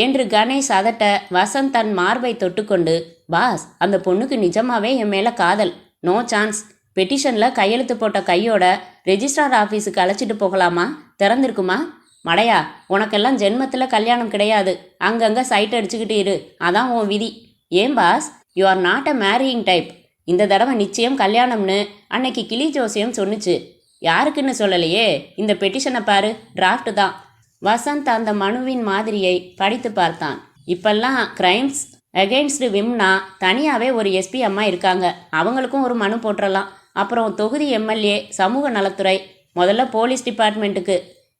என்று கணேஷ் அதட்ட வசந்த் தன் மார்பை தொட்டுக்கொண்டு, பாஸ், அந்த பொண்ணுக்கு நிஜமாவே என் மேலே காதல். No chance. பெட்டிஷனில் கையெழுத்து போட்ட கையோட ரெஜிஸ்ட்ரார் ஆஃபீஸுக்கு அழைச்சிட்டு போகலாமா? திறந்திருக்குமா? மடையா, உனக்கெல்லாம் ஜென்மத்தில் கல்யாணம் கிடையாது. அங்கங்கே சைட் அடிச்சுக்கிட்டு இரு. அதான் உன் விதி. ஏன் boss, you are not a marrying type. இந்த தடவை நிச்சயம் கல்யாணம்னு அன்னைக்கு கிளி ஜோசியம் சொன்னுச்சு. யாருக்குன்னு சொல்லலையே. இந்த பெட்டிஷனை பாரு, டிராஃப்ட் தான். வசந்த் அந்த மனுவின் மாதிரியை படித்து பார்த்தான். இப்பெல்லாம் கிரைம்ஸ் அகெயின்ஸ்ட் விம்னா தனியாகவே ஒரு எஸ்பி அம்மா இருக்காங்க. அவங்களுக்கும் ஒரு மனு போட்டுடலாம். அப்புறம் தொகுதி எம்எல்ஏ, சமூக நலத்துறை, முதல்ல போலீஸ் டிபார்ட்மெண்ட்டுக்கு.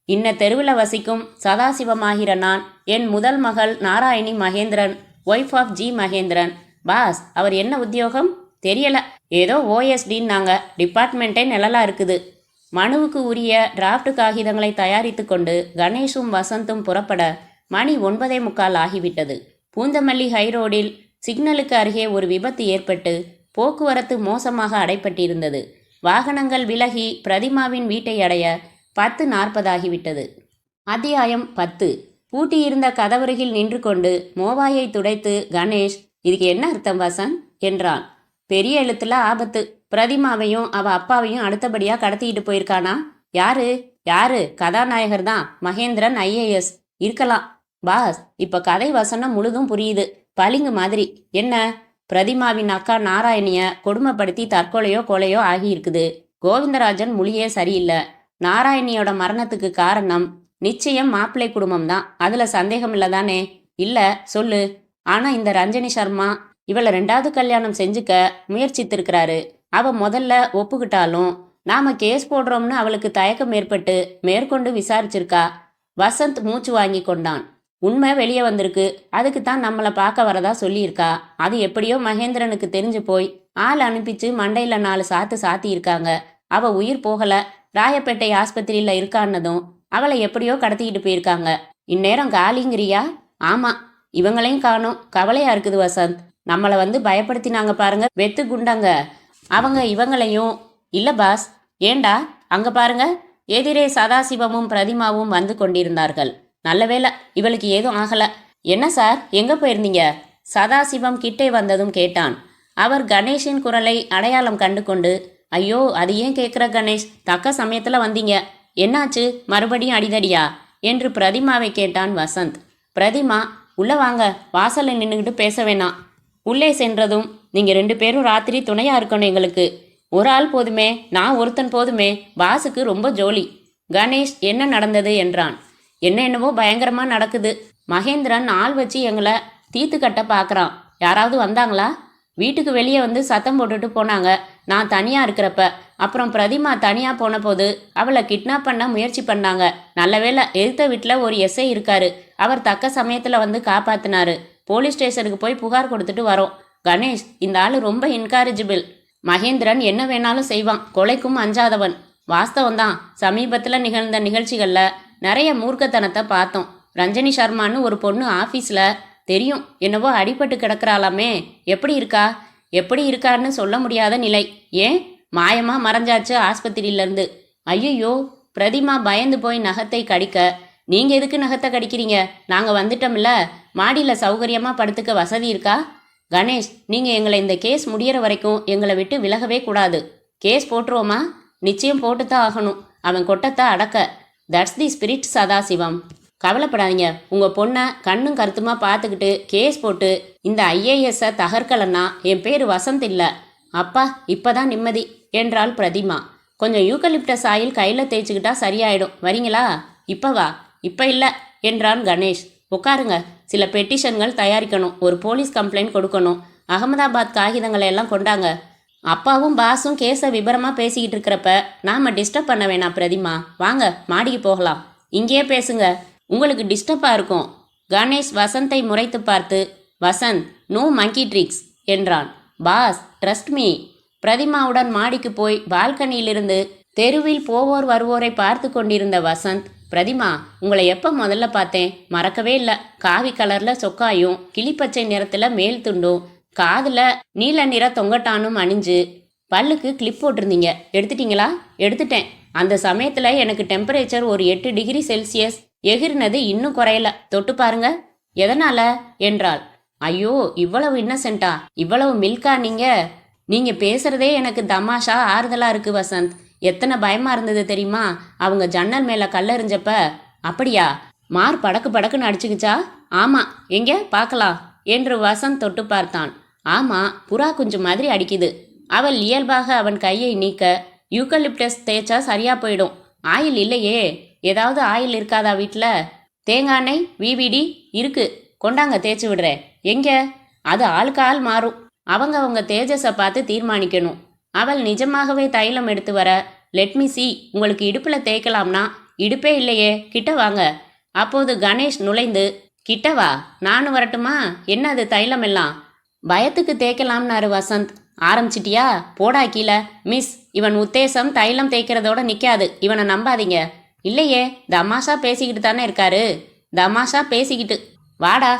இன்ன தெருவில் வசிக்கும் சதாசிவமாகிற நான், என் முதல் மகள் Narayani Mahendran, wife of G Mahendran. Boss, அவர் என்ன உத்தியோகம் தெரியல, ஏதோ ஓஎஸ்டின்னாங்க. டிபார்ட்மெண்ட்டே நிழலா இருக்குது. மனுவுக்கு உரிய டிராஃப்ட் காகிதங்களை தயாரித்து கொண்டு கணேஷும் வசந்தும் புறப்பட மணி 9:45 ஆகிவிட்டது. பூந்தமல்லி ஹைரோடில் சிக்னலுக்கு அருகே ஒரு விபத்து ஏற்பட்டு போக்குவரத்து மோசமாக அடைப்பட்டிருந்தது. வாகனங்கள் விலகி பிரதிமாவின் வீட்டை அடைய 10:40 ஆகிவிட்டது. அத்தியாயம் 10. பூட்டியிருந்த கதவருகில் நின்று கொண்டு மோவாயை துடைத்து கணேஷ், இதுக்கு என்ன அர்த்தம் வசந்த் என்றான். பெரிய எழுத்துல ஆபத்து. பிரதிமாவையும் அவ அப்பாவையும் அடுத்தபடியாக கடத்திக்கிட்டு போயிருக்கானா? யாரு? கதாநாயகர் தான், மகேந்திரன் ஐஏஎஸ். இருக்கலாம் பாஸ். இப்ப கதை வசனம் முழுதும் புரியுது, பளிங்கு மாதிரி. என்ன? பிரதிமாவின் அக்கா நாராயணிய கொடுமைப்படுத்தி தற்கொலையோ கொலையோ ஆகியிருக்குது. கோவிந்தராஜன் மொழியே சரியில்லை. நாராயணியோட மரணத்துக்கு காரணம் நிச்சயம் மாப்பிள்ளை குடும்பம் தான். அதுல சந்தேகம் இல்லதானே? இல்ல, சொல்லு. ஆனா இந்த ரஞ்சனி சர்மா இவளை 2வது கல்யாணம் செஞ்சுக்க முயற்சித்திருக்கிறாரு. அவ முதல்ல ஒப்புக்கிட்டாலும் நாம கேஸ் போடுறோம்னு அவளுக்கு தயக்கம் ஏற்பட்டு மேற்கொண்டு விசாரிச்சிருக்கா. வசந்த் மூச்சு வாங்கி கொண்டான். உண்மை வெளியே வந்திருக்கு. அதுக்கு தான் நம்மளை பார்க்க வரதா சொல்லியிருக்கா. அது எப்படியோ மகேந்திரனுக்கு தெரிஞ்சு போய் ஆள் அனுப்பிச்சு மண்டையில 4 சாத்து சாத்தி இருக்காங்க. அவ உயிர் போகல. ராயப்பேட்டை ஆஸ்பத்திரியில இருக்கான்னதும் அவளை எப்படியோ கடத்திக்கிட்டு போயிருக்காங்க. இந்நேரம் காலிங்கிறியா? ஆமா, இவங்களையும் காணோம். கவலையா இருக்குது வசந்த். நம்மளை வந்து பயப்படுத்தினாங்க பாருங்க, வெத்து குண்டாங்க. அவங்க இவங்களையும். இல்ல பாஸ். ஏண்டா? அங்க பாருங்க, எதிரே சதாசிவமும் பிரதிமாவும் வந்து கொண்டிருந்தார்கள். நல்ல வேளை இவளுக்கு ஏதும் ஆகல. என்ன சார், எங்க போயிருந்தீங்க? சதாசிவம் கிட்டே வந்ததும் கேட்டான். அவர் கணேஷின் குரலை அடையாளம் கண்டு கொண்டு, ஐயோ அது ஏன் கேட்குற கணேஷ், தக்க சமயத்துல வந்தீங்க. என்னாச்சு, மறுபடியும் அடிதடியா என்று பிரதிமாவை கேட்டான் வசந்த். பிரதிமா, உள்ள வாங்க, வாசல்ல நின்றுக்கிட்டு பேச வேணாம். உள்ளே சென்றதும், நீங்க 2 பேரும் ராத்திரி துணையா இருக்கணும் எங்களுக்கு. ஒரு ஆள் போதுமே, நான் ஒருத்தன் போதுமே. பாஸுக்கு ரொம்ப ஜோலி. கணேஷ் என்ன நடந்தது என்றான். என்னவோ பயங்கரமா நடக்குது. மகேந்திரன் ஆள் வச்சு எங்களை தீத்து கட்ட பார்க்குறான். யாராவது வந்தாங்களா? வீட்டுக்கு வெளியே வந்து சத்தம் போட்டுட்டு போனாங்க, நான் தனியா இருக்கிறப்ப. அப்புறம் பிரதிமா தனியா போன போது அவளை கிட்னாப் பண்ண முயற்சி பண்ணாங்க. நல்ல வேளை எதிர்த்த வீட்டில் ஒரு எஸ்ஐ இருக்காரு. அவர் தக்க சமயத்தில் வந்து காப்பாத்தினாரு. போலீஸ் ஸ்டேஷனுக்கு போய் புகார் கொடுத்துட்டு வரோம். கணேஷ், இந்த ஆள் ரொம்ப இன்காரிஜிபிள். மகேந்திரன் என்ன வேணாலும் செய்வான், கொலைக்கும் அஞ்சாதவன். வாஸ்தவம்தான், சமீபத்தில் நிகழ்ந்த நிகழ்ச்சிகளில் நிறைய மூர்க்கத்தனத்தை பார்த்தோம். ரஞ்சனி சர்மான்னு ஒரு பொண்ணு ஆஃபீஸில் தெரியும், என்னவோ அடிபட்டு கிடக்கிறாளாமே. எப்படி இருக்கான்னு சொல்ல முடியாத நிலை. ஏன்? மாயமா மறைஞ்சாச்சு ஆஸ்பத்திரியிலேருந்து. ஐயோ, பிரதிமா பயந்து போய் நகத்தை கடிக்க, நீங்க எதுக்கு நகத்தை கடிக்கிறீங்க? நாங்க வந்துட்டோம்ல, மாடியில் சௌகரியமா படுத்துக்க வசதி இருக்கா? கணேஷ், நீங்க எங்களை இந்த கேஸ் முடியற வரைக்கும் எங்களை விட்டு விலகவே கூடாது. கேஸ் போட்டுருவோமா? நிச்சயம் போட்டுத்தான் ஆகணும். அவன் கொட்டத்தை அடக்க. That's the spirit Sadasivam. கவலைப்படாதீங்க. உங்க பொண்ணை கண்ணும் கருத்துமா பார்த்துக்கிட்டு கேஸ் போட்டு இந்த ஐஏஎஸ்ஸை தகர்க்கலன்னா என் பேர் வசந்த் இல்லை. அப்பா, இப்பதான் நிம்மதி என்றாள் பிரதிமா. கொஞ்சம் யூக்கலிப்டஸ் ஆயில் கையில் தேய்ச்சிக்கிட்டா சரியாயிடும். வரீங்களா? இப்பவா? இப்ப இல்லை என்றான் கணேஷ். உட்காருங்க. சில பெட்டிஷன்கள் தயாரிக்கணும், ஒரு போலீஸ் கம்ப்ளைண்ட் கொடுக்கணும். அகமதாபாத் காகிதங்களை எல்லாம் கொண்டாங்க. அப்பாவும் பாஸும் கேஸை விபரமாக பேசிக்கிட்டு இருக்கிறப்ப நாம டிஸ்டர்ப் பண்ண வேணாம். பிரதிமா, வாங்க மாடிக்கு போகலாம். இங்கேயே பேசுங்க, உங்களுக்கு டிஸ்டர்பாக இருக்கும். கணேஷ் வசந்தை முறைத்து பார்த்து, வசந்த், நோ மங்கி ட்ரிக்ஸ் என்றான். Boss, trust me. பிரதிமாவுடன் மாடிக்கு போய் பால்கனியிலிருந்து தெருவில் போவோர் வருவோரை பார்த்து கொண்டிருந்த வசந்த், பிரதிமா, உங்களை எப்போ முதல்ல பார்த்தேன்? மறக்கவே இல்லை. காவி கலரில் சொக்காயும் கிளிப்பச்சை நிறத்தில் மேல் துண்டும் காதில் நீல நிற தொங்கட்டானும் அணிஞ்சு பல்லுக்கு கிளிப் போட்டிருந்தீங்க. எடுத்துட்டீங்களா? எடுத்துட்டேன். அந்த சமயத்தில் எனக்கு டெம்பரேச்சர் ஒரு 8 டிகிரி செல்சியஸ் எகிர்னது இன்னும் குறையல. தொட்டு பாருங்க. எதனால என்றாள். ஐயோ, இவ்வளவு இன்னசென்ட்டா, இவ்வளவு மில்கா நீங்க பேசுறதே எனக்கு தமாஷா ஆறுதலா இருக்கு வசந்த். எத்தனை பயமா இருந்தது தெரியுமா அவங்க ஜன்னல் மேல கல்லெறிஞ்சப்ப. அப்படியா? மார் படக்கு படக்குன்னு அடிச்சுக்கிச்சா? ஆமா, எங்க பார்க்கலாம் என்று வசந்த் தொட்டு பார்த்தான். ஆமா, புறா குஞ்சு மாதிரி அடிக்குது. அவள் இயல்பாக அவன் கையை நீக்க, யூக்கலிப்டஸ் தேய்ச்சா சரியா போயிடும். ஆயில் இல்லையே, ஏதாவது ஆயில் இருக்காதா வீட்டில்? தேங்காய் எண்ணெய் விவிடி இருக்கு, கொண்டாங்க தேய்ச்சி விடுறேன். எங்க? அது ஆளுக்கு ஆள் மாறும். அவங்க தேஜஸை பார்த்து தீர்மானிக்கணும். அவள் நிஜமாகவே தைலம் எடுத்து வர, லெட்மி சி, உங்களுக்கு இடுப்பில் தேய்க்கலாம்னா, இடுப்பே இல்லையே, கிட்ட வாங்க. அப்போது கணேஷ் நுழைந்து, கிட்ட வா, நானும் வரட்டுமா? என்ன அது தைலம் எல்லாம்? பயத்துக்கு தேய்க்கலாம்னாரு வசந்த். ஆரம்பிச்சிட்டியா? போடா கீழே. மிஸ், இவன் உத்தேசம் தைலம் தேய்க்கிறதோட நிற்காது. இவனை நம்பாதீங்க. இல்லையே, தமாஷா பேசிக்கிட்டு தானே இருக்காரு. தமாஷா பேசிக்கிட்டு. வாடா.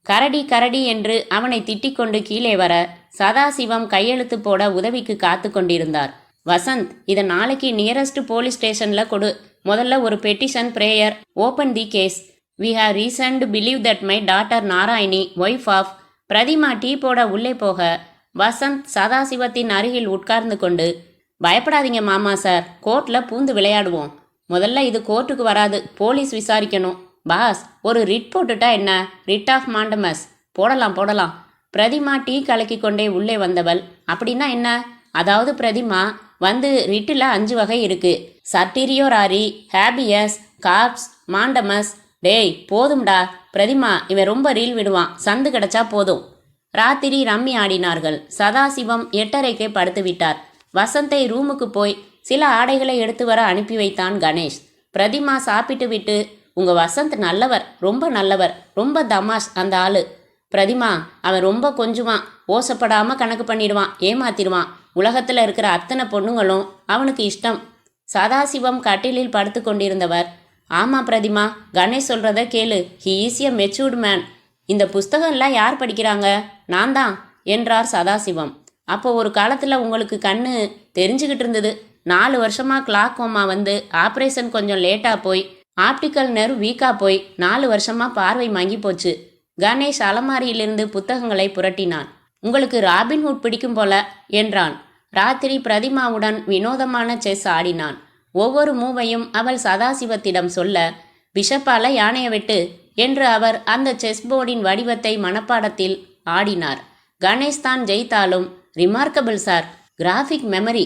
கரடி கரடி என்று அவனை திட்டிக்கொண்டு கீழே வர, சதாசிவம் கையெழுத்து போட உதவிக்கு காத்து கொண்டிருந்தார். வசந்த், இதை நாளைக்கு நியரஸ்ட் போலீஸ் ஸ்டேஷனில் கொடு. முதல்ல ஒரு petition prayer, open the case. We have reason to believe that my daughter Narayani, wife of. Pratima tea போட உள்ளே போக, வசந்த் சதாசிவத்தின் அருகில் உட்கார்ந்து கொண்டு, பயப்படாதீங்க மாமா சார், கோர்ட்டில் பூந்து விளையாடுவோம். முதல்ல இது கோர்ட்டுக்கு வராது, போலீஸ் விசாரிக்கணும். பாஸ், ஒரு ரிட் போட்டுட்டா என்ன? ரிட் ஆஃப் மாண்டமஸ் போடலாம். பிரதிமா டீ கலக்கி கொண்டே உள்ளே வந்தவள், அப்படின்னா என்ன? அதாவது பிரதிமா, வந்து ரிட்டில் 5 வகை இருக்கு. சர்டிரியோராரி, ஹேபியஸ், கார்ப்ஸ், மாண்டமஸ். டேய் போதும்டா பிரதிமா, இவன் ரொம்ப ரீல் விடுவான், சந்து கிடைச்சா போதும். ராத்திரி ரம்மி ஆடினார்கள். சதாசிவம் 8:30க்கே படுத்து விட்டார். வசந்தை ரூமுக்கு போய் சில ஆடைகளை எடுத்து வர அனுப்பி வைத்தான் கணேஷ். பிரதிமா சாப்பிட்டு விட்டு, உங்க வசந்த் நல்லவர், ரொம்ப நல்லவர், ரொம்ப தமாஷ் அந்த ஆளு. பிரதிமா, அவன் ரொம்ப கொஞ்சுவான், ஓசப்படாம கணக்கு பண்ணிடுவான், ஏமாத்திடுவான். உலகத்துல இருக்கிற அத்தனை பொண்ணுங்களும் அவனுக்கு இஷ்டம். சதாசிவம் கட்டிலில் படுத்து கொண்டிருந்தவர், ஆமா பிரதிமா, கணேஷ் சொல்றத கேளு. He is a matured man. இந்த புஸ்தகம்லாம் யார் படிக்கிறாங்க? நான் தான் என்றார் சதாசிவம். அப்போ ஒரு காலத்தில் உங்களுக்கு கண்ணு தெரிஞ்சுக்கிட்டு இருந்தது. 4 வருஷமா கிளாக்கோமா வந்து ஆப்ரேஷன் கொஞ்சம் லேட்டாக போய், ஆப்டிக்கல் நர்வ் வீக்காக போய் 4 வருஷமா பார்வை மங்கி போச்சு. கணேஷ் அலமாரியிலிருந்து புத்தகங்களை புரட்டினான். உங்களுக்கு ராபின்ஹுட் பிடிக்கும் போல என்றான். ராத்திரி பிரதிமாவுடன் வினோதமான செஸ் ஆடினான். ஒவ்வொரு மூவையும் அவள் சதாசிவத்திடம் சொல்ல, பிஷப்பால யானையை வெட்டு என்று அவர் அந்த செஸ் போர்டின் வடிவத்தை மனப்பாடத்தில் ஆடினார். கணேஷ் தான் ஜெயித்தாலும் ரிமார்க்கபிள் சார், கிராஃபிக் மெமரி.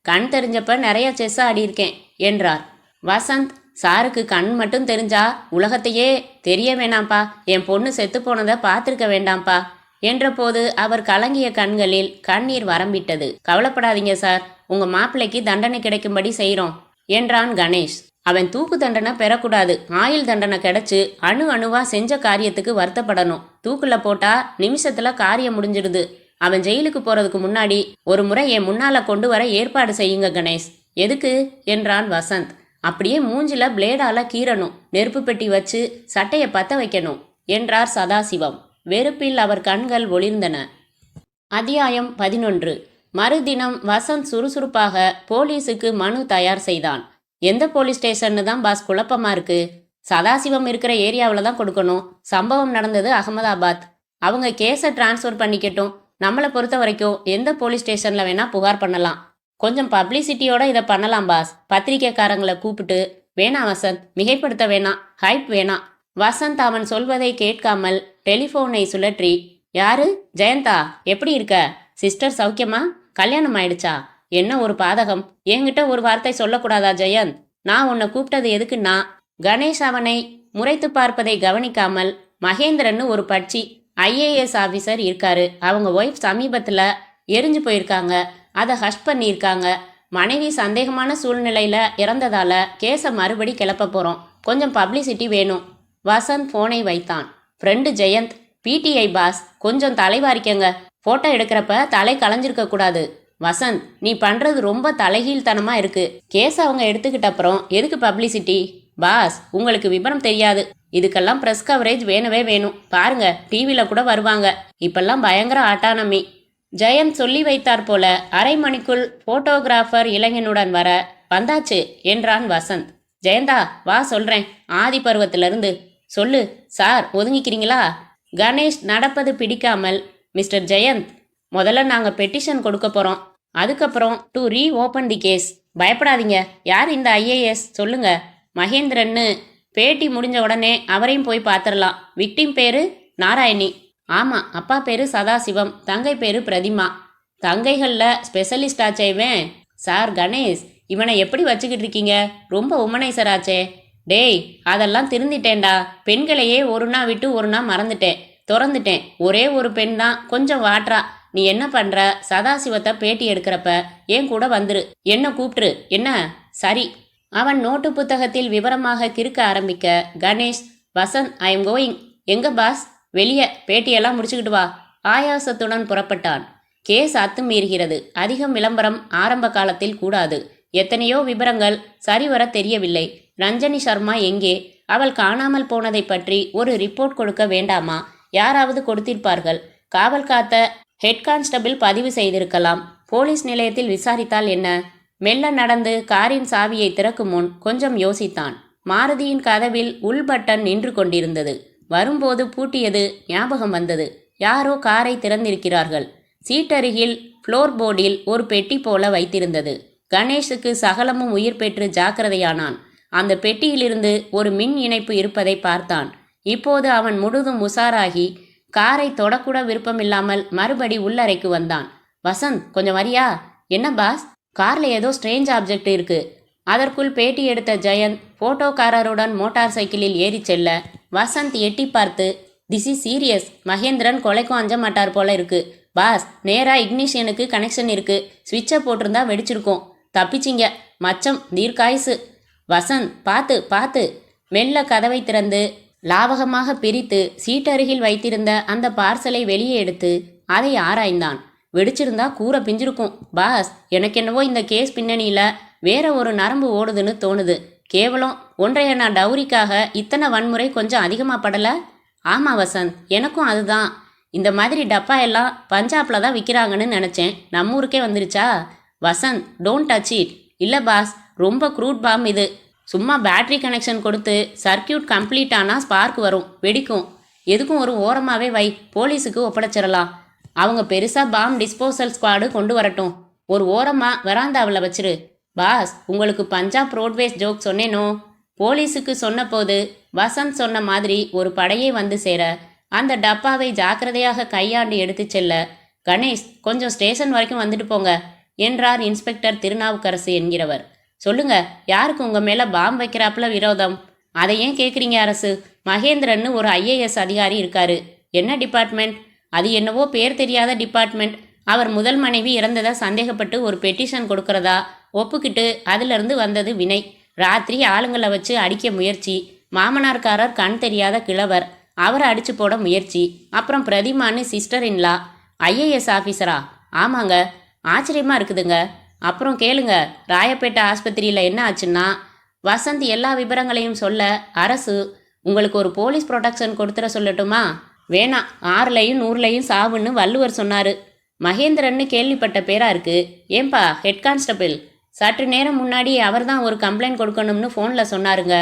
கண் தெரிஞ்சப்ப நிறைய செஸ் ஆடியிருக்கேன் என்றார். வசந்த், சாருக்கு கண் மட்டும் தெரிஞ்சா உலகத்தையே தெரிய வேணாம்ப்பா, என் பொண்ணு செத்து போனதை பார்த்துருக்க வேண்டாம்ப்பா என்றபோது அவர் கலங்கிய கண்களில் கண்ணீர் வரம்பிட்டது. கவலைப்படாதீங்க சார், உங்க மாப்பிள்ளைக்கு தண்டனை கிடைக்கும்படி செய்கிறோம் என்றான் கணேஷ். அவன் தூக்கு தண்டனை பெறக்கூடாது, ஆயுள் தண்டனை கிடைச்சு அணுவா செஞ்ச காரியத்துக்கு வருத்தப்படணும். தூக்குல போட்டா நிமிஷத்துல காரியம் முடிஞ்சிடுது. அவன் ஜெயிலுக்கு போறதுக்கு முன்னாடி ஒரு முறை என் முன்னால கொண்டு வர ஏற்பாடு செய்யுங்க கணேஷ். எதுக்கு என்றான் வசந்த். அப்படியே மூஞ்சில பிளேடால கீறணும், நெருப்பு பெட்டி வச்சு சட்டையை பத்த வைக்கணும் என்றார் சதாசிவம். வெறுப்பில் அவர் கண்கள் ஒளிர்ந்தன. அத்தியாயம் 11. மறுதினம் வசந்த் சுறுசுறுப்பாக போலீஸுக்கு மனு தயார் செய்தான். எந்த போலீஸ் ஸ்டேஷன்னு தான் பாஸ் குழப்பமா இருக்கு? சதாசிவம் இருக்கிற ஏரியாவில் தான் கொடுக்கணும். சம்பவம் நடந்தது அகமதாபாத். அவங்க கேஸை டிரான்ஸ்ஃபர் பண்ணிக்கட்டும். நம்மளை பொறுத்த வரைக்கும் எந்த போலீஸ் ஸ்டேஷனில் வேணா புகார் பண்ணலாம். கொஞ்சம் பப்ளிசிட்டியோட இதை பண்ணலாம் பாஸ். பத்திரிக்கைக்காரங்களை கூப்பிட்டு. வேணாம் வசந்த், மிகைப்படுத்த வேணாம், ஹைப் வேணாம். வசந்த் அவன் சொல்வதை கேட்காமல் டெலிஃபோனை சுழற்றி, யாரு? ஜெயந்தா, எப்படி இருக்க? சிஸ்டர் சௌக்கியமா? கல்யாணம் ஆயிடுச்சா? என்ன ஒரு பாதகம், என்கிட்ட ஒரு வார்த்தை சொல்லக்கூடாதா ஜெயந்த்? நான் உன்னை கூப்பிட்டது எதுக்குன்னா, கணேஷ் அவனை முறைத்து பார்ப்பதை கவனிக்காமல், மகேந்திரன்னு ஒரு பட்சி IAS ஆஃபீஸர் இருக்காரு. அவங்க ஒய்ஃப் சமீபத்தில் எரிஞ்சு போயிருக்காங்க. அதை ஹஷ் பண்ணியிருக்காங்க. மனைவி சந்தேகமான சூழ்நிலையில் இறந்ததால கேஸை மறுபடி கிளப்ப போகிறோம். கொஞ்சம் பப்ளிசிட்டி வேணும். வசந்த் ஃபோனை வைத்தான். ஃப்ரெண்டு ஜெயந்த், PTI பாஸ், கொஞ்சம் தலைவாரிக்கங்க. ஃபோட்டோ எடுக்கிறப்ப தலை களைஞ்சிருக்க கூடாது. வசந்த், நீ பண்ணுறது ரொம்ப தலைகீழ்த்தனமாக இருக்கு. கேஸ் அவங்க எடுத்துக்கிட்ட அப்புறம் எதுக்கு பப்ளிசிட்டி? பாஸ், உங்களுக்கு விவரம் தெரியாது. இதுக்கெல்லாம் ப்ரெஸ் கவரேஜ் வேணவே வேணும். பாருங்க, டிவியில் கூட வருவாங்க. இப்பெல்லாம் பயங்கர ஆட்டானமி. ஜெயந்த் சொல்லி வைத்தார் போல அரை மணிக்குள் போட்டோகிராஃபர் இளைஞனுடன் வர, வந்தாச்சு என்றான் வசந்த். ஜெயந்தா வா சொல்கிறேன், ஆதி பருவத்திலிருந்து சொல்லு. சார் ஒதுங்கிக்கிறீங்களா? கணேஷ் நடப்பது பிடிக்காமல், மிஸ்டர் ஜெயந்த், முதல்ல நாங்கள் பெட்டிஷன் கொடுக்க போகிறோம். அதுக்கப்புறம் to reopen the case. பயப்படாதீங்க. யார் இந்த IAS சொல்லுங்க. மகேந்திரன்னு. பேட்டி முடிஞ்ச உடனே அவரையும் போய் பார்த்துடலாம். விக்டிம் பேரு நாராயணி. ஆமாம், அப்பா பேரு சதாசிவம், தங்கை பேரு பிரதிமா. தங்கைகளில் ஸ்பெஷலிஸ்ட் ஆச்சே இவன். சார் கணேஷ், இவனை எப்படி வச்சுக்கிட்டு இருக்கீங்க? ரொம்ப உமனைசராச்சே. டேய், அதெல்லாம் திருந்திட்டேன்டா. பெண்களையே ஒரு நாள் விட்டு ஒரு நாள் மறந்துட்டேன், திறந்துட்டேன். ஒரே ஒரு பெண் தான் கொஞ்சம் வாட்றா. நீ என்ன பண்ற? சதாசிவத்தை பேட்டி எடுக்கிறப்ப என் கூட வந்துரு, என்ன கூப்பிட்டுரு. என்ன? சரி. அவன் நோட்டு புத்தகத்தில் விவரமாக கிறுக்க ஆரம்பிக்க Ganesh, Vasanth, I am going. எங்க பாஸ்? வெளியே பேட்டியெல்லாம் முடிச்சுக்கிட்டு வா. ஆயாசத்துடன் புறப்பட்டான். கேஸ் அத்துமீறுகிறது. அதிகம் விளம்பரம் ஆரம்ப காலத்தில் கூடாது. எத்தனையோ விபரங்கள் சரிவர தெரியவில்லை. ரஞ்சனி சர்மா எங்கே? அவள் காணாமல் போனதை பற்றி ஒரு ரிப்போர்ட் கொடுக்க வேண்டாமா? யாராவது கொடுத்திருப்பார்கள். காவல் காத்த ஹெட் கான்ஸ்டபிள் பதிவு செய்திருக்கலாம். போலீஸ் நிலையத்தில் விசாரித்தால் என்ன? மெல்ல நடந்து காரின் சாவியை திறக்கும் முன் கொஞ்சம் யோசித்தான். மாருதியின் கதவில் உள் பட்டன் நின்று கொண்டிருந்தது. வரும்போது பூட்டியது ஞாபகம் வந்தது. யாரோ காரை திறந்திருக்கிறார்கள். சீட்டருகில் ஃப்ளோர் போர்டில் ஒரு பெட்டி போல வைத்திருந்தது. கணேஷுக்கு சகலமும் உயிர் பெற்று ஜாக்கிரதையானான். அந்த பெட்டியிலிருந்து ஒரு மின் இணைப்பு இருப்பதை பார்த்தான். இப்போது அவன் முழுதும் உஷாராகி காரை தொடக்கூட விருப்பமில்லாமல் மறுபடி உள்ளறைக்கு வந்தான். வசந்த், கொஞ்சம் வரியா? என்ன பாஸ்? கார்ல ஏதோ ஸ்ட்ரேஞ்ச் ஆப்ஜெக்ட் இருக்கு. அதற்குள் பேட்டி எடுத்த ஜெயந்த் போட்டோக்காரருடன் மோட்டார் சைக்கிளில் ஏறி செல்ல வசந்த் எட்டி பார்த்து, திஸ் இஸ் சீரியஸ். மகேந்திரன் கொலைக்கும் அஞ்ச மாட்டார் போல இருக்கு. பாஸ், நேரா இக்னிஷியனுக்கு கனெக்ஷன் இருக்கு. ஸ்விட்சை போட்டிருந்தா வெடிச்சிருக்கும். தப்பிச்சிங்க. மச்சம் தீர்க்காயுசு. வசந்த், பார்த்து பார்த்து. மெல்ல கதவை திறந்து லாவகமாக பிரித்து சீட்டருகில் வைத்திருந்த அந்த பார்சலை வெளியே எடுத்து அதை ஆராய்ந்தான். வெடிச்சிருந்தா கூரை பிஞ்சிருக்கும். பாஸ், எனக்கு என்னவோ இந்த கேஸ் பின்னணியில் வேற ஒரு நரம்பு ஓடுதுன்னு தோணுது. கேவலம் 1.5 டவுரிக்காக இத்தனை வன்முறை கொஞ்சம் அதிகமாக படலை? ஆமாம் வசந்த், எனக்கும் அதுதான். இந்த மாதிரி டப்பா எல்லாம் பஞ்சாப்ல தான் விற்கிறாங்கன்னு நினச்சேன். நம்ம ஊருக்கே வந்துருச்சா? Vasanth, don't touch it. இல்லை பாஸ், ரொம்ப க்ரூட் பாம் இது. சும்மா பேட்டரி கனெக்ஷன் கொடுத்து சர்க்கியூட் கம்ப்ளீட் ஆனால் ஸ்பார்க் வரும், வெடிக்கும். எதுக்கும் ஒரு ஓரமாகவே வை, போலீஸுக்கு ஒப்படைச்சிடலாம். அவங்க பெருசாக பாம் டிஸ்போசல் ஸ்குவாடு கொண்டு வரட்டும். ஒரு ஓரமாக வராந்தாவில் வச்சிரு. பாஸ், உங்களுக்கு பஞ்சாப் ரோட்வேஸ் ஜோக் சொன்னேனோ? போலீஸுக்கு சொன்னபோது வசந்த் சொன்ன மாதிரி ஒரு படையே வந்து சேர அந்த டப்பாவை ஜாக்கிரதையாக கையாண்டு எடுத்து செல்ல, கணேஷ், கொஞ்சம் ஸ்டேஷன் வரைக்கும் வந்துட்டு போங்க என்றார் இன்ஸ்பெக்டர் திருநாவுக்கரசு என்கிறவர். சொல்லுங்க, யாருக்கு உங்கள் மேலே பாம் வைக்கிறாப்புல விரோதம்? அதை ஏன் கேட்குறீங்க அரசு? மகேந்திரன்னு ஒரு IAS அதிகாரி இருக்காரு. என்ன டிபார்ட்மெண்ட்? அது என்னவோ பேர் தெரியாத டிபார்ட்மெண்ட். அவர் முதல் மனைவி இறந்ததா சந்தேகப்பட்டு ஒரு பெட்டிஷன் கொடுக்கறதா ஒப்புக்கிட்டு அதிலிருந்து வந்தது வினை. ராத்திரி ஆளுங்களை வச்சு அடிக்க முயற்சி. மாமனார்காரர் கண் தெரியாத கிழவர், அவரை அடிச்சு போட முயற்சி. அப்புறம் பிரதிமான்னு சிஸ்டர் இன்லா. IAS ஆஃபீஸரா? ஆமாங்க. ஆச்சரியமாக இருக்குதுங்க. அப்புறம் கேளுங்க, ராயப்பேட்டை ஆஸ்பத்திரியில் என்ன ஆச்சுன்னா, வசந்த் எல்லா விவரங்களையும் சொல்ல அரசு உங்களுக்கு ஒரு போலீஸ் ப்ரொடெக்ஷன் கொடுத்துட சொல்லட்டுமா? வேணாம், 6லையும் 100லையும் சாவுன்னு வள்ளுவர் சொன்னார். மகேந்திரன்னு கேள்விப்பட்ட பேரா இருக்கு. ஏன்பா ஹெட் கான்ஸ்டபிள்? சற்று நேரம் முன்னாடி அவர் தான் ஒரு கம்ப்ளைண்ட் கொடுக்கணும்னு ஃபோனில் சொன்னாருங்க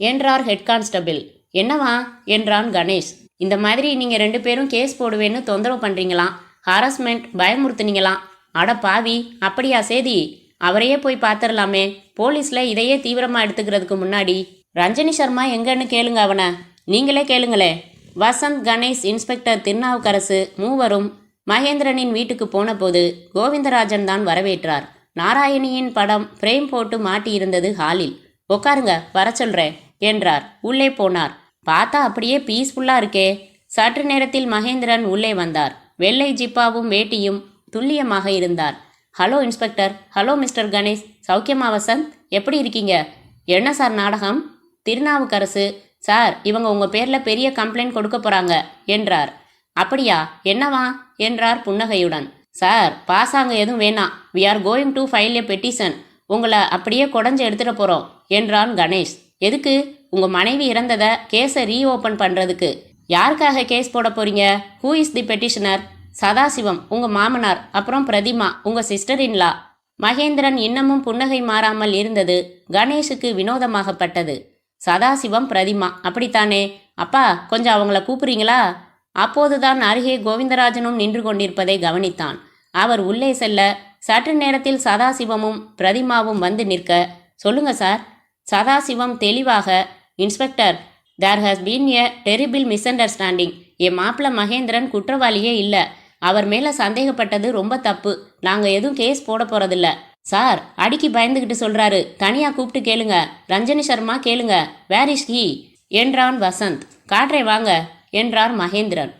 என்றார் ஹெட் கான்ஸ்டபிள். என்னவா என்றான் கணேஷ். இந்த மாதிரி நீங்கள் 2 பேரும் கேஸ் போடுவேன்னு தொந்தரவு பண்ணுறீங்களாம், ஹராஸ்மெண்ட் பயமுறுத்துனீங்களாம். அட பாவி, அப்படியா சேதி? அவரையே போய் பார்த்துடலாமே. போலீஸில் இதையே தீவிரமாக எடுத்துக்கிறதுக்கு முன்னாடி ரஞ்சனி சர்மா எங்கன்னு கேளுங்க அவனை. நீங்களே கேளுங்களே. வசந்த், கணேஷ், இன்ஸ்பெக்டர் திருநாவுக்கரசு மூவரும் மகேந்திரனின் வீட்டுக்கு போன போது கோவிந்தராஜன் தான் வரவேற்றார். நாராயணியின் படம் ஃப்ரேம் போட்டு மாட்டியிருந்தது ஹாலில். உட்காருங்க, வர சொல்கிறேன் என்றார். உள்ளே போனார். பார்த்தா அப்படியே பீஸ்ஃபுல்லாக இருக்கே. சற்று நேரத்தில் மகேந்திரன் உள்ளே வந்தார். வெள்ளை ஜிப்பாவும் வேட்டியும் துல்லியமாக இருந்தார். Hello inspector. Hello mister Ganesh. சௌக்கியமா வசந்த்? எப்படி இருக்கீங்க? என்ன சார் நாடகம்? திருநாவுக்கரசு, சார், இவங்க உங்கள் பேரில் பெரிய கம்ப்ளைண்ட் கொடுக்க போகிறாங்க என்றார். அப்படியா, என்னவா என்றார் புன்னகையுடன். சார், பாசாங்க எதுவும் வேணாம். We are going to file a petition. உங்களை அப்படியே குடஞ்சி எடுத்துகிட்டு போகிறோம் என்றான் கணேஷ். எதுக்கு? உங்கள் மனைவி இறந்ததை கேஸை ரீஓப்பன் பண்ணுறதுக்கு. யாருக்காக கேஸ் போட போகிறீங்க? Who is the petitioner? Sadasivam, உங்கள் மாமனார். அப்புறம் பிரதிமா, உங்கள் சிஸ்டர் இன்லா. மகேந்திரன் இன்னமும் புன்னகை மாறாமல் இருந்தது கணேஷுக்கு வினோதமாகப்பட்டது. சதாசிவம், பிரதிமா, அப்படித்தானே? அப்பா, கொஞ்சம் அவங்கள கூப்பிடுறீங்களா? அப்போதுதான் அருகே கோவிந்தராஜனும் நின்று கொண்டிருப்பதை கவனித்தான். அவர் உள்ளே செல்ல சற்று நேரத்தில் சதாசிவமும் பிரதிமாவும் வந்து நிற்க, சொல்லுங்க சார். சதாசிவம் தெளிவாக, inspector, there has been a terrible misunderstanding. என் மாப்பிள்ளை மகேந்திரன் குற்றவாளியே இல்லை. அவர் மேலே சந்தேகப்பட்டது ரொம்ப தப்பு. நாங்கள் எதுவும் கேஸ் போட போகிறதில்ல. சார் அடிக்கி பயந்துக்கிட்டு சொல்கிறாரு. தனியாக கூப்பிட்டு கேளுங்க. ரஞ்சனி சர்மா கேளுங்க. வேர் இஸ் ஹி என்றான் வசந்த். காற்றே வாங்க என்றார் மகேந்திரன்.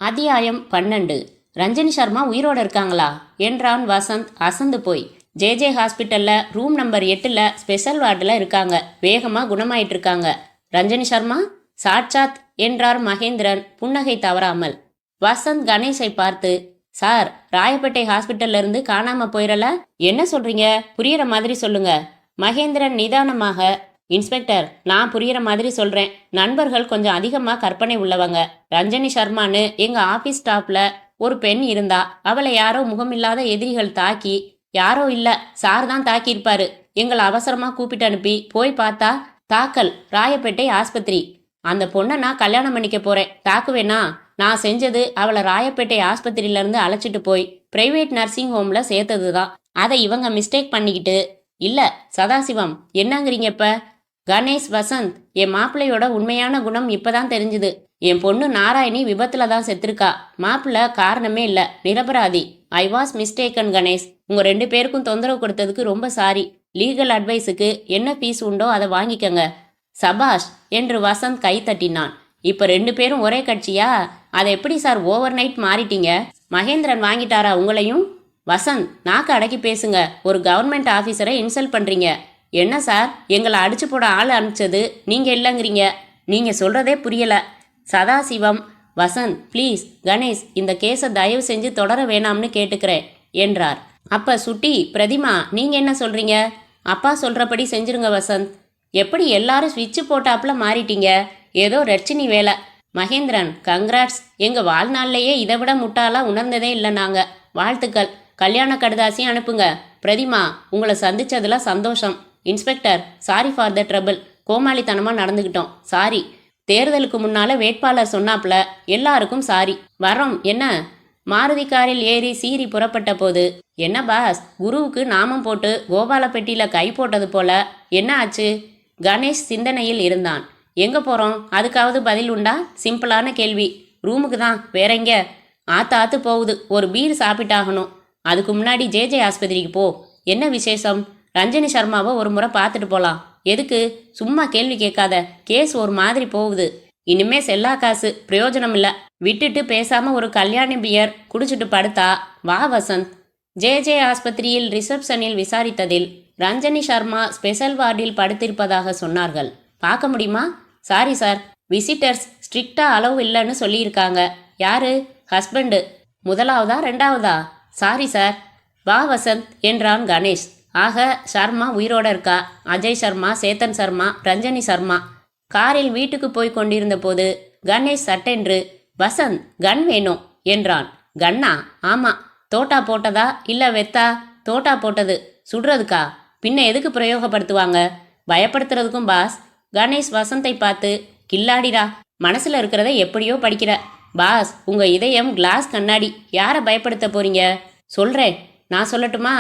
அத்தியாயம் 12. ரஞ்சனி சர்மா உயிரோடு இருக்காங்களா என்றான் வசந்த் அசந்து போய். ஜேஜே ஹாஸ்பிட்டலில் ரூம் நம்பர் 8 ஸ்பெஷல் வார்டில் இருக்காங்க. வேகமாக குணமாயிட்டு இருக்காங்க. ரஞ்சனி சர்மா சாட்சாத் என்றார் மகேந்திரன் புன்னகை தவறாமல். வசந்த் கணேஷை பார்த்து, சார் ராயப்பேட்டை ஹாஸ்பிட்டல்ல இருந்து காணாம போயிடல, என்ன சொல்றீங்க? புரியுற மாதிரி சொல்லுங்க. மகேந்திரன் நிதானமாக, இன்ஸ்பெக்டர் நான் புரியுற மாதிரி சொல்றேன். நண்பர்கள் கொஞ்சம் அதிகமாக கற்பனை உள்ளவங்க. ரஞ்சனி சர்மான்னு எங்க ஆபீஸ் ஸ்டாப்ல ஒரு பெண் இருந்தா. அவளை யாரோ முகமில்லாத எதிரிகள் தாக்கி, யாரோ இல்ல சார் தான் தாக்கியிருப்பாரு. எங்களை அவசரமா கூப்பிட்டு அனுப்பி போய் பார்த்தா தாக்கல் ராயப்பேட்டை ஆஸ்பத்திரி. அந்த பொண்ணை நான் கல்யாணம் பண்ணிக்க போறேன். தாக்குவேனா? நான் செஞ்சது அவளை ராயப்பேட்டை ஆஸ்பத்திரியிலேருந்து அழைச்சிட்டு போய் பிரைவேட் நர்சிங் ஹோமில் சேர்த்தது தான். அதை இவங்க மிஸ்டேக் பண்ணிக்கிட்டு. இல்லை சதாசிவம், என்னங்கிறீங்க இப்போ? கணேஷ், வசந்த், என் மாப்பிள்ளையோட உண்மையான குணம் இப்போதான் தெரிஞ்சுது. என் பொண்ணு நாராயணி விபத்தில் தான் செத்துருக்கா. மாப்பிள்ளை காரணமே இல்லை, நிரபராதி. I was mistaken Ganesh. உங்கள் 2 பேருக்கும் தொந்தரவு கொடுத்ததுக்கு ரொம்ப சாரி. லீகல் அட்வைஸுக்கு என்ன ஃபீஸ் உண்டோ அதை வாங்கிக்கங்க. சபாஷ் என்று வசந்த் கை தட்டினான். இப்போ 2 பேரும் ஒரே கட்சியா? அதை எப்படி சார் ஓவர் நைட் மாறிட்டீங்க? மகேந்திரன் வாங்கிட்டாரா உங்களையும்? வசந்த் நாக்கு அடக்கி பேசுங்க. ஒரு கவர்மெண்ட் ஆஃபீஸரை இன்சல்ட் பண்ணுறீங்க. என்ன சார், எங்களை அடிச்சு போட ஆள் அனுப்பிச்சது நீங்கள் இல்லைங்கிறீங்க. நீங்கள் சொல்கிறதே புரியலை. சதாசிவம், வசந்த் ப்ளீஸ், கணேஷ் இந்த கேஸை தயவு செஞ்சு தொடர வேணாம்னு கேட்டுக்கிறேன் என்றார். அப்போ சுட்டி, பிரதிமா நீங்கள் என்ன சொல்கிறீங்க? அப்பா சொல்கிறபடி செஞ்சுருங்க வசந்த். எப்படி எல்லாரும் ஸ்விட்சு போட்டாப்புல மாறிட்டீங்க? ஏதோ ரட்சினி வேலை. மகேந்திரன் கங்க்ராட்ஸ். எங்கள் வாழ்நாள்லேயே இதை விட முட்டாளாக உணர்ந்ததே இல்லை நாங்கள். வாழ்த்துக்கள். கல்யாண கடுதாசியும் அனுப்புங்க. பிரதிமா, உங்களை சந்திச்சதுல சந்தோஷம். Inspector, sorry for the trouble. கோமாளித்தனமாக நடந்துக்கிட்டோம், சாரி. தேர்தலுக்கு முன்னால் வேட்பாளர் சொன்னாப்புல, எல்லாருக்கும் சாரி. வரோம். என்ன? மாருதி காரில் ஏறி சீறி புறப்பட்ட போது, என்ன பாஸ், குருவுக்கு நாமம் போட்டு கோபாலப்பெட்டியில் கை போட்டது போல என்ன ஆச்சு? கணேஷ் சிந்தனையில் இருந்தான். எங்கே போகிறோம்? அதுக்காவது பதில் உண்டா? சிம்பிளான கேள்வி. ரூமுக்கு தான், வேற எங்க? ஆத்து போகுது. ஒரு பீர் சாப்பிட்டாகணும். அதுக்கு முன்னாடி ஜேஜே ஆஸ்பத்திரிக்கு போ. என்ன விசேஷம்? ரஞ்சனி சர்மாவை ஒரு முறை பார்த்துட்டு போகலாம். எதுக்கு? சும்மா கேள்வி கேட்காத. கேஸ் ஒரு மாதிரி போகுது. இனிமே செல்லா காசு, பிரயோஜனம் இல்லை. விட்டுட்டு பேசாமல் ஒரு கல்யாணி பியர் குடிச்சிட்டு படுத்தா. வா வசந்த். ஜேஜே ஆஸ்பத்திரியில் ரிசப்ஷனில் விசாரித்ததில் ரஞ்சனி சர்மா ஸ்பெஷல் வார்டில் படுத்திருப்பதாக சொன்னார்கள். பார்க்க முடியுமா? சாரி சார், விசிட்டர்ஸ் ஸ்ட்ரிக்டாக அளவு இல்லைன்னு சொல்லியிருக்காங்க. யாரு? ஹஸ்பண்டு. முதலாவதா 2வதா? Sorry sir. வா வசந்த் என்றான் கணேஷ். ஆக சர்மா உயிரோட இருக்கா. அஜய் சர்மா, சேத்தன் சர்மா, ரஞ்சனி சர்மா. காரில் வீட்டுக்கு போய் கொண்டிருந்த போது கணேஷ் சட்டென்று, வசந்த் கன் வேணும் என்றான். கன்னா? ஆமாம். தோட்டா போட்டதா இல்லை வெத்தா? தோட்டா போட்டது. சுடுறதுக்கா? பின்ன எதுக்கு பிரயோகப்படுத்துவாங்க? பயப்படுத்துறதுக்கும் பாஸ். கணேஷ் வசந்தை பார்த்து, கில்லாடிடா, மனசில் இருக்கிறத எப்படியோ படிக்கிற. பாஸ், உங்கள் இதயம் கிளாஸ் கண்ணாடி. யாரை பயப்படுத்த போறீங்க? சொல்கிறேன். நான் சொல்லட்டுமா?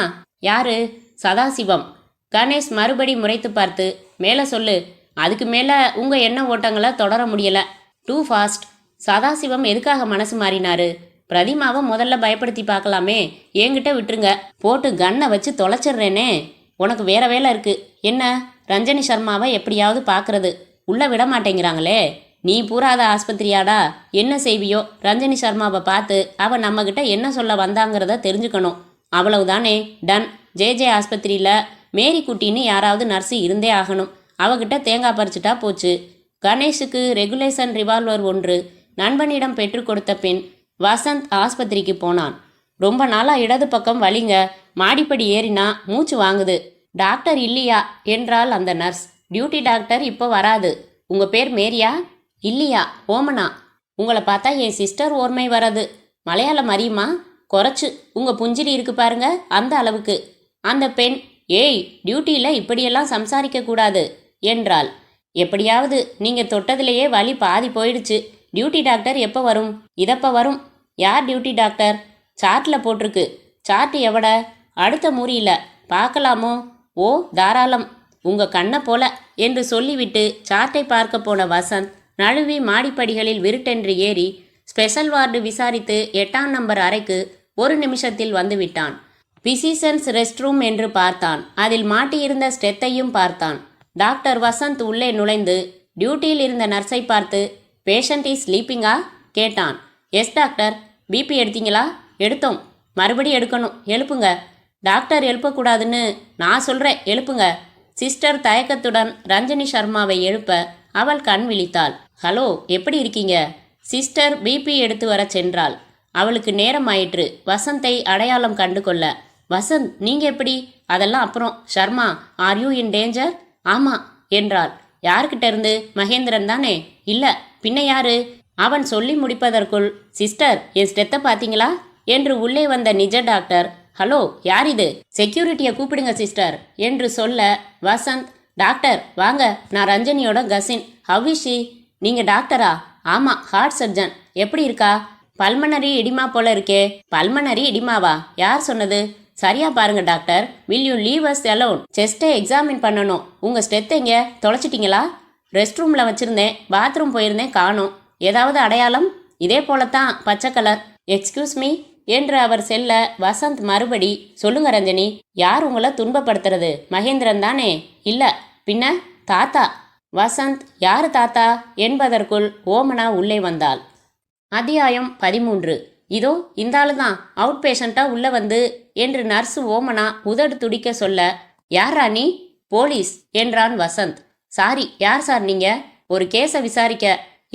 யாரு? சதாசிவம். கணேஷ் மறுபடி முறைத்து பார்த்து, மேலே சொல்லு. அதுக்கு மேலே உங்கள் எண்ண ஓட்டங்களை தொடர முடியலை. Two fast. சதாசிவம் எதுக்காக மனசு மாறினாரு? பிரதிமாவை முதல்ல பயப்படுத்தி பார்க்கலாமே. என்கிட்ட விட்டுருங்க. போட்டு கன்னை வச்சு தொலைச்சிட்றேனே. உனக்கு வேற வேலை இருக்கு. என்ன? ரஞ்சனி சர்மாவை எப்படியாவது பார்க்கறது. உள்ள விட மாட்டேங்கிறாங்களே. நீ பூராத ஆஸ்பத்திரியாடா? என்ன செய்வியோ? ரஞ்சனி சர்மாவை பார்த்து அவள் நம்மக்கிட்ட என்ன சொல்ல வந்தாங்கிறத தெரிஞ்சுக்கணும். அவ்வளவுதானே. டன். ஜேஜே ஆஸ்பத்திரியில் மேரி குட்டின்னு யாராவது நர்ஸு இருந்தே ஆகணும். அவகிட்ட தேங்காய் பறிச்சுட்டா போச்சு. கணேஷுக்கு ரெகுலேஷன் ரிவால்வர் ஒன்று நண்பனிடம் பெற்று கொடுத்த பின் வசந்த் ஆஸ்பத்திரிக்கு போனான். ரொம்ப நாளாக இடது பக்கம் வலிங்க. மாடிப்படி ஏறினா மூச்சு வாங்குது. டாக்டர் இல்லையா என்றாள் அந்த நர்ஸ். டியூட்டி டாக்டர் இப்போ வராது. உங்கள் பேர் மேரியா? இல்லையா, ஓமனா. உங்களை பார்த்தா என் சிஸ்டர் ஓர்மை வராது. மலையாளம் அறியுமா? குறைச்சு. உங்கள் புஞ்சிரி இருக்கு பாருங்க, அந்த அளவுக்கு. அந்த பெண், ஏய் டியூட்டியில் இப்படியெல்லாம் சம்சாரிக்கக்கூடாது என்றாள். எப்படியாவது நீங்கள் தொட்டதிலேயே வலி பாதி போயிடுச்சு. டியூட்டி டாக்டர் எப்போ வரும்? இதப்போ வரும். யார் டியூட்டி டாக்டர்? சார்ட்டில் போட்டிருக்கு. சார்ட் எவட? அடுத்த முறியில். பார்க்கலாமோ? ஓ தாராளம், உங்கள் கண்ணை போல என்று சொல்லிவிட்டு சார்ட்டை பார்க்க போன வசந்த் நழுவி மாடிப்படிகளில் விருட்டென்று ஏறி ஸ்பெஷல் வார்டு விசாரித்து 8ஆம் நம்பர் அறைக்கு 1 நிமிஷத்தில் வந்துவிட்டான். பிசிஷன்ஸ் ரெஸ்ட் ரூம் என்று பார்த்தான். அதில் மாட்டியிருந்த ஸ்டெத்தையும் பார்த்தான். டாக்டர் வசந்த் உள்ளே நுழைந்து டியூட்டியில் இருந்த நர்ஸை பார்த்து, பேஷண்ட் இஸ் ஸ்லீப்பிங்கா கேட்டான். Yes doctor. பிபி எடுத்தீங்களா? எடுத்தோம். மறுபடி எடுக்கணும். எழுப்புங்க. டாக்டர் எழுப்பக்கூடாதுன்னு நான் சொல்கிறேன், எழுப்புங்க. சிஸ்டர் தயக்கத்துடன் ரஞ்சனி சர்மாவை எழுப்ப அவள் கண் விழித்தாள். ஹலோ, எப்படி இருக்கீங்க? சிஸ்டர் பிபி எடுத்து வர சென்றாள். அவளுக்கு நேரம் ஆயிற்று வசந்தை அடையாளம் கண்டு கொள்ள. வசந்த், நீங்க எப்படி? அதெல்லாம் அப்புறம். Sharma, are you in danger? ஆமா என்றாள். யார்கிட்ட இருந்து? மகேந்திரன் தானே? இல்ல, பின்ன யாரு? அவன் சொல்லி முடிப்பதற்குள், சிஸ்டர் என் ஸ்டெத்தை பார்த்தீங்களா என்று உள்ளே வந்த நிஜ டாக்டர், ஹலோ, யார் இது? செக்யூரிட்டியை கூப்பிடுங்க சிஸ்டர் என்று சொல்ல, வசந்த், டாக்டர் வாங்க, நான் ரஞ்சனியோட கசின். How is she? நீங்க டாக்டரா? ஆமா, ஹார்ட் சர்ஜன். எப்படி இருக்கா? பல்மனரி இடிமா போல இருக்கே. பல்மனரி இடிமாவா? யார் சொன்னது? சரியா பாருங்க doctor. Will you leave us alone? செஸ்ட்டை எக்ஸாமின் பண்ணணும். உங்க ஸ்டெத் எங்க? தொலைச்சிட்டிங்களா? ரெஸ்ட் ரூம்ல வச்சிருந்தேன். பாத்ரூம் போயிருந்தேன், காணோம். ஏதாவது அடையாளம்? இதே போலத்தான், பச்சை கலர். எக்ஸ்கியூஸ் மீ என்று அவர் செல்ல, வசந்த் மறுபடி, சொல்லுங்க ரஞ்சனி, யார் உங்களை துன்பப்படுத்துறது? மகேந்திரன் தானே? இல்ல, பின்ன தாத்தா. வசந்த், யாரு தாத்தா என்பதற்குள் ஓமனா உள்ளே வந்தாள். அத்தியாயம் 13. இதோ இந்த ஆளு தான் அவுட் பேஷண்டா உள்ள வந்து என்று நர்ஸு ஓமனா உதடு துடிக்க சொல்ல, யாரா நீ? போலீஸ் என்றான் வசந்த். சாரி, யார் சார் நீங்க? ஒரு கேஸை விசாரிக்க.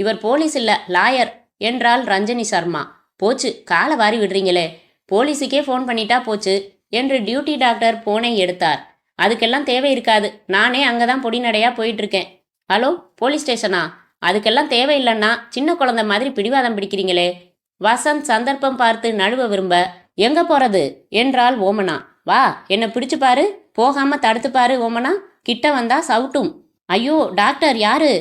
இவர் போலீஸ் இல்ல, லாயர் என்றாள் ரஞ்சனி சர்மா. போச்சு, காலை வாரி விடுறீங்களே. போலீஸுக்கே ஃபோன் பண்ணிட்டா போச்சு என்று டியூட்டி டாக்டர் போனை எடுத்தார். அதுக்கெல்லாம் தேவை இருக்காது. நானே அங்கதான் பொடிநடையா போயிட்டு இருக்கேன். ஹலோ, போலீஸ் ஸ்டேஷனா? அதுக்கெல்லாம் தேவையில்லைன்னா சின்ன குழந்தை மாதிரி பிடிவாதம் பிடிக்கிறீங்களே. வசந்த் சந்தர்ப்பம் பார்த்து நழுவ விரும்ப, எங்க போறது என்றாள் ஓமனா. வா, என்னை பிடிச்சு பாரு. போகாம தடுத்து பாரு ஓமனா. கிட்ட வந்தா சவுட்டும். ஐயோ டாக்டர், யாரு?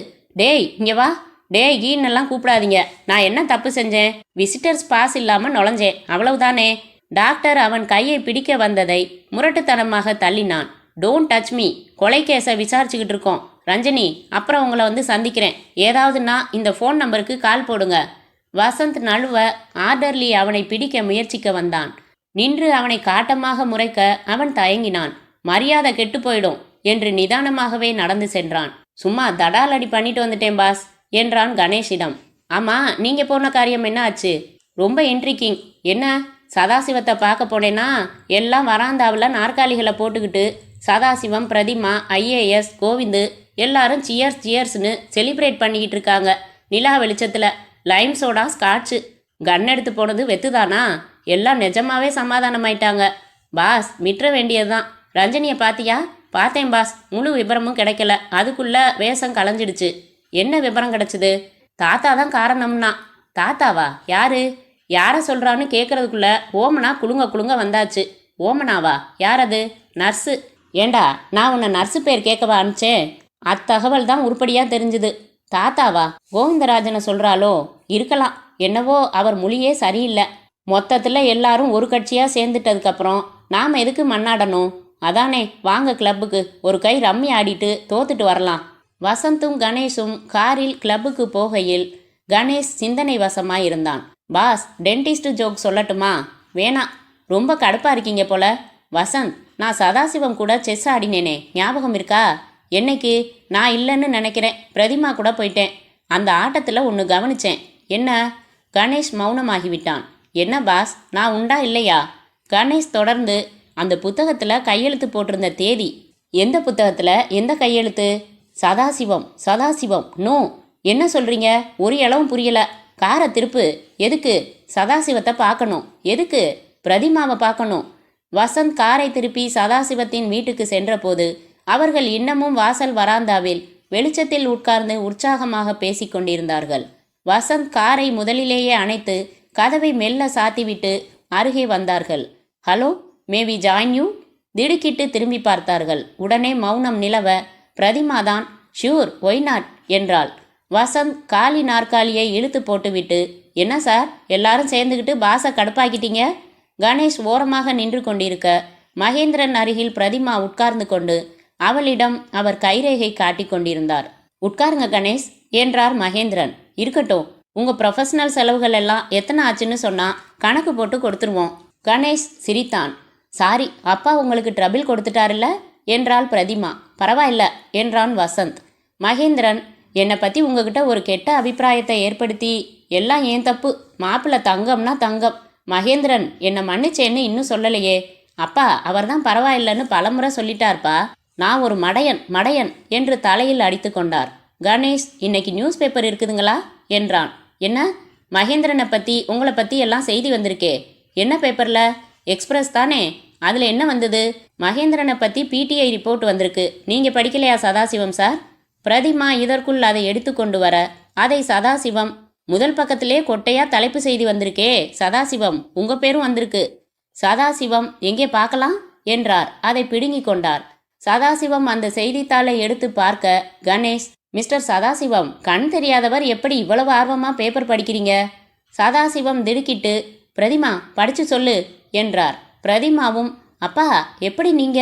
டேய் இங்க வா. டேய் கீன்னெல்லாம் கூப்பிடாதீங்க. நான் என்ன தப்பு செஞ்சேன்? விசிட்டர்ஸ் பாஸ் இல்லாம நுழைஞ்சேன், அவ்வளவுதானே. டாக்டர் அவன் கையை பிடிக்க வந்ததை முரட்டுத்தனமாக தள்ளினான். Don't touch me. கொலை கேஸை விசாரிச்சுக்கிட்டு இருக்கோம். ரஞ்சனி, அப்புறம் உங்களை வந்து சந்திக்கிறேன். ஏதாவதுன்னா இந்த ஃபோன் நம்பருக்கு கால் போடுங்க. வசந்த் நழுவ ஆர்டர்லி அவனை பிடிக்க முயற்சிக்க வந்தான். நின்று அவனை காட்டமாக முறைக்க அவன் தயங்கினான். மரியாதை கெட்டு போயிடும் என்று நிதானமாகவே நடந்து சென்றான். சும்மா தடாலடி பண்ணிட்டு வந்துட்டேன் பாஸ் என்றான் கணேஷிடம். ஆமா, நீங்க போன காரியம் என்ன ஆச்சு? ரொம்ப இன்ட்ரிக்கிங். என்ன? சதாசிவத்தை பார்க்க போனேன்னா எல்லாம் வராந்தாவில் நாற்காலிகளை போட்டுக்கிட்டு சதாசிவம், பிரதிமா, ஐஏஎஸ், கோவிந்து எல்லாரும் சியர்ஸ் சியர்ஸ்னு செலிப்ரேட் பண்ணிக்கிட்டு இருக்காங்க. நிலா வெளிச்சத்தில் லைம் சோடா, ஸ்காட்சு. கன் எடுத்து போனது வெத்துதானா? எல்லாம் நிஜமாவே சமாதானமாயிட்டாங்க. பாஸ், மிற்ற வேண்டியதுதான். ரஞ்சனியை பாத்தியா? பார்த்தேன் பாஸ். முழு விபரமும் கிடைக்கல. அதுக்குள்ள வேஷம் களைஞ்சிடுச்சு. என்ன விபரம் கிடைச்சது? தாத்தா தான் காரணம்னா. தாத்தாவா? யாரு? யாரை சொல்றான்னு கேட்கறதுக்குள்ள ஓமனா குலுங்க வந்தாச்சு. ஓமனாவா? யார் அது? நர்ஸு. ஏண்டா, நான் உன்னை நர்ஸு பேர் கேட்கவா அனுப்பிச்சேன்? அத்தகவல் தான் உருப்படியாக தெரிஞ்சுது. தாத்தாவா? கோவிந்தராஜனை சொல்கிறாளோ? இருக்கலாம். என்னவோ அவர் மொழியே சரியில்லை. மொத்தத்தில் எல்லாரும் ஒரு கட்சியாக சேர்ந்துட்டதுக்கப்புறம் நாம் எதுக்கு மண்ணாடணும்? அதானே, வாங்க கிளப்புக்கு ஒரு கை ரம்மி ஆடிட்டு தோத்துட்டு வரலாம். வசந்தும் கணேஷும் காரில் கிளப்புக்கு போகையில் கணேஷ் சிந்தனை வசமாக இருந்தான். பாஸ், டென்டிஸ்ட் ஜோக் சொல்லட்டுமா? வேணாம், ரொம்ப கடுப்பாக இருக்கீங்க போல. வசந்த், நான் சதாசிவம் கூட செஸ் ஆடினேனே, ஞாபகம் இருக்கா? என்னைக்கு? நான் இல்லைன்னு நினைக்கிறேன். பிரதிமா கூட போயிட்டேன். அந்த ஆட்டத்தில் ஒன்று கவனிச்சேன். என்ன? கணேஷ் மௌனமாகிவிட்டான். என்ன பாஸ், நான் உண்டா இல்லையா? கணேஷ் தொடர்ந்து, அந்த புத்தகத்தில் கையெழுத்து போட்டிருந்த தேதி. எந்த புத்தகத்தில்? எந்த கையெழுத்து? சதாசிவம். நோ. என்ன சொல்கிறீங்க? ஒரு இளவும் புரியல. காரை திருப்பு. எதுக்கு? சதாசிவத்தை பார்க்கணும். எதுக்கு? பிரதிமாவை பார்க்கணும். வசந்த் காரை திருப்பி சதாசிவத்தின் வீட்டுக்கு சென்றபோது அவர்கள் இன்னமும் வாசல் வராந்தாவில் வெளிச்சத்தில் உட்கார்ந்து உற்சாகமாக பேசிக்கொண்டிருந்தார்கள். வசந்த் காரை முதலிலேயே அணைத்து கதவை மெல்ல சாத்திவிட்டு அருகே வந்தார்கள். Hello, may we join you? திடுக்கிட்டு திரும்பி பார்த்தார்கள். உடனே மௌனம் நிலவ, பிரதிமாதான் ஷூர், ஒய் நாட் என்றாள். வசந்த் காலி நாற்காலியை இழுத்து போட்டுவிட்டு, என்ன சார், எல்லாரும் சேர்ந்துக்கிட்டு பாச கடுப்பாக்கிட்டீங்க? கணேஷ் ஓரமாக நின்று கொண்டிருக்க மகேந்திரன் அருகில் பிரதிமா உட்கார்ந்து கொண்டு அவளிடம் அவர் கைரேகை காட்டிக் கொண்டிருந்தார். உட்காருங்க கணேஷ் என்றார் மகேந்திரன். இருக்கட்டும், உங்கள் ப்ரொஃபஷனல் செலவுகள் எல்லாம் எத்தனை ஆச்சுன்னு சொன்னால் கணக்கு போட்டு கொடுத்துருவோம். கணேஷ் சிரித்தான். சாரி, அப்பா உங்களுக்கு ட்ரபிள் கொடுத்துட்டாருல்ல என்றாள் பிரதிமா. பரவாயில்ல என்றான் வசந்த். மகேந்திரன், என்னை பற்றி உங்ககிட்ட ஒரு கெட்ட அபிப்பிராயத்தை ஏற்படுத்தி எல்லாம் ஏன் தப்பு. மாப்பிள்ளை தங்கம்னா தங்கம். மகேந்திரன் என்னை மன்னிச்சேன்னு இன்னும் சொல்லலையே. அப்பா அவர்தான் பரவாயில்லைன்னு பலமுறை சொல்லிட்டார்ப்பா. நான் ஒரு மடையன் என்று தலையில் அடித்து கொண்டார். கணேஷ், இன்னைக்கு நியூஸ் பேப்பர் இருக்குதுங்களா என்றான். என்ன? மகேந்திரனை பற்றி உங்களை பற்றி எல்லாம் செய்தி வந்திருக்கே. என்ன பேப்பரில்? எக்ஸ்பிரஸ் தானே. அதில் என்ன வந்தது? மகேந்திரனை பற்றி பிடிஐ ரிப்போர்ட் வந்திருக்கு. நீங்கள் படிக்கலையா சதாசிவம் சார்? பிரதிமா இதற்குள் அதை எடுத்து கொண்டு வர அதை சதாசிவம், முதல் பக்கத்திலே கொட்டையா தலைப்பு செய்தி வந்திருக்கே சதாசிவம், உங்கள் பேரும் வந்திருக்கு. சதாசிவம் எங்கே பார்க்கலாம் என்றார். அதை பிடுங்கி கொண்டார். சதாசிவம் அந்த செய்தித்தாளை எடுத்து பார்க்க கணேஷ், மிஸ்டர் சதாசிவம், கண் தெரியாதவர் எப்படி இவ்வளவு ஆர்வமாக பேப்பர் படிக்கிறீங்க? சதாசிவம் திடுக்கிட்டு, பிரதிமா படிச்சு சொல்லு என்றார். பிரதிமாவும், அப்பா எப்படி நீங்க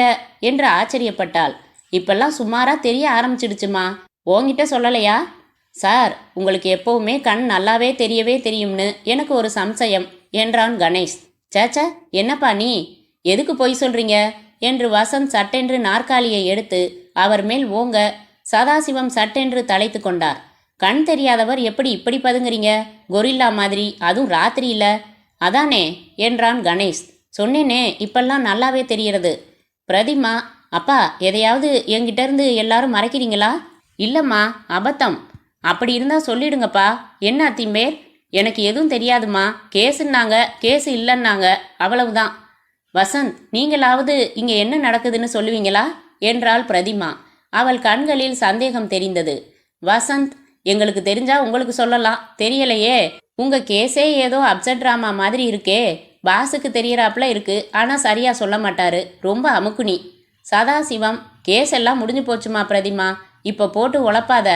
என்று ஆச்சரியப்பட்டாள். இப்பெல்லாம் சுமாரா தெரிய ஆரம்பிச்சிடுச்சுமா. உங்ககிட்ட சொல்லலையா? சார், உங்களுக்கு எப்பவுமே கண் நல்லாவே தெரியவே தெரியும்னு எனக்கு ஒரு சம்சயம் என்றான் கணேஷ். சேச்ச, என்னப்பா நீ எதுக்கு பொய் சொல்றீங்க என்று வசந்த் சட்டென்று நாற்காலியை எடுத்து அவர் மேல் ஓங்க சதாசிவம் சட்டென்று தலைத்து கொண்டார். கண் தெரியாதவர் எப்படி இப்படி பதுங்குறீங்க? கொரில்லா மாதிரி, அதுவும் ராத்திரியில. அதானே என்றான் கணேஷ். சொன்னேனே, இப்பெல்லாம் நல்லாவே தெரியறது. பிரதிமா, அப்பா எதையாவது என்கிட்ட இருந்து எல்லாரும் மறைக்கிறீங்களா? இல்லைம்மா, அபத்தம். அப்படி இருந்தால் சொல்லிடுங்கப்பா. என்ன அத்திம்பேர்? எனக்கு எதுவும் தெரியாதுமா. கேஸுன்னாங்க, கேஸு இல்லைன்னாங்க, அவ்வளவுதான். வசந்த், நீங்களாவது இங்கே என்ன நடக்குதுன்னு சொல்லுவீங்களா என்றாள் பிரதிமா. அவள் கண்களில் சந்தேகம் தெரிந்தது. வசந்த், எங்களுக்கு தெரிஞ்சா உங்களுக்கு சொல்லலாம். தெரியலையே. உங்க கேஸே ஏதோ அப்செட் ட்ராமா மாதிரி இருக்கே. பாஸுக்கு தெரியறாப்புல இருக்கு, ஆனால் சரியா சொல்ல மாட்டாரு. ரொம்ப அமுக்குனி. சதாசிவம், கேஸ் எல்லாம் முடிஞ்சு போச்சுமா பிரதிமா, இப்போ போட்டு உழப்பாத.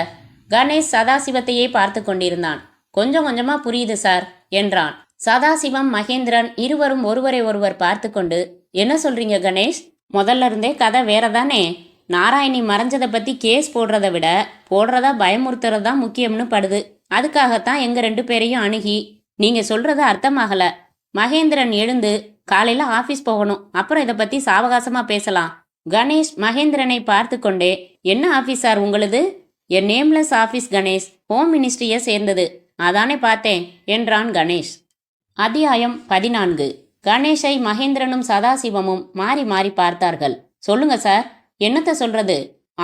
கணேஷ் சதாசிவத்தையே பார்த்து கொண்டிருந்தான். கொஞ்சம் கொஞ்சமா புரியுது சார் என்றான். சதாசிவம் மகேந்திரன் இருவரும் ஒருவரை ஒருவர் பார்த்து கொண்டு, என்ன சொல்றீங்க கணேஷ்? முதல்ல இருந்தே கதை வேறதானே. நாராயணி மறைஞ்சதை பற்றி கேஸ் போடுறதை விட போடுறதா பயமுறுத்துறது தான் முக்கியம்னு படுது. அதுக்காகத்தான் எங்கள் 2 பேரையும் அணுகி நீங்கள் சொல்கிறது அர்த்தமாகல. மகேந்திரன் எழுந்து, காலையில் ஆஃபீஸ் போகணும், அப்புறம் இதை பற்றி சாவகாசமாக பேசலாம். கணேஷ் மகேந்திரனை பார்த்து கொண்டே, என்ன ஆஃபீஸ் சார் உங்களுது? என் நேம்லெஸ் ஆஃபீஸ் கணேஷ், ஹோம் மினிஸ்ட்ரியை சேர்ந்தது. அதானே பார்த்தேன் என்றான் கணேஷ். அத்தியாயம் 14. கணேஷை மகேந்திரனும் சதாசிவமும் மாறி மாறி பார்த்தார்கள். சொல்லுங்க சார், என்னத்த சொல்றது?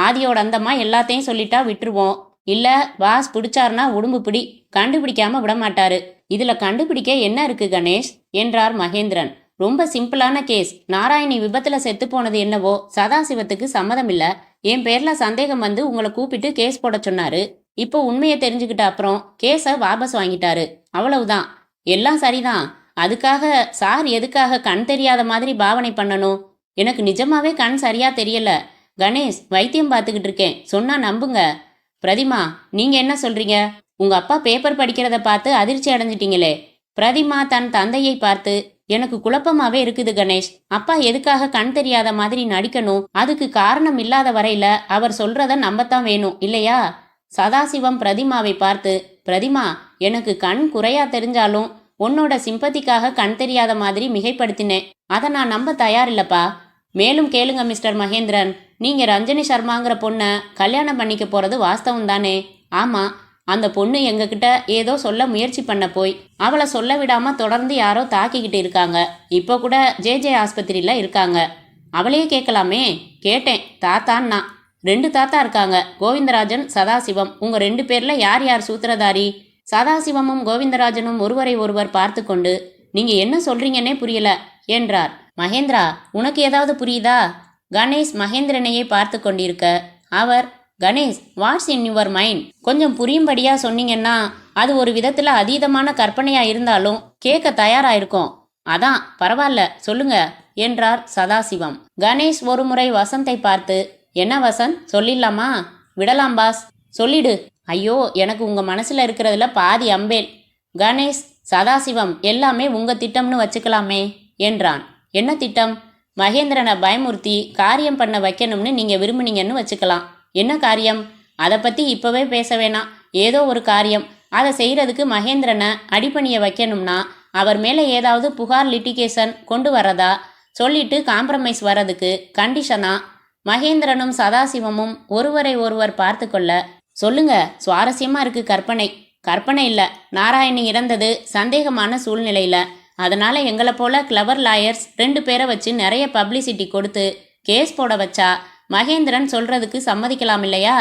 ஆதியோட அந்தமா எல்லாத்தையும் சொல்லிட்டா விட்டுருவோம். இல்ல பாஸ் பிடிச்சார்னா உடம்பு பிடி, கண்டுபிடிக்காம விட மாட்டாரு. இதுல கண்டுபிடிக்க என்ன இருக்கு கணேஷ் என்றார் மகேந்திரன். ரொம்ப சிம்பிளான கேஸ். நாராயணி விபத்துல செத்து போனது என்னவோ சதாசிவத்துக்கு சம்மதம் இல்ல. என் பேர்ல சந்தேகம் வந்து உங்களை கூப்பிட்டு கேஸ் போட சொன்னாரு. இப்போ உண்மையை தெரிஞ்சுக்கிட்ட அப்புறம் கேஸை வாபஸ் வாங்கிட்டாரு. அவ்வளவுதான். எல்லாம் சரிதான். அதுக்காக சார் எதுக்காக கண் தெரியாத மாதிரி பாவனை பண்ணணும்? எனக்கு நிஜமாவே கண் சரியா தெரியல கணேஷ், வைத்தியம் பார்த்துக்கிட்டு இருக்கேன், சொன்னா நம்புங்க. பிரதிமா, நீங்க என்ன சொல்றீங்க? உங்க அப்பா பேப்பர் படிக்கிறத பார்த்து அதிர்ச்சி அடைஞ்சிட்டீங்களே. பிரதிமா தன் தந்தையை பார்த்து, எனக்கு குழப்பமாவே இருக்குது கணேஷ். அப்பா எதுக்காக கண் தெரியாத மாதிரி நடிக்கணும்? அதுக்கு காரணம் இல்லாத வரையில அவர் சொல்றத நம்பத்தான் வேணும் இல்லையா? சதாசிவம் பிரதிமாவை பார்த்து, பிரதிமா, எனக்கு கண் குறையா தெரிஞ்சாலும் உன்னோட சிம்பத்திக்காக கண் தெரியாத மாதிரி மிகைப்படுத்தினேன். அதை நான் நம்ப தயாரில்லப்பா. மேலும் கேளுங்க மிஸ்டர் மகேந்திரன், நீங்க ரஞ்சனி சர்மாங்கிற பொண்ணை கல்யாணம் பண்ணிக்க போறது வாஸ்தவம் தானே? ஆமா. அந்த பொண்ணு எங்ககிட்ட ஏதோ சொல்ல முயற்சி பண்ண போய் அவளை சொல்ல விடாம தொடர்ந்து யாரோ தாக்கிக்கிட்டு இருக்காங்க. இப்போ கூட ஜே ஆஸ்பத்திரியில இருக்காங்க. அவளையே கேட்கலாமே. கேட்டேன், தாத்தான்னா. 2 தாத்தா இருக்காங்க, கோவிந்தராஜன், சதாசிவம். உங்க 2 பேர்ல யார் யார் சூத்திரதாரி? சதாசிவமும் கோவிந்தராஜனும் ஒருவரை ஒருவர் பார்த்து கொண்டு, நீங்க என்ன சொல்றீங்கன்னே புரியல என்றார். மகேந்திரா, உனக்கு ஏதாவது புரியுதா? கணேஷ் மகேந்திரனையே பார்த்து கொண்டிருக்க அவர், Ganesh, what's in your mind? கொஞ்சம் புரியும்படியா சொன்னீங்கன்னா அது ஒரு விதத்துல அதீதமான கற்பனையா இருந்தாலும் கேட்க தயாராயிருக்கும். அதான் பரவாயில்ல, சொல்லுங்க என்றார் சதாசிவம். கணேஷ் ஒருமுறை வசந்தை பார்த்து, என்ன வசந்த், சொல்லிடலாமா? விடலாம் பாஸ், சொல்லிடு. ஐயோ, எனக்கு உங்க மனசுல இருக்கிறதுல பாதி அம்பேல். கணேஷ், சதாசிவம், எல்லாமே உங்க திட்டம்னு வச்சுக்கலாமே என்றான். என்ன திட்டம்? மகேந்திரனை பயமுறுத்தி காரியம் பண்ண வைக்கணும்னு நீங்க விரும்புனீங்கன்னு வச்சுக்கலாம். என்ன காரியம்? அதை பத்தி இப்பவே பேச வேணாம். ஏதோ ஒரு காரியம், அதை செய்யறதுக்கு மகேந்திரனை அடிபணிய வைக்கணும்னா அவர் மேலே ஏதாவது புகார் லிட்டிகேஷன் கொண்டு வரதா சொல்லிட்டு காம்ப்ரமைஸ் வர்றதுக்கு கண்டிஷனா மகேந்திரனும் சதாசிவமும் ஒருவரை ஒருவர் பார்த்து கொள்ள, சொல்லுங்க, சுவாரஸ்யமா இருக்கு. கற்பனை இல்ல, நாராயணி இறந்தது சந்தேகமான சூழ்நிலையில. அதனால எங்களை போல கிளவர் லாயர்ஸ் 2 பேரை வச்சு நிறைய பப்ளிசிட்டி கொடுத்து கேஸ் போட வச்சா மகேந்திரன் சொல்றதுக்கு சம்மதிக்கலாம் இல்லையா?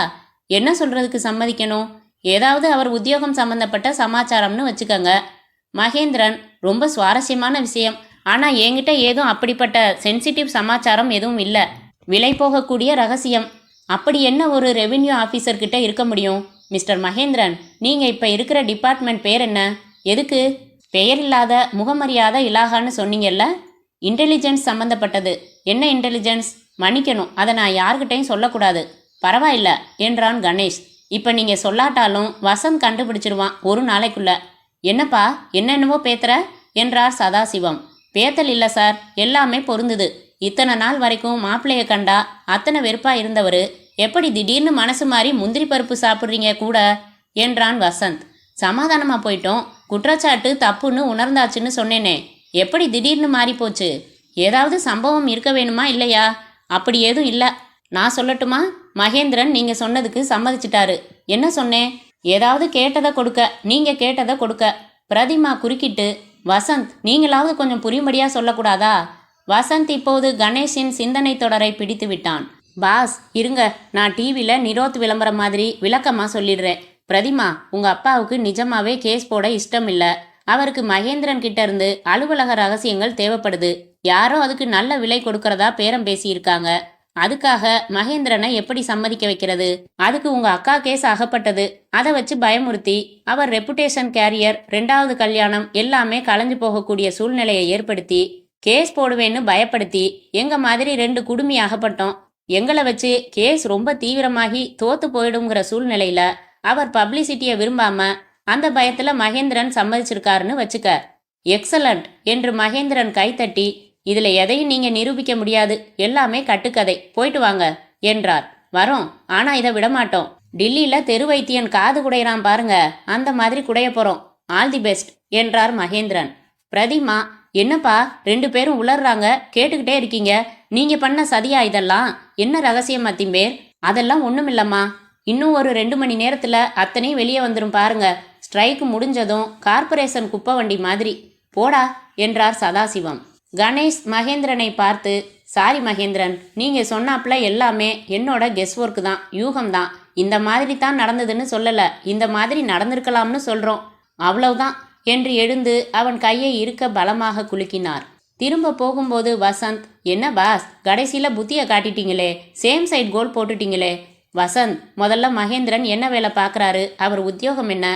என்ன சொல்றதுக்கு சம்மதிக்கணும்? ஏதாவது அவர் உத்தியோகம் சம்பந்தப்பட்ட சமாச்சாரம்னு வச்சுக்கோங்க. மகேந்திரன், ரொம்ப சுவாரஸ்யமான விஷயம். ஆனா என்கிட்ட ஏதும் அப்படிப்பட்ட சென்சிட்டிவ் சமாச்சாரம் எதுவும் இல்லை. விலை போகக்கூடிய ரகசியம். அப்படி என்ன ஒரு ரெவென்யூ ஆஃபீஸர்கிட்ட இருக்க முடியும்? மிஸ்டர் மகேந்திரன், நீங்க இப்ப இருக்கிற டிபார்ட்மெண்ட் பேர் என்ன? எதுக்கு? பெயர் இல்லாத முகமரியாதை இலாகான்னு சொன்னீங்கல்ல? இன்டெலிஜென்ஸ் சம்பந்தப்பட்டது. என்ன இன்டெலிஜென்ஸ்? மன்னிக்கணும், அதை நான் யார்கிட்டையும் சொல்லக்கூடாது. பரவாயில்ல என்றான் கணேஷ். இப்ப நீங்க சொல்லாட்டாலும் வசந்த் கண்டுபிடிச்சிருவான் ஒரு நாளைக்குள்ள. என்னப்பா என்னென்னவோ பேத்துற என்றார் சதாசிவம். பேத்தல் இல்லை சார், எல்லாமே பொருந்துது. இத்தனை நாள் வரைக்கும் மாப்பிள்ளைய கண்டா அத்தனை வெறுப்பா இருந்தவர் எப்படி திடீர்னு மனசு மாறி முந்திரி பருப்பு சாப்பிட்றீங்க கூட என்றான் வசந்த். சமாதானமா போயிட்டோம். குற்றச்சாட்டு தப்புன்னு உணர்ந்தாச்சுன்னு சொன்னேனே, எப்படி திடீர்னு மாறி போச்சு? ஏதாவது சம்பவம் இருக்க வேணுமா இல்லையா? அப்படி ஏதும் இல்லை. நான் சொல்லட்டுமா? மகேந்திரன் நீங்க சொன்னதுக்கு சம்மதிச்சிட்டாரு. என்ன சொன்னேன்? ஏதாவது கேட்டதை கொடுக்க, நீங்க கேட்டதை கொடுக்க. பிரதிமா குறுக்கிட்டு, வசந்த் நீங்களாவது கொஞ்சம் புரியும்படியா சொல்லக்கூடாதா? வசந்த் இப்போது கணேஷின் சிந்தனை தொடரை பிடித்து விட்டான். பாஸ் இருங்க, நான் டிவியில் நிரோத் விளம்பரம் மாதிரி விளக்கமாக சொல்லிடுறேன். பிரதிமா, உங்க அப்பாவுக்கு நிஜமாவே கேஸ் போட இஷ்டம் இல்லை. அவருக்கு மகேந்திரன் கிட்ட இருந்து அலுவலக ரகசியங்கள் தேவைப்படுது. யாரோ அதுக்கு நல்ல விலை கொடுக்கறதா பேரம் பேசியிருக்காங்க. அதுக்காக மகேந்திரனை எப்படி சம்மதிக்க வைக்கிறது? அதுக்கு உங்க அக்கா கேஸ் அகப்பட்டது. அதை வச்சு பயமுறுத்தி அவர் ரெப்புடேஷன் கேரியர், 2வது கல்யாணம் எல்லாமே கலைஞ்சு போகக்கூடிய சூழ்நிலையை ஏற்படுத்தி கேஸ் போடுவேன்னு பயப்படுத்தி எங்க மாதிரி 2 குடுமி அகப்பட்டோம். எங்களை வச்சு கேஸ் ரொம்ப தீவிரமாகி தோத்து போயிடுங்கிற சூழ்நிலையில அவர் பப்ளிசிட்டியை விரும்பாம அந்த பயத்துல மகேந்திரன் சம்மதிச்சிருக்காருன்னு வச்சுக்க. எக்ஸலண்ட் என்று மகேந்திரன் கைத்தட்டி, இதுல எதையும் நீங்க நிரூபிக்க முடியாது, எல்லாமே கட்டுக்கதை, போயிட்டு வாங்க என்றார். வரோம், ஆனா இதை விடமாட்டோம். டில்லியில தெரு வைத்தியன் காது குடையிறான் பாருங்க, அந்த மாதிரி குடைய போறோம். ஆல் தி பெஸ்ட் என்றார் மகேந்திரன். பிரதிமா, என்னப்பா 2 பேரும் உளர்றாங்க, கேட்டுக்கிட்டே இருக்கீங்க. நீங்க பண்ண சதியா இதெல்லாம்? என்ன ரகசியம் அத்திம்பேர்? அதெல்லாம் ஒண்ணுமில்லம்மா. இன்னும் ஒரு 2 மணி நேரத்துல அத்தனையும் வெளியே வந்துடும் பாருங்க. ஸ்ட்ரைக் முடிஞ்சதும் கார்ப்பரேஷன் குப்பை வண்டி மாதிரி போடா என்றார் சதாசிவம். கணேஷ் மகேந்திரனை பார்த்து, சாரி மகேந்திரன், நீங்க சொன்னாப்ல எல்லாமே என்னோட கெஸ் ஒர்க்கு தான், யூகம்தான். இந்த மாதிரி தான் நடந்ததுன்னு சொல்லல, இந்த மாதிரி நடந்திருக்கலாம்னு சொல்றோம், அவ்வளவுதான் என்று எழுந்து அவன் கையை இருக்க பலமாக குலுக்கினார். திரும்ப போகும்போது வசந்த், என்ன பாஸ் கடைசியில புத்தியை காட்டிட்டீங்களே, சேம் சைட் கோல் போட்டுட்டீங்களே. வசந்த், முதல்ல மகேந்திரன் என்ன வேலை பார்க்குறாரு, அவர் உத்தியோகம் என்ன,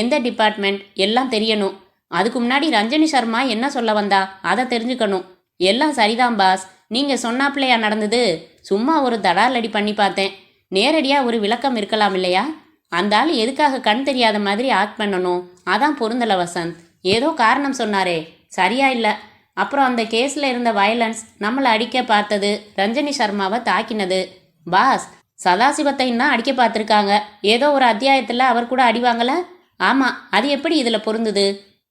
எந்த டிபார்ட்மெண்ட் எல்லாம் தெரியணும். அதுக்கு முன்னாடி ரஞ்சனி சர்மா என்ன சொல்ல வந்தா அதை தெரிஞ்சுக்கணும். எல்லாம் சரிதான் பாஸ், நீங்க சொன்னாப்லையா நடந்தது? சும்மா ஒரு தடாலடி பண்ணி பார்த்தேன். நேரடியா ஒரு விளக்கம் இருக்கலாம் இல்லையா? அந்த ஆள் எதுக்காக கண் தெரியாத மாதிரி ஆக்ட் பண்ணணும்? அதான் பொருந்தல வசந்த். ஏதோ காரணம் சொன்னாரே, சரியா இல்லை. அப்புறம் அந்த கேஸில் இருந்த வயலன்ஸ், நம்மளை அடிக்க பார்த்தது, ரஞ்சனி சர்மாவை தாக்கினது. பாஸ், சதாசிவத்தையும் தான் அடிக்க பார்த்துருக்காங்க. ஏதோ ஒரு அத்தியாயத்தில் அவர் கூட அடிவாங்கல? ஆமாம், அது எப்படி இதில் பொருந்துது?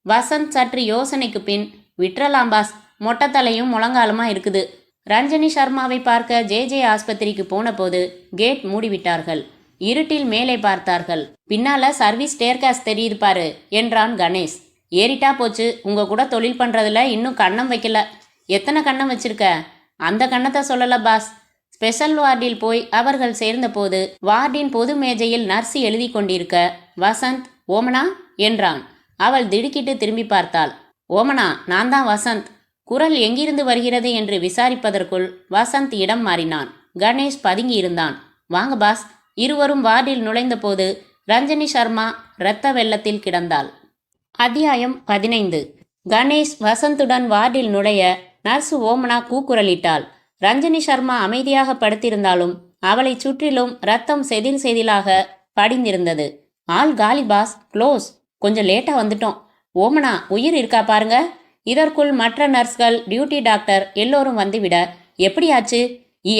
வசந்த் சற்று யோசனைக்கு பின், விட்டுறலாம் பாஸ், மொட்டைத்தலையும் முழங்காலுமா இருக்குது. ரஞ்சனி சர்மாவை பார்க்க ஜே ஆஸ்பத்திரிக்கு போன போது கேட் மூடிவிட்டார்கள். இருட்டில் மேலே பார்த்தார்கள். பின்னால சர்வீஸ் ஸ்டேர்காஸ் தெரியுது பாரு என்றான் கணேஷ். ஏறிட்டா போச்சு, உங்க கூட தொழில் பண்றதுல இன்னும் கண்ணம் வைக்கல. எத்தனை கண்ணம் வச்சிருக்க? அந்த கண்ணத்தை சொல்லல பாஸ். ஸ்பெஷல் வார்டில் போய் அவர்கள் சேர்ந்தபோது வார்டின் பொது மேஜையில் நர்ஸ் எழுதி கொண்டிருக்க வசந்த், ஓமனா என்றான். அவள் திடுக்கிட்டு திரும்பி பார்த்தாள். ஓமனா, நான் தான் வசந்த். குரல் எங்கிருந்து வருகிறது என்று விசாரிப்பதற்குள் வசந்த் இடம் மாறினான். கணேஷ் பதுங்கி இருந்தான். வாங்க பாஸ். இருவரும் வார்டில் நுழைந்த போது ரஞ்சனி சர்மா இரத்த வெள்ளத்தில் கிடந்தாள். அத்தியாயம் 15. கணேஷ் வசந்துடன் வார்டில் நுழைய நர்ஸ் ஓமனா கூக்குரலிட்டாள். ரஞ்சனி சர்மா அமைதியாக படுத்திருந்தாலும் அவளை சுற்றிலும் ரத்தம் செதில் செதிலாக படிந்திருந்தது. ஆள் காலி பாஸ், க்ளோஸ். கொஞ்சம் லேட்டா வந்துட்டோம். ஓமனா, உயிர் இருக்கா பாருங்க. இதற்குள் மற்ற நர்ஸ்கள், டியூட்டி டாக்டர் எல்லோரும் வந்துவிட, எப்படியாச்சு?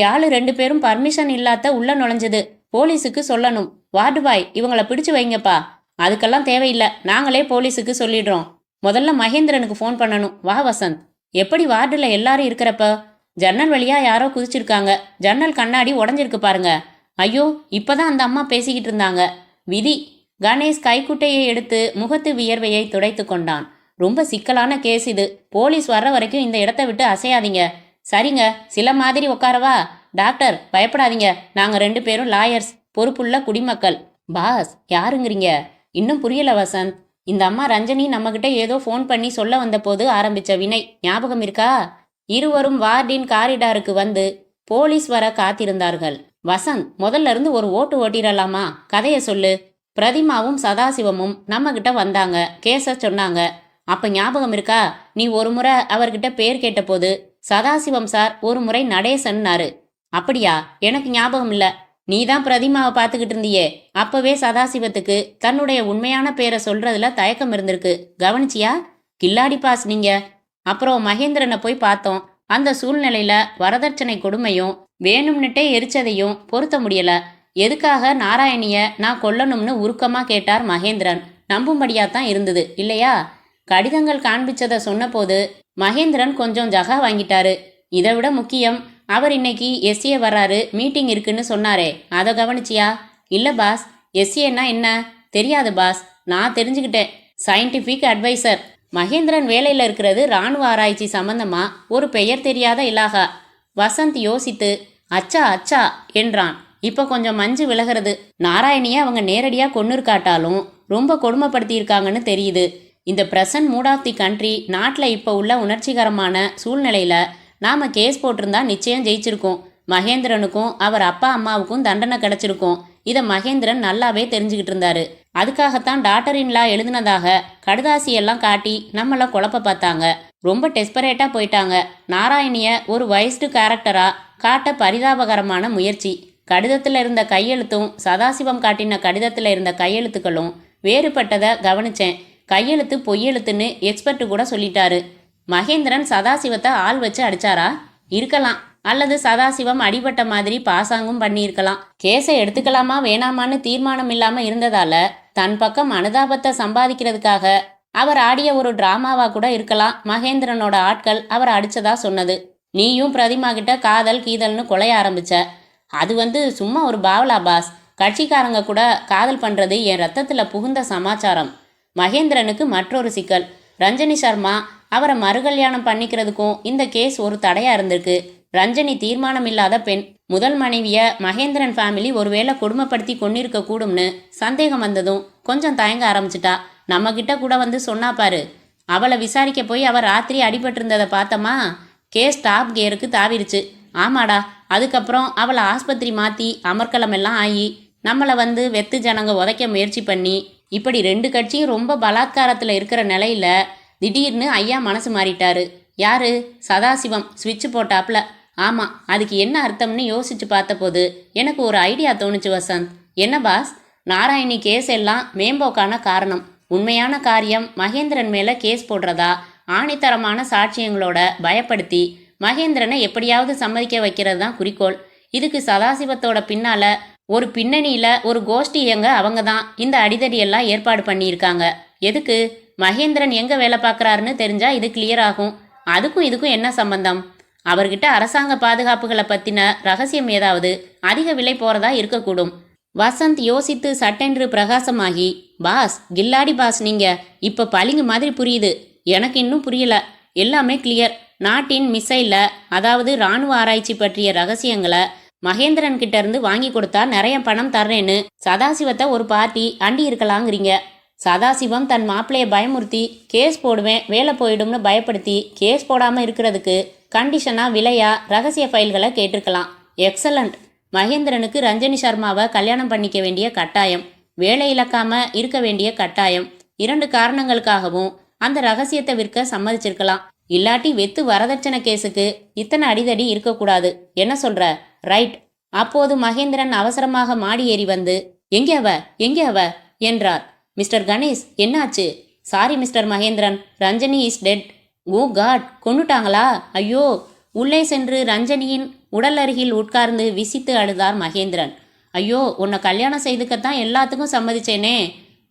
ஆளு 2 பேரும் பர்மிஷன் இல்லாத உள்ள நுழைஞ்சது. போலீஸுக்கு சொல்லணும். வார்டு பாய், இவங்களை பிடிச்சு வைங்கப்பா. அதுக்கெல்லாம் தேவையில்லை, நாங்களே போலீஸுக்கு சொல்லிடுறோம். முதல்ல மகேந்திரனுக்கு ஃபோன் பண்ணணும். வா வசந்த். எப்படி வார்டில் எல்லாரும் இருக்கிறப்ப? ஜன்னல் வழியா யாரோ குதிச்சிருக்காங்க. ஜன்னல் கண்ணாடி உடஞ்சிருக்கு பாருங்க. ஐயோ, இப்பதான் அந்த அம்மா பேசிக்கிட்டு இருந்தாங்க. விதி. கணேஷ் கைக்குட்டையை எடுத்து முகத்து வியர்வையை துடைத்து கொண்டான். ரொம்ப சிக்கலான கேஸ் இது. போலீஸ் வர்ற வரைக்கும் இந்த இடத்த விட்டு அசையாதீங்க. சரிங்க, சில மாதிரி உட்காரவா? டாக்டர், பயப்படாதீங்க, நாங்க 2 பேரும் லாயர்ஸ், பொறுப்புள்ள குடிமக்கள். பாஸ், யாருங்கிறீங்க? இன்னும் புரியல வசந்த். இந்த அம்மா ரஞ்சனி நம்மகிட்ட ஏதோ ஃபோன் பண்ணி சொல்ல வந்தபோது ஆரம்பிச்ச வினை ஞாபகம் இருக்கா? இருவரும் வார்டின் காரிடாருக்கு வந்து போலீஸ் வர காத்திருந்தார்கள். வசந்த், முதல்ல இருந்து ஒரு ஓட்டு ஓட்டிடலாமா? கதைய சொல்லு. பிரதிமாவும் சதாசிவமும் நம்ம கிட்ட வந்தாங்க, கேஸ சொன்னாங்க. அப்ப ஞாபகம் இருக்கா? நீ ஒரு முறை அவர்கிட்ட பேர் கேட்டபோது சதாசிவம் சார் ஒரு முறை நடேசன்னாரு. அப்படியா? எனக்கு ஞாபகம் இல்ல. நீதான் பிரதிமாவை பார்த்துக்கிட்டு இருந்தியே. அப்பவே சதாசிவத்துக்கு தன்னுடைய உண்மையான பேரை சொல்றதுல தயக்கம் இருந்திருக்கு. கவனிச்சியா? கில்லாடி பாஸ் நீங்க. அப்புறம் மகேந்திரனை போய் பார்த்தோம். அந்த சூழ்நிலையில வரதட்சணை கொடுமையும் வேணும்னுட்டே எரிச்சதையும் பொருத்த முடியல. எதுக்காக நாராயணிய நான் கொல்லணும்னு உருக்கமா கேட்டார் மகேந்திரன். நம்பும்படியாத்தான் இருந்தது இல்லையா? கடிதங்கள் காண்பிச்சதை சொன்னபோது மகேந்திரன் கொஞ்சம் ஜகா வாங்கிட்டாரு. இதை விட முக்கியம், அவர் இன்னைக்கு எஸ்ஏ வர்றாரு, மீட்டிங் இருக்குன்னு சொன்னாரே, அதை கவனிச்சியா? இல்ல பாஸ். எஸ்ஏன்னா என்ன? தெரியாது பாஸ். நான் தெரிஞ்சுக்கிட்டேன். Scientific advisor. மகேந்திரன் வேலையில் இருக்கிறது இராணுவ ஆராய்ச்சி சம்பந்தமா ஒரு பெயர் தெரியாத இலாகா. வசந்த் யோசித்து அச்சா அச்சா என்றான். இப்போ கொஞ்சம் மஞ்சு விலகிறது. நாராயணியை அவங்க நேரடியாக கொன்னுருக்காட்டாலும் ரொம்ப கொடுமைப்படுத்தியிருக்காங்கன்னு தெரியுது. இந்த present mood of the country, நாட்டில் இப்போ உள்ள உணர்ச்சிகரமான சூழ்நிலையில் நாம் கேஸ் போட்டிருந்தா நிச்சயம் ஜெயிச்சிருக்கோம். மகேந்திரனுக்கும் அவர் அப்பா அம்மாவுக்கும் தண்டனை கிடைச்சிருக்கும். இதை மகேந்திரன் நல்லாவே தெரிஞ்சுக்கிட்டு இருந்தாரு. அதுக்காகத்தான் டாக்டர் இன்லா எழுதுனதாக கடுதாசியெல்லாம் காட்டி நம்மளை குழப்ப பார்த்தாங்க. ரொம்ப டெஸ்பரேட்டாக போயிட்டாங்க. நாராயணிய ஒரு வயஸ்டு கேரக்டரா காட்ட பரிதாபகரமான முயற்சி. கடிதத்தில் இருந்த கையெழுத்தும் சதாசிவம் காட்டின கடிதத்தில் இருந்த கையெழுத்துக்களும் வேறுபட்டதை கவனிச்சேன். கையெழுத்து பொய்யெழுத்துன்னு எக்ஸ்பர்ட் கூட சொல்லிட்டாரு. மகேந்திரன் சதாசிவத்தை ஆள் வச்சு அடிச்சாரா? இருக்கலாம். அல்லது சதாசிவம் அடிபட்ட மாதிரி பாசாங்கும் பண்ணியிருக்கலாம். கேஸை எடுத்துக்கலாமா வேணாமான்னு தீர்மானம் இல்லாம இருந்ததால தன் பக்கம் அனுதாபத்தை சம்பாதிக்கிறதுக்காக அவர் ஆடிய ஒரு டிராமாவா கூட இருக்கலாம். மகேந்திரனோட ஆட்கள் அவர் அடிச்சதா சொன்னது. நீயும் பிரதிமா கிட்ட காதல் கீதல்னு கொலைய ஆரம்பிச்ச. அது சும்மா ஒரு பாவலா பாஸ். கட்சிக்காரங்க கூட காதல் பண்றது என் ரத்தத்துல புகுந்த சமாச்சாரம். மகேந்திரனுக்கு மற்றொரு சிக்கல். ரஞ்சனி சர்மா அவரை மறுகல்யாணம் பண்ணிக்கிறதுக்கும் இந்த கேஸ் ஒரு தடையா இருந்திருக்கு. ரஞ்சனி தீர்மானம் இல்லாத பெண். முதல் மனைவிய மகேந்திரன் ஃபேமிலி ஒருவேளை கொடுமைப்படுத்தி கொண்டிருக்க கூடும்னு சந்தேகம் வந்ததும் கொஞ்சம் தயங்க ஆரம்பிச்சிட்டா. நம்ம கிட்ட கூட சொன்னா பாரு. அவளை விசாரிக்க போய் அவர் ராத்திரி அடிபட்டிருந்ததை பார்த்தமா, கேஸ் டாப் கியருக்கு தாவிருச்சு. ஆமாடா. அதுக்கப்புறம் அவளை ஆஸ்பத்திரி மாற்றி அமர்க்கலமெல்லாம் ஆகி நம்மளை வெத்து ஜனங்க உதைக்க முயற்சி பண்ணி, இப்படி 2 கட்சியும் ரொம்ப பலாத்காரத்தில் இருக்கிற நிலையில திடீர்னு ஐயா மனசு மாறிட்டாரு. யாரு? சதாசிவம் ஸ்விட்ச் போட்டாப்ல. ஆமாம், அதுக்கு என்ன அர்த்தம்னு யோசிச்சு பார்த்தபோது எனக்கு ஒரு ஐடியா தோணுச்சு வசந்த். என்ன பாஸ்? நாராயணி கேஸ் எல்லாம் மேம்போக்கான காரணம். உண்மையான காரியம் மகேந்திரன் மேலே கேஸ் போடுறதா ஆணித்தரமான சாட்சியங்களோட பயப்படுத்தி மகேந்திரனை எப்படியாவது சம்மதிக்க வைக்கிறது தான் குறிக்கோள். இதுக்கு சதாசிவத்தோட பின்னால ஒரு பின்னணியில ஒரு கோஷ்டி இயங்க அவங்க தான் இந்த அடிதடியெல்லாம் ஏற்பாடு பண்ணியிருக்காங்க. எதுக்கு? மகேந்திரன் எங்க வேலை பார்க்குறாருன்னு தெரிஞ்சா இது கிளியர் ஆகும். அதுக்கும் இதுக்கும் என்ன சம்பந்தம்? அவர்கிட்ட அரசாங்க பாதுகாப்புகளை பற்றின ரகசியம் ஏதாவது அதிக விலை போகிறதா இருக்கக்கூடும். வசந்த் யோசித்து சட்டென்று பிரகாசமாகி, பாஸ், கில்லாடி பாஸ், நீங்க இப்போ பளிங்கு மாதிரி புரியுது. எனக்கு இன்னும் புரியல. எல்லாமே கிளியர். நாட்டின் மிசைல, அதாவது இராணுவ ஆராய்ச்சி பற்றிய ரகசியங்களை மகேந்திரன் கிட்ட இருந்து வாங்கி கொடுத்தா நிறைய பணம் தர்றேன்னு சதாசிவத்தை ஒரு பார்ட்டி அண்டி இருக்கலாங்கிறீங்க. சதாசிவம் தன் மாப்பிள்ளையை பயமுறுத்தி கேஸ் போடுவேன், வேலை போயிடும்னு பயப்படுத்தி கேஸ் போடாமல் இருக்கிறதுக்கு கண்டிஷனாக விலையா ரகசிய ஃபைல்களை கேட்டிருக்கலாம். எக்ஸலண்ட். மகேந்திரனுக்கு ரஞ்சனி சர்மாவை கல்யாணம் பண்ணிக்க வேண்டிய கட்டாயம், வேலை இழக்காம இருக்க வேண்டிய கட்டாயம். 2 காரணங்களுக்காகவும் அந்த ரகசியத்தை விற்க சம்மதிச்சிருக்கலாம். இல்லாட்டி வெத்து வரதட்சணை கேஸுக்கு இத்தனை அடிதடி இருக்கக்கூடாது. என்ன சொல்ற? ரைட். அப்போது மகேந்திரன் அவசரமாக மாடி ஏறி வந்து, எங்கே அவ என்றார். மிஸ்டர் கணேஷ், என்னாச்சு? Sorry mister Mahendran, Ranjani is dead. Oh god, கொன்னுட்டாங்களா? ஐயோ! உள்ளே சென்று ரஞ்சனியின் உடல் அருகில் உட்கார்ந்து விசித்து அழுதார் மகேந்திரன். ஐயோ, உன்னை கல்யாணம் செய்துக்கத்தான் எல்லாத்துக்கும் சம்மதிச்சேனே.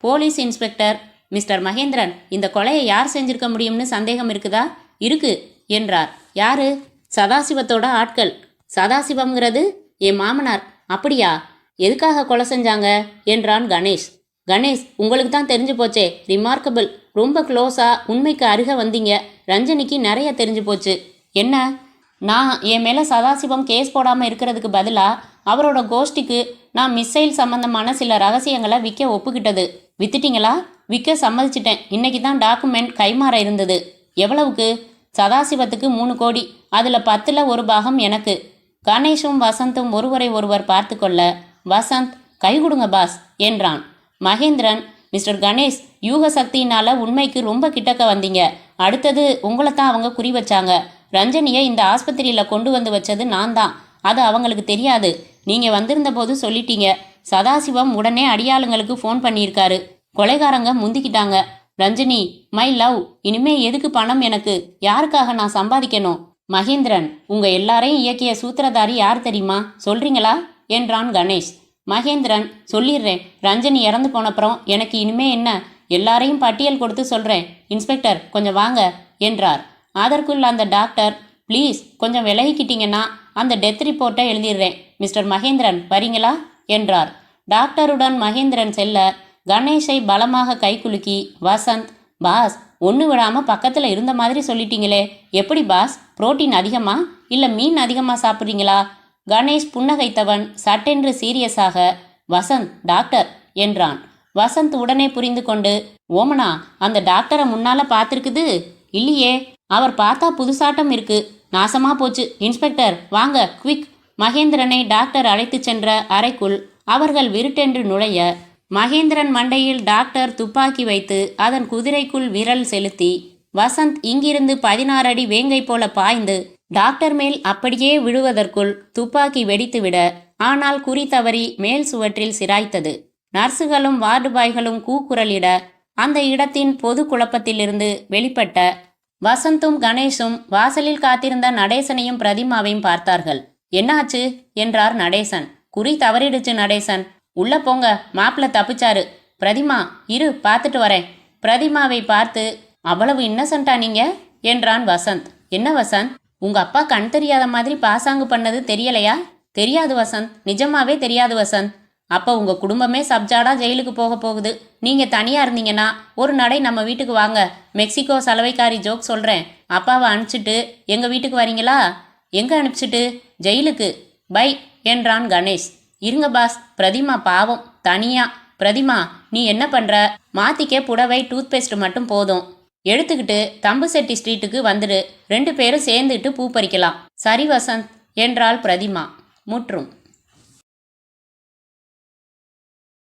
போலீஸ் இன்ஸ்பெக்டர், மிஸ்டர் மகேந்திரன், இந்த கொலையை யார் செஞ்சிருக்க முடியும்னு சந்தேகம் இருக்குதா? இருக்கு என்றார். யாரு? சதாசிவத்தோட ஆட்கள். சதாசிவம்ங்கிறது என் மாமனார். அப்படியா? எதுக்காக கொலை செஞ்சாங்க என்றான் கணேஷ். கணேஷ், உங்களுக்கு தான் தெரிஞ்சு போச்சே. ரிமார்க்கபிள். ரொம்ப க்ளோஸா உண்மைக்கு அருக வந்தீங்க. ரஞ்சனிக்கு நிறைய தெரிஞ்சு போச்சு. என்ன? நான் என் மேலே சதாசிவம் கேஸ் போடாமல் இருக்கிறதுக்கு பதிலாக அவரோட கோஷ்டிக்கு நான் மிசைல் சம்பந்தமான சில ரகசியங்களை விற்க ஒப்புக்கிட்டது. வித்துட்டீங்களா? விற்க சம்மதிச்சிட்டேன். இன்னைக்கு தான் டாக்குமெண்ட் கைமாற இருந்தது. எவ்வளவுக்கு? சதாசிவத்துக்கு 3 கோடி. அதில் 10ல் 1 பாகம் எனக்கு. கணேஷும் வசந்தும் ஒருவரை ஒருவர் பார்த்து கொள்ள, வசந்த், கை கொடுங்க பாஸ் என்றான். மகேந்திரன், மிஸ்டர் கணேஷ், யூக சக்தியினால உண்மைக்கு ரொம்ப கிட்டக்க வந்தீங்க. அடுத்தது உங்களை தான் அவங்க குறி வச்சாங்க. ரஞ்சனியை இந்த ஆஸ்பத்திரியில் கொண்டு வந்து வச்சது நான் தான். அது அவங்களுக்கு தெரியாது. நீங்கள் வந்திருந்த போது சொல்லிட்டீங்க. சதாசிவம் உடனே அடியாளுங்களுக்கு ஃபோன் பண்ணியிருக்காரு. கொலைகாரங்க முந்திக்கிட்டாங்க. ரஞ்சனி, மை லவ், இனிமே எதுக்கு பணம் எனக்கு? யாருக்காக நான் சம்பாதிக்கணும்? மகேந்திரன், உங்க எல்லாரையும் இயக்கிய சூத்திரதாரி யார் தெரியுமா? சொல்றீங்களா என்றான் கணேஷ். மகேந்திரன், சொல்லிடுறேன். ரஞ்சனி இறந்து போனப்புறம் எனக்கு இனிமே என்ன? எல்லாரையும் பட்டியல் கொடுத்து சொல்றேன். இன்ஸ்பெக்டர், கொஞ்சம் வாங்க என்றார். அதற்குள் அந்த டாக்டர், ப்ளீஸ் கொஞ்சம் விலகிக்கிட்டீங்கன்னா அந்த டெத் ரிப்போர்ட்டை எழுதிடுறேன். மிஸ்டர் மகேந்திரன், வரீங்களா என்றார். டாக்டருடன் மகேந்திரன் செல்ல, கணேஷை பலமாக கைக்குலுக்கி, வசந்த், பாஸ், ஒன்று விடாமல் பக்கத்தில் இருந்த மாதிரி சொல்லிட்டீங்களே, எப்படி பாஸ்? புரோட்டீன் அதிகமா இல்லை மீன் அதிகமாக சாப்பிட்றீங்களா? கணேஷ் புன்னகைத்தவன் சட்டென்று சீரியஸாக, வசந்த், டாக்டர் என்றான். வசந்த் உடனே புரிந்து கொண்டு, ஓமனா, அந்த டாக்டரை முன்னால் பார்த்துருக்குது? இல்லையே, அவர் பார்த்தா புதுசாட்டம் இருக்கு. நாசமா போச்சு. இன்ஸ்பெக்டர், வாங்க, குவிக். மகேந்திரனை டாக்டர் அழைத்து சென்ற அறைக்குள் அவர்கள் விருட்டென்று நுழைய, மகேந்திரன் மண்டையில் டாக்டர் துப்பாக்கி வைத்து அதன் குதிரைக்குள் விரல் செலுத்தி, வசந்த் இங்கிருந்து 16 அடி வேங்கை போல பாய்ந்து டாக்டர் மேல் அப்படியே விழுவதற்குள் துப்பாக்கி வெடித்துவிட, ஆனால் குறி தவறி மேல் சுவற்றில் சிராய்த்தது. நர்சுகளும் வார்டு பாய்களும் கூக்குரலிட, அந்த இடத்தின் பொது குழப்பத்திலிருந்து வெளிப்பட்ட வசந்தும் கணேஷும் வாசலில் காத்திருந்த நடேசனையும் பிரதிமாவையும் பார்த்தார்கள். என்னாச்சு என்றார் நடேசன். குறி தவறிடுச்சு நடேசன். உள்ள போங்க, மாப்பிள்ள தப்பிச்சாரு. பிரதிமா, இரு, பார்த்துட்டு வரேன். பிரதிமாவை பார்த்து, அவ்வளவு இன்னசென்ட்டா நீங்க என்றான் வசந்த். என்ன வசந்த், உங்க அப்பா கண் தெரியாத மாதிரி பாசாங்கு பண்ணது தெரியலையா? தெரியாது வசந்த், நிஜமாவே தெரியாது வசந்த். அப்போ உங்க குடும்பமே சப்ஜாடா ஜெயிலுக்கு போக போகுது. நீங்க தனியா இருந்தீங்கன்னா ஒரு நடை நம்ம வீட்டுக்கு வாங்க. மெக்சிகோ சலவைக்காரி ஜோக் சொல்றேன். அப்பாவை அனுப்பிச்சிட்டு எங்க வீட்டுக்கு வரீங்களா? எங்க அனுப்பிச்சிட்டு? ஜெயிலுக்கு. பை என்றான் கணேஷ். இருங்க பாஸ், பிரதிமா பாவம், தனியா. பிரதிமா, நீ என்ன பண்ற? மாத்திக்கே புடவை, டூத்பேஸ்ட் மட்டும் போதும். எடுத்துக்கிட்டு தம்புசெட்டி ஸ்ட்ரீட்டுக்கு வந்துடு. 2 பேரும் சேர்ந்துட்டு பூ பறிக்கலாம். சரி வசந்த் என்றாள் பிரதிமா. முற்றும்.